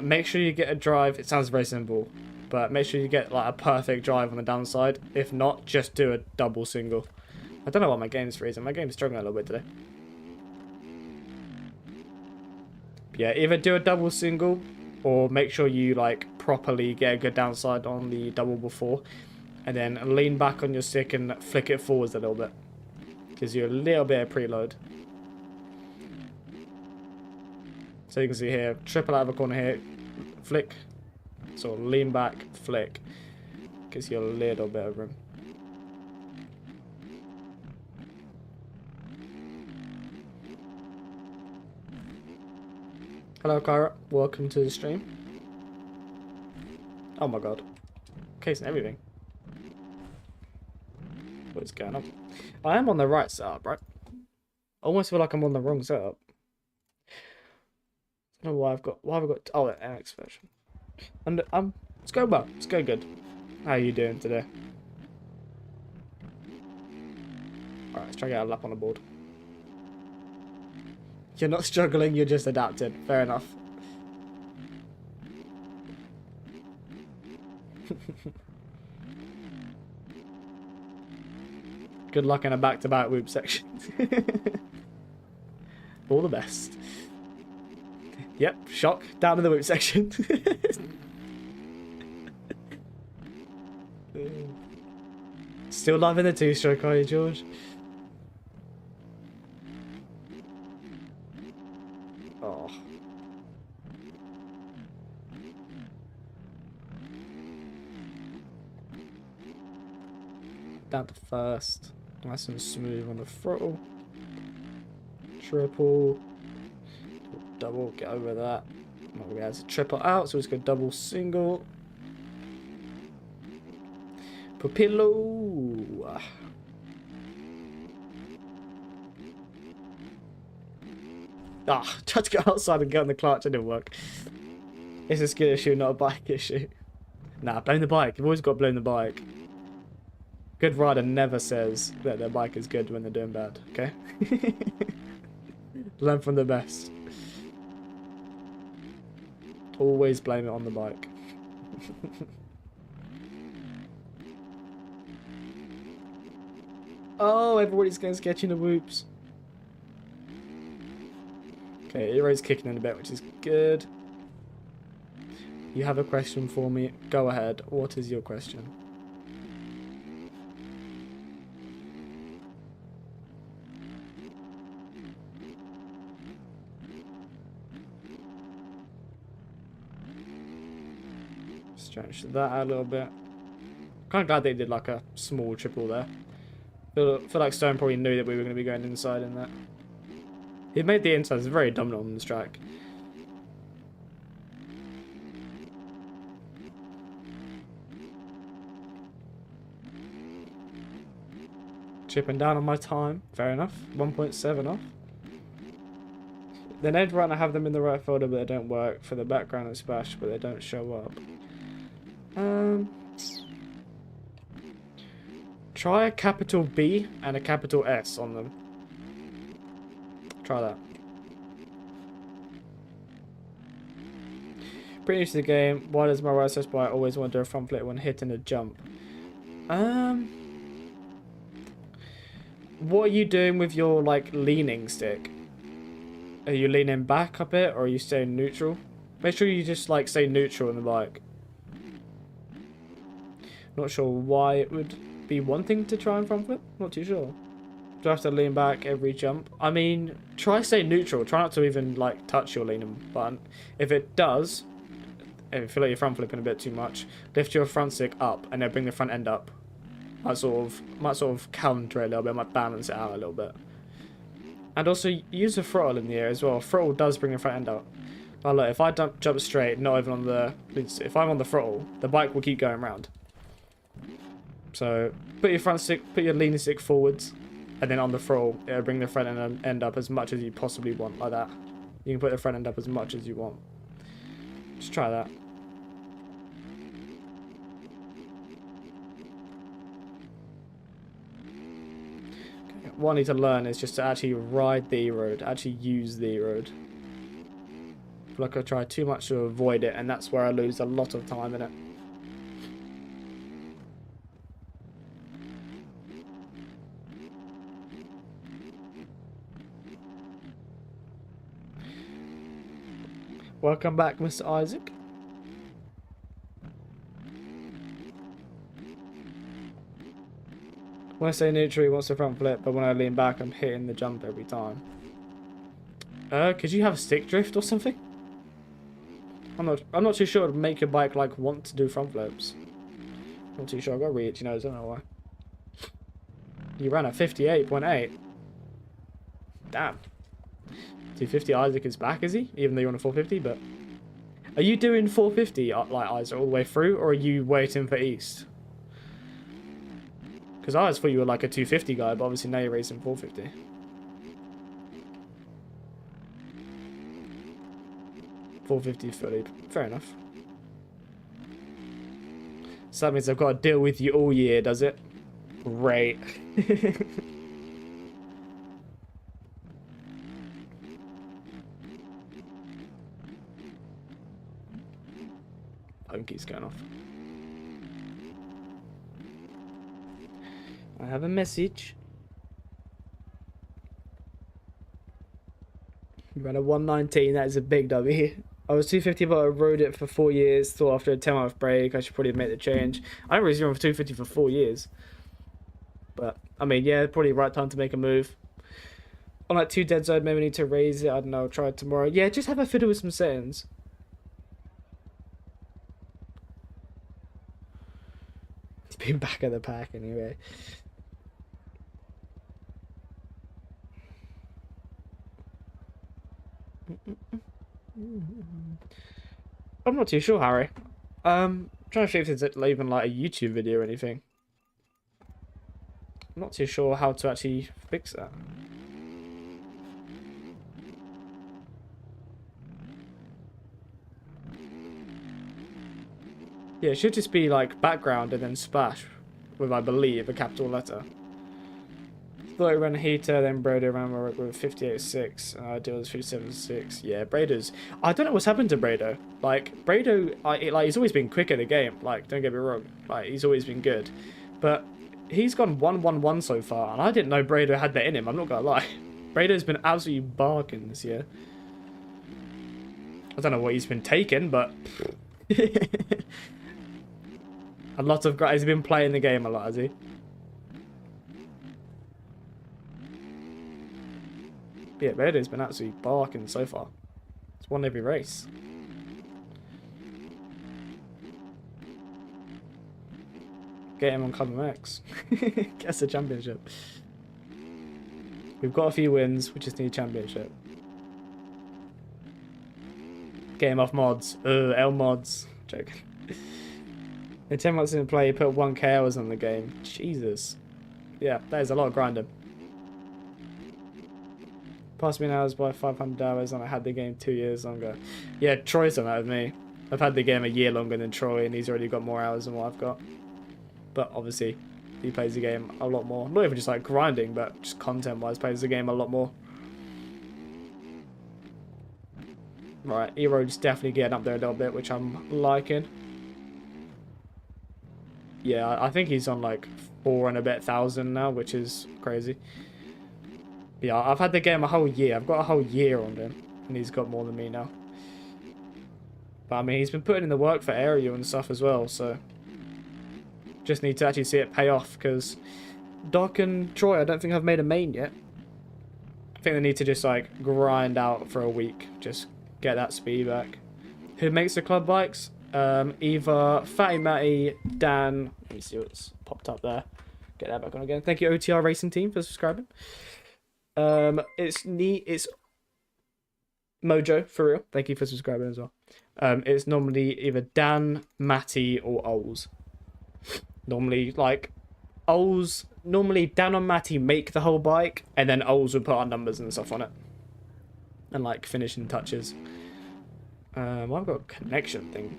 Make sure you get a drive. It sounds very simple, but make sure you get like a perfect drive on the downside. If not, just do a double single. I don't know what my game's freezing. My game's struggling a little bit today. But yeah, either do a double single or make sure you like properly get a good downside on the double before, and then lean back on your stick and flick it forwards a little bit. Gives you a little bit of preload. So you can see here, triple out of a corner here, flick, so lean back, flick. Gives you a little bit of room. Hello Kyra, welcome to the stream. Oh my god. Case and everything. What is going on? I am on the right setup, right? I almost feel like I'm on the wrong setup. I don't know why I've got oh, an MX version. And it's going well, it's going good. How are you doing today? Alright, let's try to get a lap on the board. You're not struggling, you're just adapted. Fair enough. Good luck in a back-to-back whoop section. All the best. Yep, shock. Down in the whoop section. Still loving the two-stroke, are you, George? Oh. Down to first. Nice and smooth on the throttle. Triple. Double, get over that. Well, we had to triple out, so it's got double single. Pupillo. Ah, tried to go outside and get on the clutch, it didn't work. It's a skill issue, not a bike issue. Nah, blame the bike. You've always got to blame the bike. Good rider never says that their bike is good when they're doing bad, okay? Learn from the best. Always blame it on the bike. Oh, everybody's going sketchy in the whoops. Okay, Hero's kicking in a bit, which is good. You have a question for me? Go ahead. What is your question? Stretch that out a little bit. Kind of glad they did like a small triple there. Feel like Stone probably knew that we were going to be going inside in that. He made the insides very dominant on this track. Chipping down on my time. Fair enough. 1.7 off. Then I'd rather have them in the right folder, but they don't work. For the background and splash, but they don't show up. Try a capital B and a capital S on them. Try that. Pretty new to the game. Why does my right side spy always want to do a front flip when hitting a jump? What are you doing with your like leaning stick? Are you leaning back a bit or are you staying neutral? Make sure you just like stay neutral in the bike. Not sure why it would be wanting to try and front flip. Not too sure. Do I have to lean back every jump? I mean, try stay neutral. Try not to even like touch your leaning button. If it does, if you feel like you're front flipping a bit too much, lift your front stick up and then bring the front end up. Might sort of counter it a little bit. Might balance it out a little bit. And also use the throttle in the air as well. Throttle does bring the front end up. But look, if I jump straight, not even on the, if I'm on the throttle, the bike will keep going round. So put your leaning stick forwards, and then on the throttle, it'll bring the front end up as much as you possibly want, like that. You can put the front end up as much as you want. Just try that. Okay. What I need to learn is just to actually ride the road, actually use the road. I feel like I try too much to avoid it, and that's where I lose a lot of time in it. Welcome back, Mr. Isaac. When I say neutral, he wants the front flip, but when I lean back, I'm hitting the jump every time. Could you have a stick drift or something? I'm not too sure. It'd make your bike like want to do front flips. Not too sure. I've got to read it, you know. I don't know why. You ran at 58.8. Damn. 250 Isaac is back, is he? Even though you're on a 450, but... Are you doing 450, like, Isaac, all the way through, or are you waiting for East? Because I always thought you were like a 250 guy, but obviously now you're racing 450. $450 fully. Fair enough. So that means I've got to deal with you all year, does it? Great. Phone keeps going off. I have a message. You ran a 119, that is a big W. I was 250, but I rode it for 4 years. Thought after a 10-month break, I should probably make the change. I haven't raced for 250 for 4 years. But, I mean, yeah, probably right time to make a move. On like 2 dead zone, maybe need to raise it. I don't know, I'll try it tomorrow. Yeah, just have a fiddle with some settings. It's been back of the pack anyway. I'm not too sure, Harry. Trying to see if it's even like a YouTube video or anything. I'm not too sure how to actually fix that. Yeah, it should just be like background and then splash with, I believe, a capital letter. Thought I ran a heater, then Brader ran my work with 58.6. Deal was 57.6. Yeah, Brader's... I don't know what's happened to Brader. Like, Brader, he's always been quick at the game. Like, don't get me wrong. Like, he's always been good. But he's gone 1-1-1 so far, and I didn't know Brader had that in him. I'm not gonna lie. Brader's been absolutely barking this year. I don't know what he's been taking, but... a lot of guys have been playing the game a lot, has he? Yeah, Brader's been absolutely barking so far. He's won every race. Get him on Club X. Gets the championship. We've got a few wins, we just need a championship. Get him off mods. L mods. Joking. In 10 months in play, you put 1k hours on the game. Jesus. Yeah, that is a lot of grinding. Passed me in hours by 500 hours, and I had the game 2 years longer. Yeah, Troy's done that with me. I've had the game a year longer than Troy, and he's already got more hours than what I've got. But obviously, he plays the game a lot more. Not even just like grinding, but just content-wise, plays the game a lot more. Right, E-Road's definitely getting up there a little bit, which I'm liking. Yeah, I think he's on like 4 and a bit thousand now, which is crazy. Yeah, I've had the game a whole year. I've got a whole year on him, and he's got more than me now. But I mean, he's been putting in the work for aerial and stuff as well, so just need to actually see it pay off, because Doc and Troy, I don't think I've made a main yet. I think they need to just like grind out for a week, just get that speed back. Who makes the club bikes? Either Fatty Matty, Dan. Let me see what's popped up there. Get that back on again. Thank you, OTR Racing Team, for subscribing. It's Mojo, for real. Thank you for subscribing as well. It's normally either Dan, Matty, or Oles. Normally, like, Ols normally Dan and Matty make the whole bike, and then Ols would put our numbers and stuff on it, and like finishing touches. I've got a connection thing.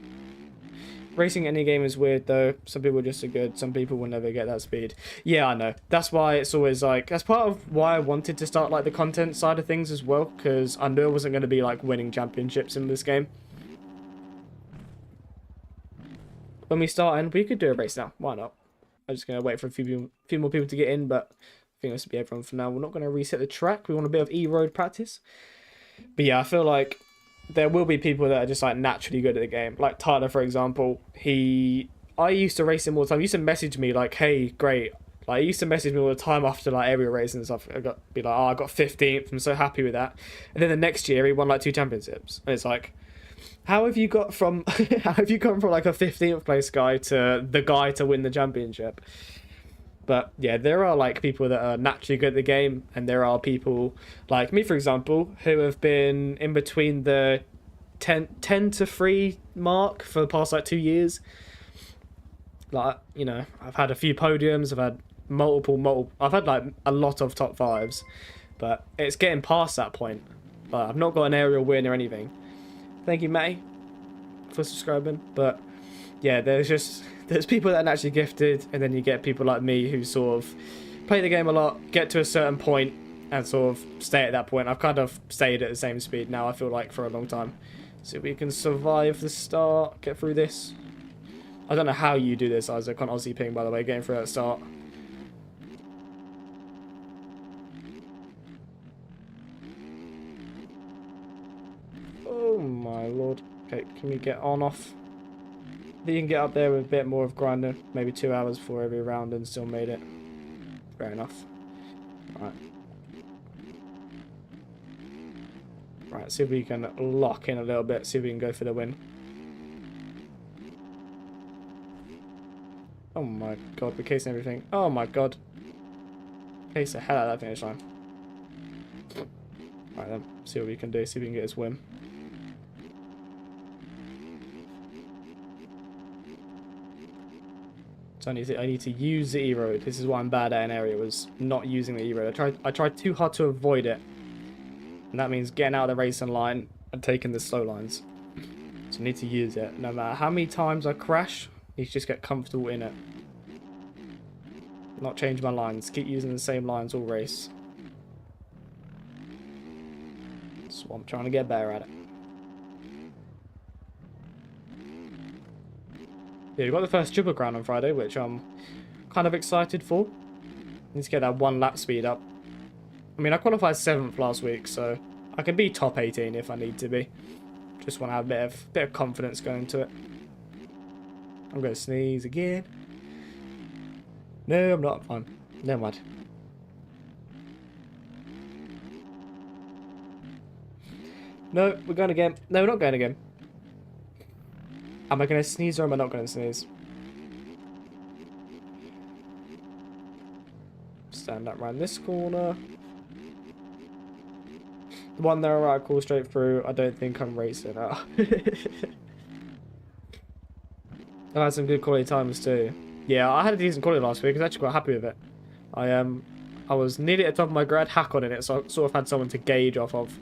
Racing any game is weird though. Some people just are good. Some people will never get that speed. Yeah, I know. That's why it's always like, that's part of why I wanted to start like the content side of things as well, because I knew I wasn't going to be like winning championships in this game. When we start in, we could do a race now. Why not? I'm just going to wait for a few more people to get in, but I think this will be everyone for now. We're not going to reset the track. We want a bit of E-road practice. But yeah, I feel like there will be people that are just like naturally good at the game. Like Tyler, for example, I used to race him all the time. He used to message me like, hey, great. Like, he used to message me all the time after like every race and stuff. Be like, oh, I got 15th. I'm so happy with that. And then the next year he won like 2 championships. And it's like, how have you got from how have you gone from like a 15th place guy to the guy to win the championship? But yeah, there are like people that are naturally good at the game, and there are people like me, for example, who have been in between the 10 to 3 mark for the past like 2 years. Like, you know, I've had a few podiums, I've had multiple I've had like a lot of top 5s, but it's getting past that point. Like, I've not got an aerial win or anything. Thank you, Matty, for subscribing. But yeah, there's people that are naturally gifted, and then you get people like me who sort of play the game a lot, get to a certain point, and sort of stay at that point. I've kind of stayed at the same speed now, I feel like, for a long time. See if we can survive the start, get through this. I don't know how you do this, Isaac, on Aussie Ping, by the way, getting through that start. Oh my lord. Okay, can we get on off? You can get up there with a bit more of grinding, maybe 2 hours before every round, and still made it. Fair enough. Right. Right, see if we can lock in a little bit, see if we can go for the win. Oh my god, we're casing everything. Oh my god. Case the hell out of that finish line. Right then, see what we can do, see if we can get this win. So I need to use the E-road. This is what I'm bad at in area, was not using the E-road. I tried too hard to avoid it. And that means getting out of the racing line and taking the slow lines. So I need to use it. No matter how many times I crash, I need to just get comfortable in it. Not change my lines. Keep using the same lines all race. That's what I'm trying to get better at it. Yeah, we got the first triple crown on Friday, which I'm kind of excited for. Need to get that 1 lap speed up. I mean, I qualified 7th last week, so I can be top 18 if I need to be. Just want to have a bit of confidence going into it. I'm going to sneeze again. No, I'm not. I'm fine. Never mind. No, we're going again. No, we're not going again. Am I going to sneeze or am I not going to sneeze? Stand up around this corner. The one there, right, cool, straight through. I don't think I'm racing now. I've had some good quality times too. Yeah, I had a decent quality last week. I was actually quite happy with it. I was nearly at the top of my grade, Hakon in it, so I sort of had someone to gauge off of.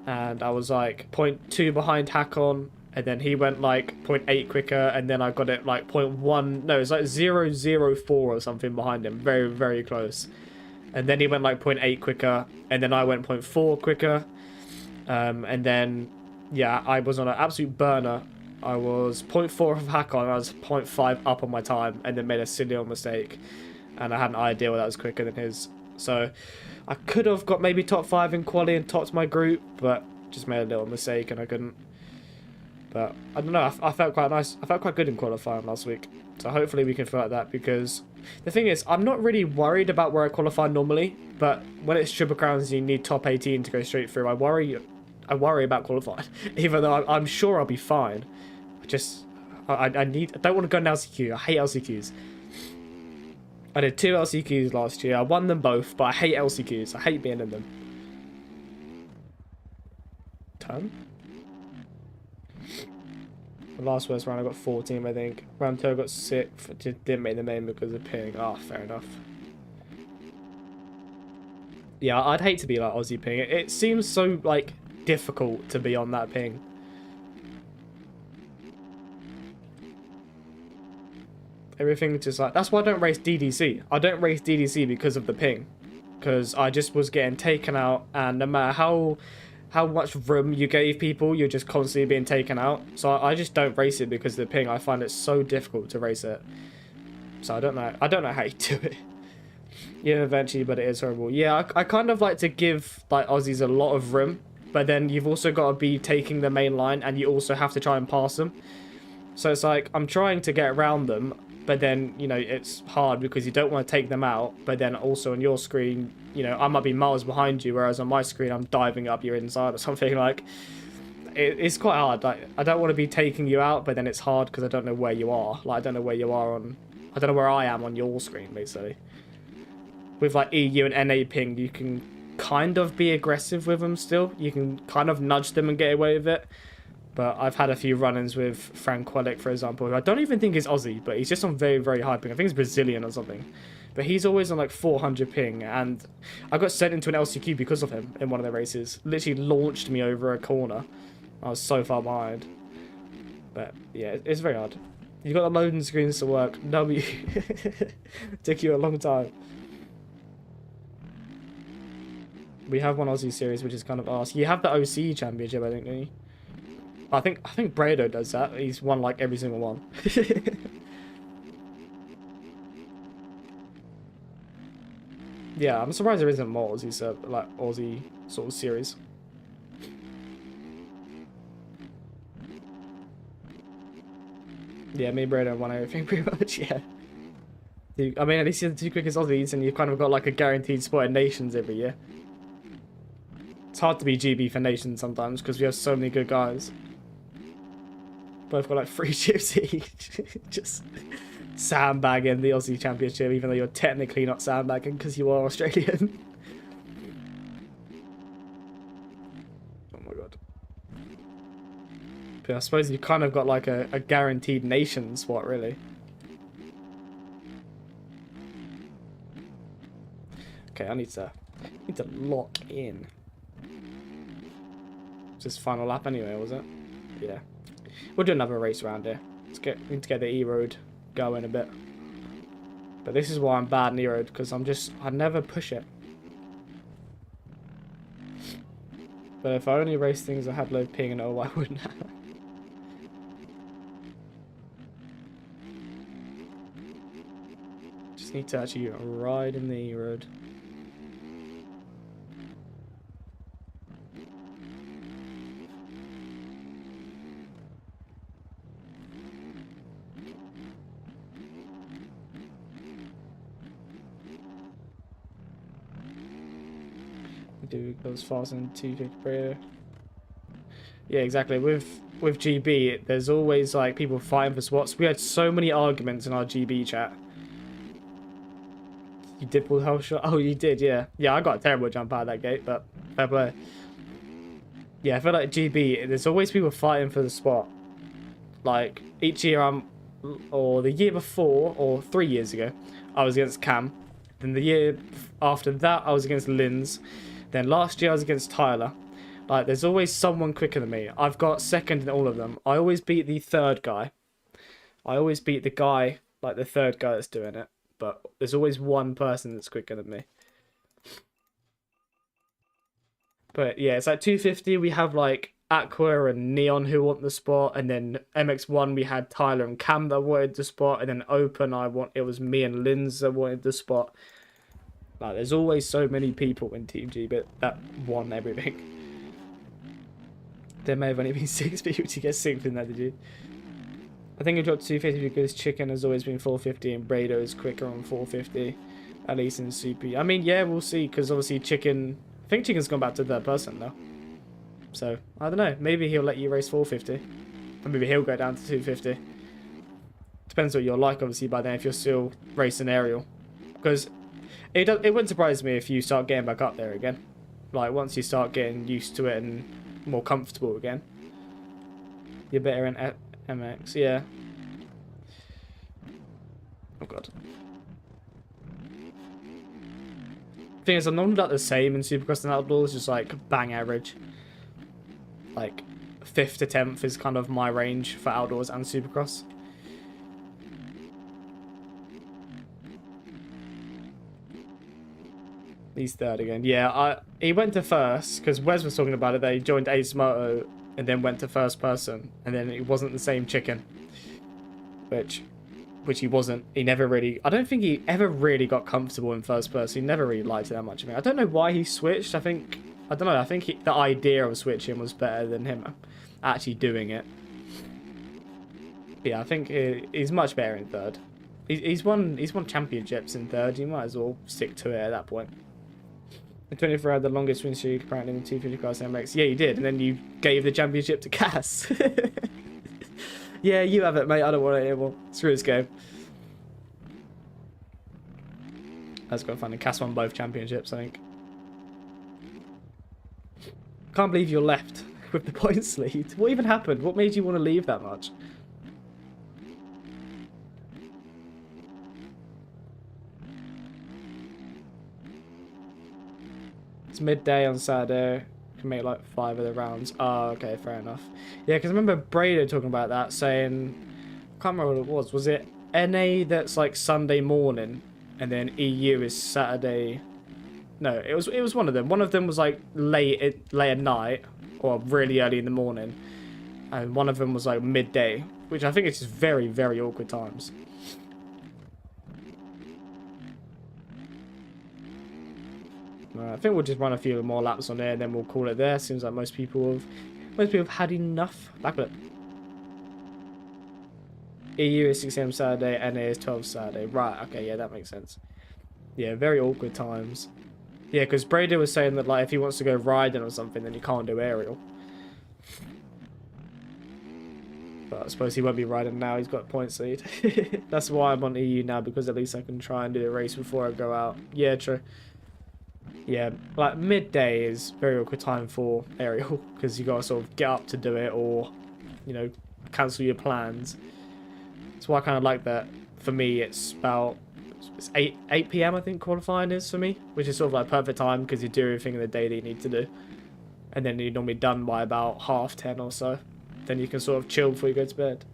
And I was like 0.2 behind Hakon, and then he went like 0.8 quicker, and then I got it like 0.1, no, it's like 0.004 or something behind him, very, very close. And then he went like 0.8 quicker, and then I went 0.4 quicker. And then, yeah, I was on an absolute burner. I was 0.4 of Hakon, I was 0.5 up on my time, and then made a silly old mistake. And I had an idea that was quicker than his. So I could have got maybe top 5 in quali and topped my group, but just made a little mistake and I couldn't. But I don't know, I felt quite nice. I felt quite good in qualifying last week. So hopefully we can feel like that, because the thing is, I'm not really worried about where I qualify normally, but when it's Triple Crowns and you need top 18 to go straight through, I worry about qualifying. Even though I'm sure I'll be fine. I don't want to go in LCQ. I hate LCQs. I did 2 LCQs last year. I won them both, but I hate LCQs. I hate being in them. Turn? The last worst round I got 14th, I think. Round 2 I got 6th. Just didn't make the main because of ping. Ah, fair enough. Yeah, I'd hate to be like Aussie ping. It seems so, like, difficult to be on that ping. Everything just like... That's why I don't race DDC. I don't race DDC because of the ping. Because I just was getting taken out, and no matter how much room you gave people, you're just constantly being taken out. So I just don't race it because of the ping. I find it so difficult to race it. So I don't know how you do it. Yeah, eventually, but it is horrible. Yeah, I kind of like to give like Aussies a lot of room, but then you've also got to be taking the main line, and you also have to try and pass them. So it's like I'm trying to get around them, but then, you know, it's hard because you don't want to take them out, but then also on your screen, you know, I might be miles behind you, whereas on my screen I'm diving up your inside or something. Like, it's quite hard. Like, I don't want to be taking you out, but then it's hard because I don't know where you are. Like, I don't know where you are on... I don't know where I am on your screen, basically. With, like, EU and NA ping, you can kind of be aggressive with them still. You can kind of nudge them and get away with it. But I've had a few run-ins with Franquelic, for example, who I don't even think is Aussie, but he's just on very, very high ping. I think he's Brazilian or something. But he's always on, like, 400 ping, and I got sent into an LCQ because of him in one of the races. Literally launched me over a corner. I was so far behind. But, yeah, it's very hard. You've got the loading screens to work. W. Took you a long time. We have one Aussie series, which is kind of arse. You have the OC championship, I think, don't you? I think Brado does that. He's won like every single one. Yeah, I'm surprised there isn't more Aussie like Aussie sort of series. Yeah, me and Brado won everything pretty much. Yeah. I mean, at least you're the two quickest Aussies, and you've kind of got like a guaranteed spot in Nations every year. It's hard to be GB for Nations sometimes because we have so many good guys. Both got like 3 chips each. Just sandbagging the Aussie Championship, even though you're technically not sandbagging because you are Australian. Oh my god. But I suppose you kind of got like a guaranteed nation spot, really. Okay, I need to lock in. It's this final lap anyway, was it? Yeah. We'll do another race around here. We need to get the E-Road going a bit. But this is why I'm bad in E-Road, because I never push it. But if I only race things that had low ping and oh, I wouldn't have. Just need to actually ride in the E-Road. Do goes fast and 250 per. Yeah, exactly. With GB, there's always like people fighting for spots. We had so many arguments in our GB chat. You did pull the whole shot? Oh, you did, yeah. Yeah, I got a terrible jump out of that gate, but fair play. Yeah, I feel like GB, there's always people fighting for the spot. Like, each year or the year before, or 3 years ago, I was against Cam. Then the year after that, I was against Linz. Then last year I was against Tyler. Like, there's always someone quicker than me. I've got second in all of them. I always beat the third guy. I always beat the guy, like the third guy that's doing it. But there's always one person that's quicker than me. But yeah, it's like 250. We have like Aqua and Neon who want the spot. And then MX1 we had Tyler and Cam that wanted the spot. And then Open it was me and Linz that wanted the spot. Like, there's always so many people in Team G, but that won everything. There may have only been 6 people to get 6th in that, did you? I think it dropped 250 because Chicken has always been 450 and Brado is quicker on 450. At least in Super. I mean, yeah, we'll see, because obviously Chicken... I think Chicken's gone back to third person, though. So, I don't know. Maybe he'll let you race 450. Or maybe he'll go down to 250. Depends what you're like, obviously, by then, if you're still racing aerial. Because... It wouldn't surprise me if you start getting back up there again. Like, once you start getting used to it and more comfortable again. You're better in MX, yeah. Oh god. Thing is, I'm normally like the same in Supercross and Outdoors, just like bang average. Like 5th to 10th is kind of my range for Outdoors and Supercross. He's third again. Yeah, he went to first because Wes was talking about it. They joined Ace Moto and then went to first person, and then it wasn't the same chicken, which he wasn't. He never really. I don't think he ever really got comfortable in first person. He never really liked it that much. I mean, I don't know why he switched. I don't know. I think the idea of switching was better than him actually doing it. Yeah, I think he's much better in third. He's won championships in third. You might as well stick to it at that point. The 24 had the longest win streak apparently in the 250 class MX. Yeah, you did, and then you gave the championship to Cass. Yeah, you have it, mate. I don't want to hear more. Screw this game. That's got to find. Cass won both championships, I think. Can't believe you're left with the points lead. What even happened? What made you want to leave that much? It's midday on Saturday. Can make like 5 of the rounds. Oh, okay, fair enough. Yeah, because I remember Brado talking about that, saying, I can't remember what it was. Was it NA that's like Sunday morning, and then EU is Saturday? No, it was one of them. One of them was like late at night or really early in the morning, and one of them was like midday, which I think is just very, very awkward times. I think we'll just run a few more laps on there, and then we'll call it there. Seems like most people have had enough. Backflip. EU is 6 AM Saturday, NA is 12 Saturday. Right, okay, yeah, that makes sense. Yeah, very awkward times. Yeah, because Brady was saying that like if he wants to go riding or something, then he can't do aerial. But I suppose he won't be riding now. He's got points lead. That's why I'm on EU now, because at least I can try and do the race before I go out. Yeah, true. Yeah, like midday is very awkward time for aerial because you gotta sort of get up to do it, or you know, cancel your plans. That's why I kind of like that. For me, it's about 8 p.m. I think qualifying is for me, which is sort of like perfect time because you do everything in the day that you need to do, and then you're normally done by about 10:30 or so. Then you can sort of chill before you go to bed.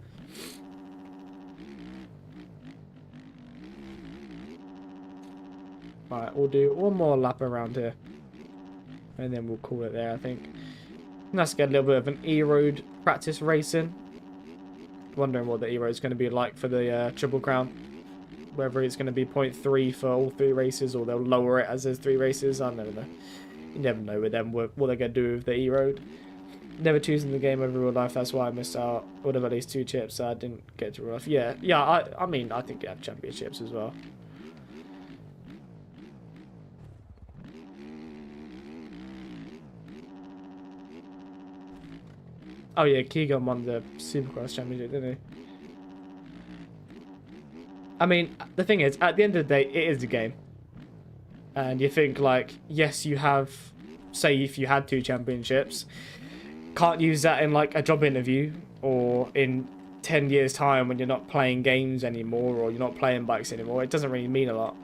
Alright, we'll do one more lap around here. And then we'll call it there, I think. And let's get a little bit of an E-Road practice racing. Wondering what the E-Road is going to be like for the Triple Crown. Whether it's going to be 0.3 for all 3 races, or they'll lower it as there's 3 races. I never know. You never know with them what they're going to do with the E-Road. Never choosing the game over real life, that's why I missed out. Would have at least 2 chips, so I didn't get to real life. Yeah, I mean, I think you have championships as well. Oh yeah, Keegan won the Supercross Championship, didn't he? I mean, the thing is, at the end of the day, it is a game. And you think, like, yes, you have, say, if you had 2 championships, can't use that in, like, a job interview, or in 10 years' time when you're not playing games anymore, or you're not playing bikes anymore. It doesn't really mean a lot.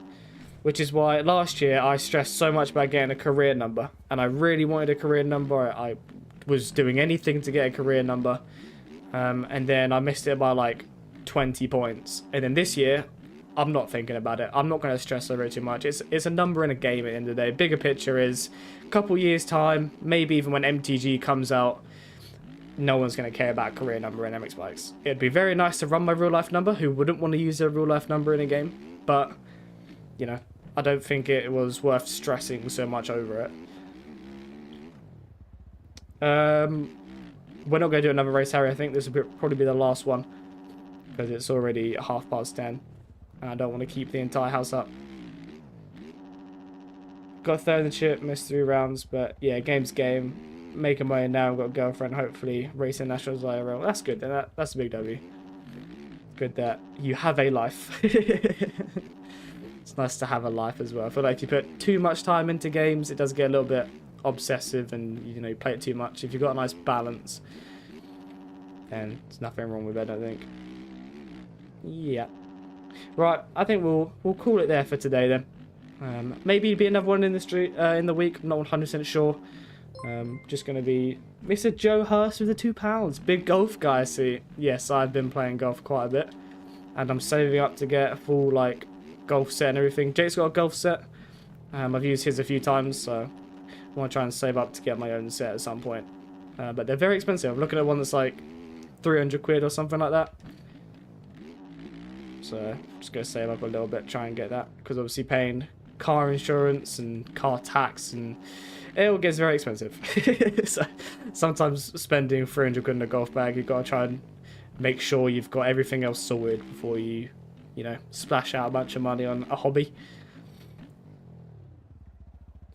Which is why last year I stressed so much about getting a career number. And I really wanted a career number. I was doing anything to get a career number, and then I missed it by like 20 points. And then this year I'm not thinking about it. I'm not going to stress over it too much. It's a number in a game at the end of the day. Bigger picture is a couple years time, maybe even when MTG comes out, no one's going to care about career number in MX bikes. It'd be very nice to run my real life number. Who wouldn't want to use their real life number in a game? But you know, I don't think it was worth stressing so much over it. We're not going to do another race, Harry. I think this will probably be the last one, because it's already 10:30, and I don't want to keep the entire house up. Got third in the chip, missed 3 rounds, but yeah, game's game. Making money now. I've got a girlfriend, hopefully racing nationals IRL. That's good. Then that's a big W. Good that you have a life. It's nice to have a life as well. I feel like if you put too much time into games, it does get a little bit obsessive, and you know, you play it too much. If you've got a nice balance, then there's nothing wrong with it, I don't think. Yeah. Right, I think we'll call it there for today then. Maybe be another one in the street in the week. I'm not 100% sure. Just gonna be Mr. Joe Hurst with the £2. Big golf guy. See, yes, I've been playing golf quite a bit, and I'm saving up to get a full like golf set and everything. Jake's got a golf set. I've used his a few times, so I want to try and save up to get my own set at some point. But they're very expensive. I'm looking at one that's like 300 quid or something like that. So I'm just gonna save up a little bit, try and get that, because obviously paying car insurance and car tax and it all gets very expensive. So sometimes spending 300 quid in a golf bag, you've got to try and make sure you've got everything else sorted before you know, splash out a bunch of money on a hobby.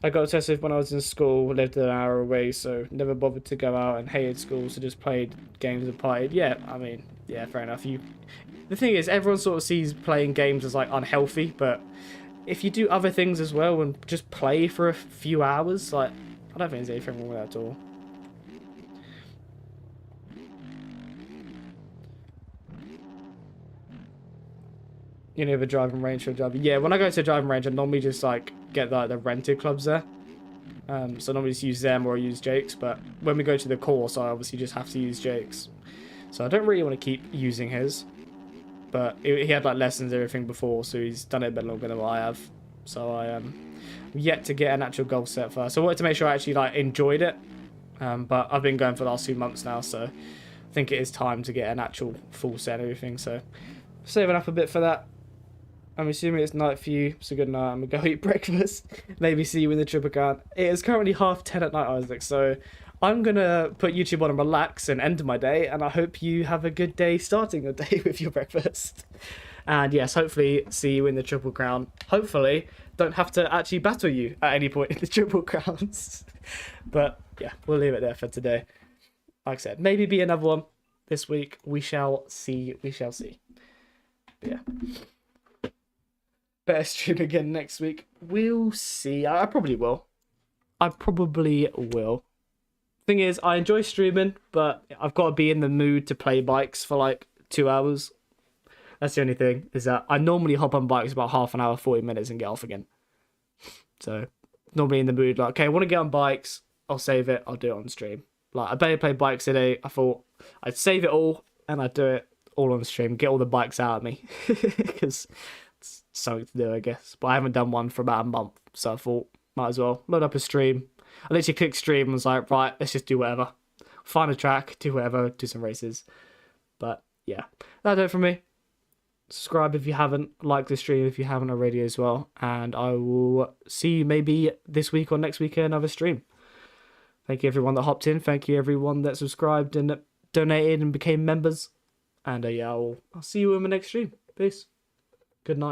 I got obsessive when I was in school, lived an hour away, so never bothered to go out and hated school, so just played games and partied. Yeah, I mean, yeah, fair enough. The thing is, everyone sort of sees playing games as like unhealthy, but if you do other things as well and just play for a few hours, like, I don't think there's anything wrong with that at all. You know, the driving range for driving. Yeah, when I go to a driving range, I normally just like get like the rented clubs there. So I normally just use them or I use Jake's, but when we go to the course, I obviously just have to use Jake's. So I don't really want to keep using his. But he had like lessons and everything before, so he's done it a bit longer than what I have. So I'm yet to get an actual golf set first. So I wanted to make sure I actually like enjoyed it. But I've been going for the last 2 months now, so I think it is time to get an actual full set and everything. So saving up a bit for that. I'm assuming it's night for you, so good night. I'm gonna go eat breakfast. Maybe see you in the triple count. It is currently 10:30 at night, Isaac, so I'm gonna put YouTube on and relax and end my day, and I hope you have a good day starting your day with your breakfast. And yes, hopefully see you in the Triple Crown. Hopefully don't have to actually battle you at any point in the Triple Crowns. But yeah, we'll leave it there for today. Like I said, maybe be another one this week. We shall see. We shall see. But yeah. Better stream again next week. We'll see. I probably will. I probably will. Thing is, I enjoy streaming, but I've got to be in the mood to play bikes for like 2 hours. That's the only thing, is that I normally hop on bikes about half an hour, 40 minutes and get off again. So normally in the mood, like, okay, I want to get on bikes, I'll save it, I'll do it on stream. Like, I barely played bikes today. I thought I'd save it all and I'd do it all on stream, get all the bikes out of me. Because it's something to do, I guess. But I haven't done one for about a month, so I thought, might as well load up a stream. I literally clicked stream and was like, right, let's just do whatever. Find a track, do whatever, do some races. But yeah, that'll do it from me. Subscribe if you haven't, like the stream if you haven't already as well. And I will see you maybe this week or next week in another stream. Thank you everyone that hopped in. Thank you everyone that subscribed and donated and became members. And yeah, I'll see you in the next stream. Peace. Good night.